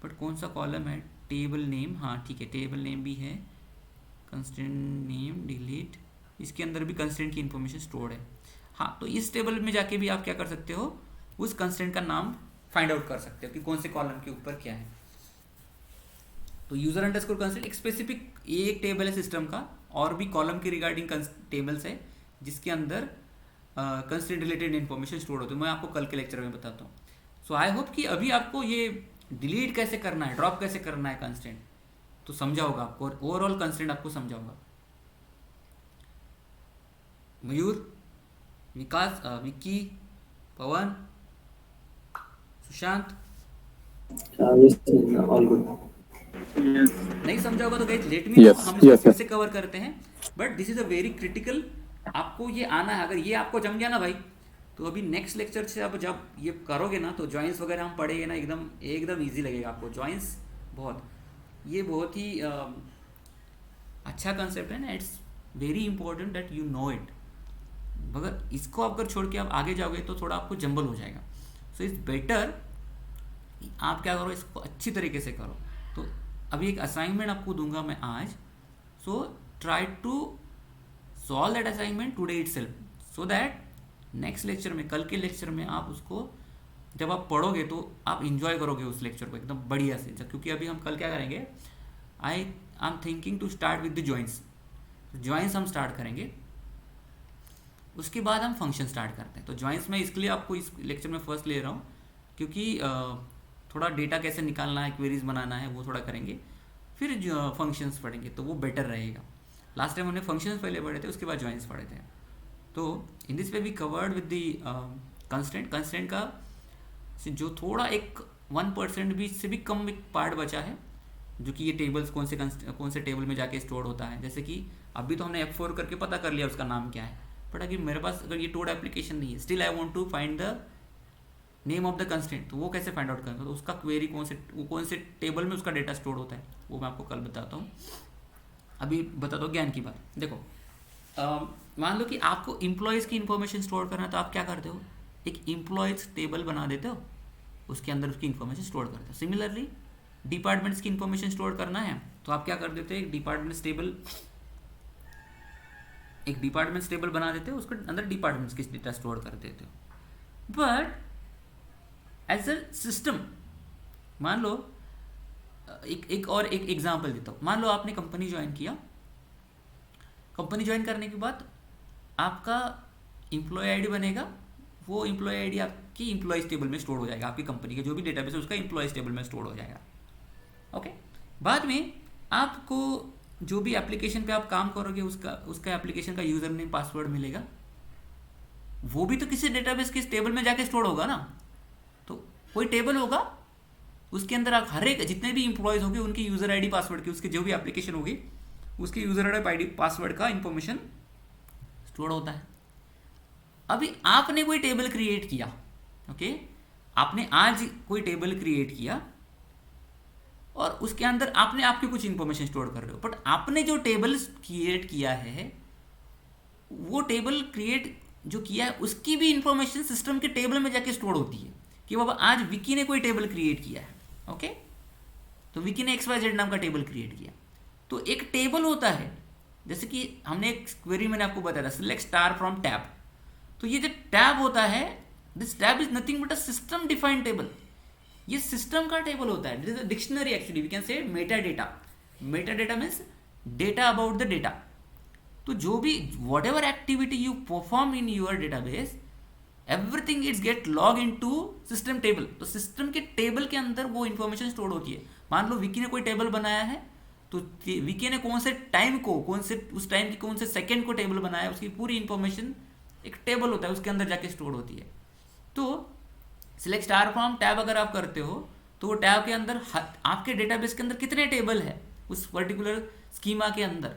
बट कौन सा कॉलम है, टेबल नेम, हाँ ठीक है, टेबल नेम भी है, कंस्ट्रेंट नेम डिलीट, इसके अंदर भी कंस्ट्रेंट की इंफॉर्मेशन स्टोर्ड है। हाँ, तो इस टेबल में जाके भी आप क्या कर सकते हो, उस कंस्ट्रेंट का नाम फाइंड आउट कर सकते हो कि कौन से कॉलम के ऊपर क्या है। तो यूजर अंडरस्कोर कंस्ट्रेंट एक स्पेसिफिक एक टेबल है सिस्टम का, और भी कॉलम के रिगार्डिंग टेबल्स है जिसके अंदर कंस्ट्रेंट रिलेटेड इन्फॉर्मेशन स्टोर होती है। मैं आपको कल के लेक्चर में बताता हूँ। सो आई होप कि अभी आपको ये डिलीट कैसे करना है, ड्रॉप कैसे करना है कंस्ट्रेंट तो समझा होगा आपको, और ओवरऑल कंस्ट्रेंट आपको समझा होगा। मयूर, विकास, विक्की, पवन, सुशांत, ऑल गुड। नहीं समझा होगा तो गाइस लेट मी नो, हम इसको फिर से कवर करते हैं। But this is a very critical, आपको ये आना है। अगर ये आपको जम गया ना भाई, तो अभी नेक्स्ट लेक्चर से आप जब ये करोगे ना तो जॉइंस वगैरह हम पढ़ेंगे ना, एकदम इजी लगेगा आपको। जॉइंस बहुत ही अच्छा कंसेप्ट है ना, it's very important that you know it. मगर इसको अगर छोड़ के आप आगे जाओगे तो थोड़ा आपको जंबल हो जाएगा। सो इट्स बेटर आप क्या करो, इसको अच्छी तरीके से करो। तो अभी एक असाइनमेंट आपको दूंगा मैं आज, so try to solve that assignment today itself, so that next lecture में, कल के लेक्चर में आप उसको जब आप पढ़ोगे तो आप इंजॉय करोगे उस लेक्चर को एकदम बढ़िया से, क्योंकि अभी हम कल क्या करेंगे, I am thinking to start with the joints. Joints हम स्टार्ट करेंगे, उसके बाद हम फंक्शन स्टार्ट करते हैं। तो जॉइंट्स में इसके लिए आपको इस लेक्चर में फर्स्ट ले रहा हूँ, क्योंकि थोड़ा डेटा कैसे निकालना है, क्वेरीज बनाना है, वो थोड़ा करेंगे, फिर फंक्शंस पढ़ेंगे तो वो बेटर रहेगा। लास्ट टाइम हमने फंक्शंस पहले पढ़े थे, उसके बाद जॉइंट्स पढ़े थे। तो in this way we covered with the constant का जो थोड़ा एक 1% भी से भी कम एक पार्ट बचा है, जो कि ये टेबल्स कौन से टेबल में जाके स्टोर होता है। जैसे कि अभी तो हमने F4 करके पता कर लिया उसका नाम क्या है, बट अगर मेरे पास अगर ये टोड एप्लीकेशन नहीं है, still I want to find the name of the constant, तो वो कैसे फाइंड आउट करेंगे, तो उसका क्वेरी कौन से टेबल में उसका डेटा स्टोर होता है, वो मैं आपको कल बताता हूँ। अभी बताता हूँ ज्ञान की बात। देखो, मान लो कि आपको इम्प्लॉयज़ की इन्फॉर्मेशन स्टोर करना है, तो आप क्या करते हो, एक इम्प्लॉयज़ टेबल बना देते हो, उसके अंदर उसकी इन्फॉर्मेशन स्टोर करते हो। सिमिलरली डिपार्टमेंट्स की इन्फॉर्मेशन स्टोर करना है, तो आप क्या कर देते हो, एक डिपार्टमेंट्स टेबल बना देते हो, उसके अंदर डिपार्टमेंट्स की डेटा स्टोर कर देते हो। बट एज अ सिस्टम, मान लो एक एग्जांपल देता हूँ। मान लो आपने कंपनी ज्वाइन किया, कंपनी ज्वाइन करने के बाद आपका एम्प्लॉय आईडी बनेगा, वो एम्प्लॉय आईडी आपकी एम्प्लॉयज टेबल में स्टोर हो जाएगा, आपकी कंपनी के जो भी डेटाबेस है उसका एम्प्लॉयज टेबल में स्टोर हो जाएगा। ओके, बाद में आपको जो भी एप्लीकेशन पे आप काम करोगे उसका एप्लीकेशन का यूजर नेम पासवर्ड मिलेगा, वो भी तो किसी डेटाबेस के टेबल में जाके स्टोर होगा ना। तो कोई टेबल होगा, उसके अंदर आप हर एक जितने भी इंप्लॉयज होंगे उनकी यूजर आईडी पासवर्ड की, उसकी जो भी एप्लीकेशन होगी उसके यूजर आईडी पासवर्ड का इंफॉर्मेशन स्टोर होता है। अभी आपने कोई टेबल क्रिएट किया, ओके, आपने आज कोई टेबल क्रिएट किया और उसके अंदर आपने आपकी कुछ इंफॉर्मेशन स्टोर कर रहे हो, बट आपने जो टेबल क्रिएट किया है, वो टेबल क्रिएट जो किया है उसकी भी इंफॉर्मेशन सिस्टम के टेबल में जाके स्टोर होती है कि बाबा आज विकी ने कोई टेबल क्रिएट किया है। ओके, तो विकी ने XYZ नाम का टेबल क्रिएट किया, तो एक टेबल होता है, जैसे कि हमने एक क्वेरी मैंने आपको बताया था, सिलेक्ट स्टार फ्रॉम टैब। तो ये जो टैब होता है, this tab is nothing but a system defined table. ये सिस्टम का टेबल होता है, this is a dictionary, actually we can say meta data. Meta data means data about the data. तो जो भी whatever activity you perform in your database, everything it's get log into system table. तो सिस्टम के टेबल के अंदर वो इन्फॉर्मेशन स्टोर होती है। मान लो विकी ने कोई टेबल बनाया है, तो विकी ने कौन से टाइम को, उस टाइम की कौन से सेकंड को टेबल बनाया, उसकी पूरी इंफॉर्मेशन एक टेबल होता है, उसके अंदर जाके स्टोर होती है। तो सिलेक्ट स्टार फ्रॉम टैब अगर आप करते हो, तो वो टैब के अंदर आपके डेटाबेस के अंदर कितने टेबल है उस पर्टिकुलर स्कीमा के अंदर,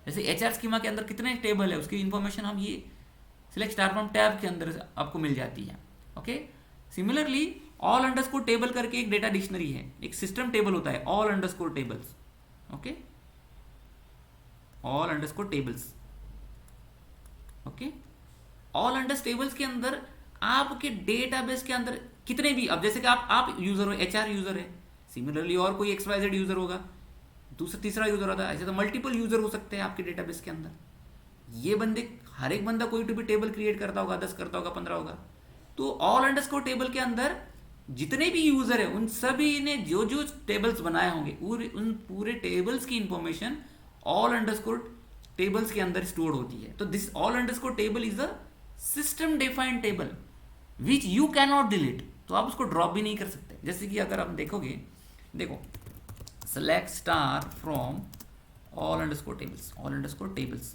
जैसे HR स्कीमा के अंदर कितने टेबल है, उसकी इंफॉर्मेशन हम ये सिलेक्ट स्टार फ्रॉम टैब के अंदर आपको मिल जाती है। Okay, similarly all underscore table करके एक डेटा डिक्शनरी है, एक सिस्टम टेबल होता है, all underscore tables. Okay, all underscore tables. Okay, all under tables के अंदर आपके डेटाबेस के अंदर कितने भी, अब जैसे कि आप यूजर हो, HR यूजर है, सिमिलरली और कोई XYZ यूजर होगा, दूसरा तीसरा यूजर होता है, ऐसे तो मल्टीपल यूजर हो सकते हैं आपके डेटाबेस के अंदर। ये बंदे, हर एक बंदा कोई तो भी टेबल क्रिएट करता होगा, 10 करता होगा, 15 होगा। तो ऑल अंडरस्कोर टेबल के अंदर जितने भी यूजर है उन सभी ने जो जो टेबल्स बनाए होंगे, उन पूरे टेबल्स की इंफॉर्मेशन ऑल अंडरस्कोर टेबल्स के अंदर स्टोर होती है। तो this all underscore table is a system defined table which you can not delete. तो आप उसको ड्रॉप भी नहीं कर सकते। जैसे कि अगर आप देखोगे, देखो select star from all underscore tables, all underscore tables,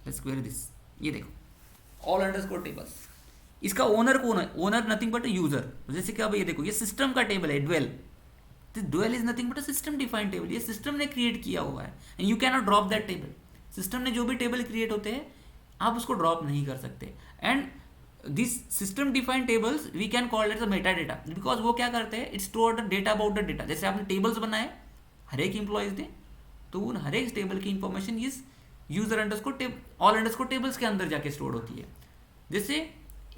let's query this. ये देखो ऑल अंडरस्कोर टेबल्स, इसका ओनर कौन है, ओनर नथिंग बट यूजर। जैसे कि अब ये देखो, ये सिस्टम का टेबल है, dual. Dual is nothing but a system defined table, ये सिस्टम ने क्रिएट किया हुआ है, and you can not drop that table. System ने जो भी टेबल क्रिएट होते हैं आप उसको ड्रॉप नहीं कर सकते। And this system defined tables we can call it the meta data, because वो क्या करते हैं, it's store the data about the data. जैसे आपने टेबल्स बनाए हर एक इंप्लॉयज ने, तो उन हर एक टेबल की इंफॉर्मेशन इस user underscore all underscore tables के अंदर जाके स्टोर होती है। जैसे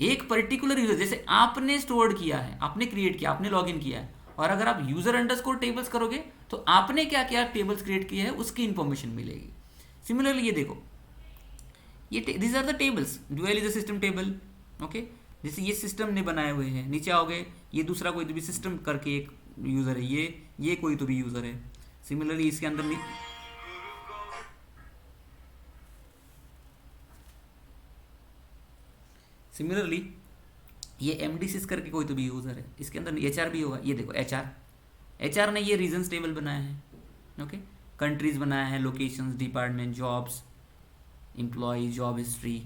एक पर्टिकुलर यूजर, जैसे आपने स्टोर किया है, आपने क्रिएट किया, आपने लॉग इन किया है, और अगर आप यूजर अंडरस्कोर टेबल्स करोगे तो आपने क्या क्या टेबल्स क्रिएट किए हैं उसकी इंफॉर्मेशन मिलेगी। सिमिलरली ये देखो, ये this are the tables, dual is a system table. Okay, जैसे ये सिस्टम ने बनाए हुए हैं, नीचे आओगे ये दूसरा कोई तो भी सिस्टम करके एक यूज़र है, ये कोई तो भी यूज़र है। सिमिलरली इसके अंदर सिमिलरली ये एमडीसिस करके कोई तो भी यूज़र है, इसके अंदर एचआर भी होगा। ये देखो एचआर ने ये रीजन्स टेबल बनाया है, ओके, कंट्रीज बनाया है, locations, department, jobs, employee, job history,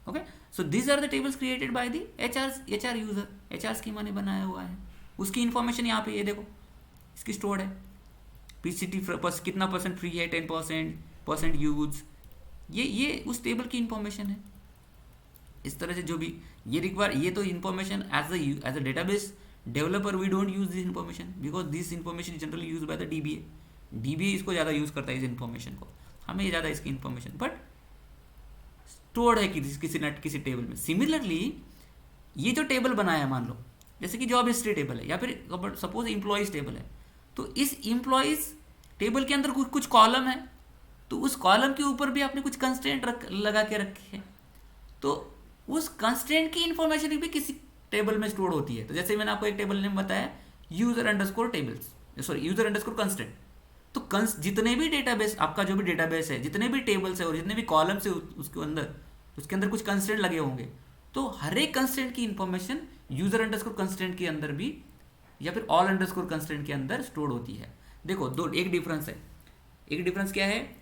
okay. So this are the tables created by the HR user, HR schema ने बनाया हुआ है। उसकी इन्फॉर्मेशन यहाँ पे ये देखो इसकी स्टोर्ड है, पीसीटी कितना परसेंट फ्री है, 10% यूज, ये उस टेबल की इन्फॉर्मेशन है। इस तरह से जो भी ये रिक्वायर, ये तो information as a database developer we don't use this information because this information is generally use by the DBA इसको ज़्यादा यूज़ करता है इस इन्फॉर्मेशन को, हमें ज़्यादा इसकी इन्फॉर्मेशन बट स्टोर्ड है किसी टेबल में। सिमिलरली ये जो टेबल बनाया है, मान लो जैसे कि जॉब हिस्ट्री टेबल है या फिर सपोज एम्प्लॉयज़ टेबल है, तो इस एम्प्लॉयज़ टेबल के अंदर कुछ कॉलम है, तो उस कॉलम के ऊपर भी आपने कुछ कंस्ट्रेंट लगा के रखे हैं, तो उस कंस्ट्रेंट की इंफॉर्मेशन भी किसी टेबल में स्टोर होती है। तो जैसे मैंने आपको एक टेबल नेम बताया, user underscore tables, sorry user underscore constraint. तो जितने भी डेटाबेस, आपका जो भी डेटाबेस है, जितने भी टेबल्स है और जितने भी कॉलम्स है उसके अंदर कुछ कंस्ट्रेंट लगे होंगे, तो हर एक कंस्ट्रेंट की इंफॉर्मेशन यूजर अंडरस्कोर कंस्ट्रेंट के अंदर भी या फिर ऑल अंडरस्कोर कंस्ट्रेंट के अंदर स्टोर होती है। देखो एक डिफरेंस है, एक डिफरेंस क्या है,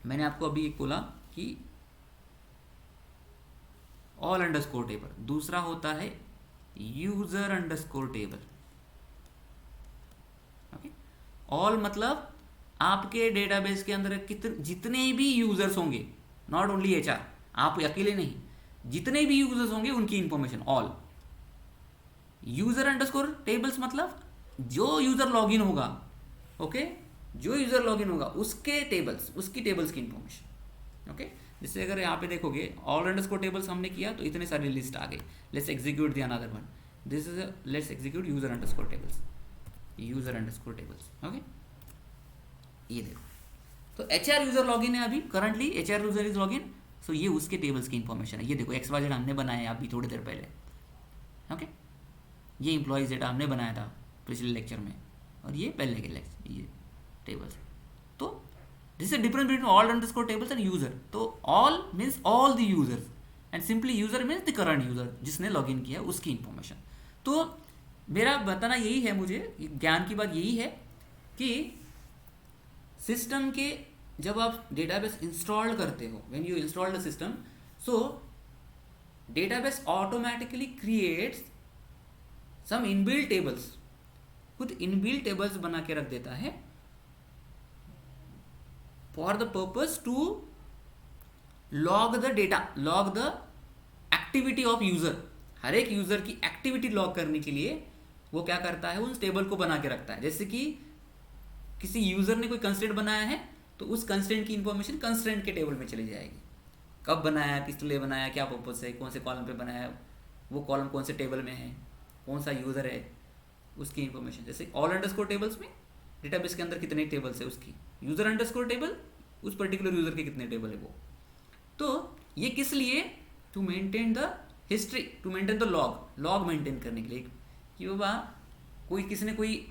मैंने आपको अभी एक बोला कि ऑल अंडरस्कोर टेबल, दूसरा होता है user underscore table, okay. All मतलब आपके डेटाबेस के अंदर जितने भी यूजर्स होंगे, नॉट ओनली एचआर, आप अकेले नहीं, जितने भी यूजर्स होंगे उनकी information all. User underscore tables मतलब जो यूजर लॉगिन होगा, ओके, जो यूजर लॉगिन होगा उसके टेबल्स, उसकी टेबल्स की इंफॉर्मेशन, ओके। जैसे अगर यहाँ पे देखोगे ऑल अंडरस्कोर टेबल्स हमने किया तो इतने सारी लिस्ट आ गई। Let's execute the another one, this is let's execute user underscore tables, user underscore tables, okay. ये देखो, तो एचआर यूजर लॉगिन है अभी currently, HR user is login, so ये उसके टेबल्स की इंफॉर्मेशन है। ये देखो XYZ हमने बनाया है अभी थोड़ी देर पहले, ओके। ये एम्प्लॉयज डेटा हमने बनाया था पिछले लेक्चर में, और ये पहले के लेक्चर, ये टेबल्स। तो this is difference between all underscore tables and user. तो all means all the users and simply user means the current user, जिसने लॉगिन किया उसकी इंफॉर्मेशन। तो मेरा बताना यही है, मुझे ज्ञान की बात यही है कि सिस्टम के जब आप डेटाबेस इंस्टॉल करते हो, when you install the system, so database automatically creates some inbuilt tables, खुद इनबिल्ट टेबल्स बना के रख देता है for the purpose to log the data, log the activity of user. हर एक यूजर की एक्टिविटी लॉग करने के लिए वो क्या करता है, उस टेबल को बना के रखता है। जैसे कि किसी यूजर ने कोई कंस्ट्रेंट बनाया है, तो उस कंस्ट्रेंट की इंफॉर्मेशन कंस्ट्रेंट के टेबल में चली जाएगी, कब बनाया, किस लिए बनाया, क्या पर्पस है, कौन से कॉलम पे बनाया, वो कॉलम कौन से टेबल में है, कौन सा यूज़र है, उसकी इंफॉर्मेशन। जैसे ऑल अंडरस्कोर टेबल्स में डेटाबेस के अंदर कितने टेबल्स है, उसकी यूज़र अंडरस्कोर टेबल उस पर्टिकुलर यूज़र के कितने टेबल है वो। तो ये किस लिए, to maintain the history, to maintain the log maintain करने के लिए कि बाबा कोई किसी ने कोई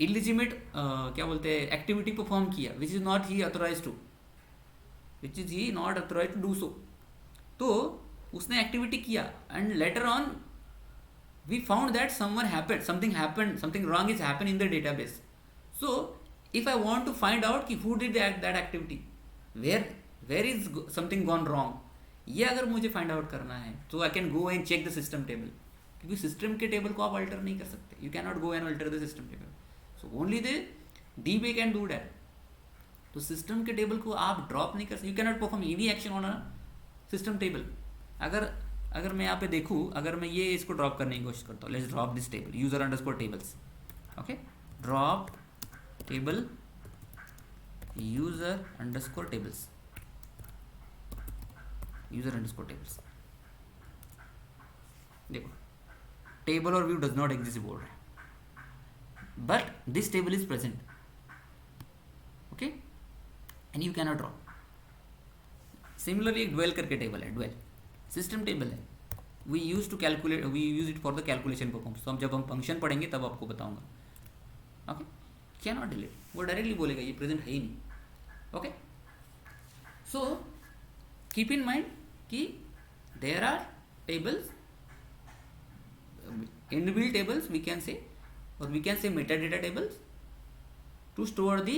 इलिजिमेट क्या बोलते हैं एक्टिविटी परफॉर्म किया which is not he authorise to, which is he not authorise to do so, तो उसने एक्टिविटी किया and later on we found that something wrong is happened in the database. So if I want to find out कि who did that activity, where is something gone wrong, ये अगर मुझे find out करना है तो I can go and check the system table, क्योंकि system के table को आप alter नहीं कर सकते, you cannot go and alter the system table, so only the DBA can do that. तो system के table को आप drop नहीं कर सकते, you cannot perform any action on a system table. अगर मैं यहाँ पे देखूँ, अगर मैं ये इसको ड्रॉप करने की कोशिश करता हूँ, let's drop this table user underscore tables, okay, drop table user underscore tables, user underscore tables, देखो टेबल और व्यू डज नॉट एग्जिस्ट बोल रहा है, but this table is present, okay, and you cannot drop. Similarly एक ड्वेल करके टेबल है, ड्वेल सिस्टम टेबल है, we use it for the calculation performs. तो हम जब हम फंक्शन पढ़ेंगे तब आपको बताऊंगा। ओके, क्या नॉट डिलीट, वो डायरेक्टली बोलेगा ये प्रेजेंट है ही नहीं। Okay, so keep in mind कि there are tables, inbuilt tables we can say, or we can say metadata tables to store the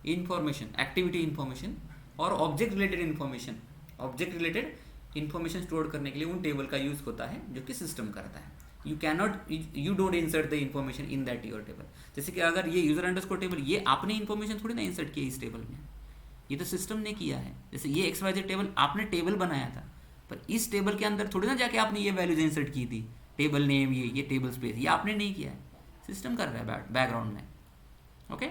information, activity information और object related information। object related information store करने के लिए उन टेबल का यूज होता है जो कि सिस्टम करता है। You don't insert the information in that your table. जैसे कि अगर ये यूजर अंडरस्कोर टेबल, ये आपने इंफॉर्मेशन थोड़ी ना इंसर्ट की इस टेबल में, ये तो सिस्टम ने किया है। जैसे ये XYZ टेबल आपने टेबल बनाया था, पर इस टेबल के अंदर थोड़ी ना जाके आपने ये वैल्यूज इंसर्ट की थी, टेबल नेम, ये टेबल स्पेस, ये आपने नहीं किया है, सिस्टम कर रहा है बैकग्राउंड में। Okay,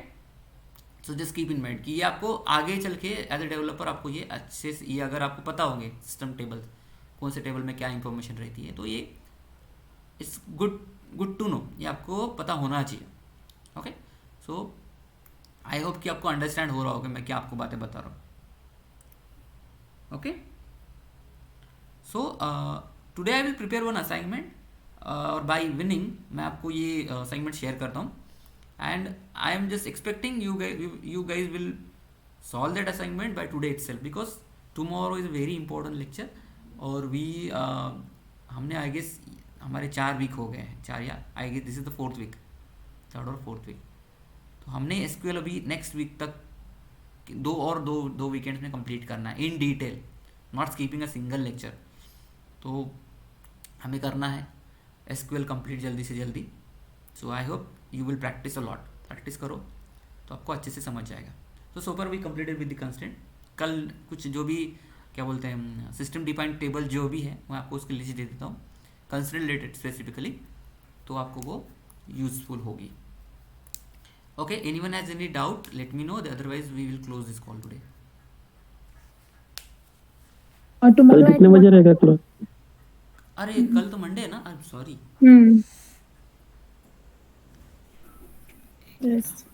so just keep in mind कि ये आपको आगे चल के एज ए डेवलपर आपको ये अच्छे से, ये अगर आपको पता होंगे सिस्टम टेबल, कौन से टेबल में क्या इंफॉर्मेशन रहती है, तो ये इट्स गुड टू नो, ये आपको पता होना चाहिए। ओके, सो आई होप कि आपको अंडरस्टैंड हो रहा होगा मैं क्या आपको बातें बता रहा हूँ। Okay, so today I will prepare one assignment, और बाय इवनिंग मैं आपको ये असाइनमेंट शेयर करता हूँ, and I am just expecting you guys will solve that assignment by today itself, because tomorrow is a very important lecture, और हमने आई गेस हमारे 4 वीक हो गए हैं, 4 या I guess this is the 4th week, 3rd और 4th वीक। तो हमने SQL अभी नेक्स्ट वीक तक दो वीकेंड्स में कंप्लीट करना है in detail, not skipping a single lecture. तो हमें करना है SQL कंप्लीट जल्दी से जल्दी। So I hope you will practice a lot, practice करो तो आपको अच्छे से समझ जाएगा। तो so far we completed with the constraint. कल कुछ जो भी क्या बोलते हैं सिस्टम डिफाइंड टेबल जो भी है मैं आपको उसकी लिस्ट दे देता हूँ कंस्ट्रेंट रिलेटेड स्पेसिफिकली, तो आपको वो यूजफुल होगी। Okay, anyone has any doubt let me know, otherwise we will close this call today. और कल टुमारो कितने बजे रहेगा क्लास? अरे कल तो मंडे है ना, आई एम सॉरी। यस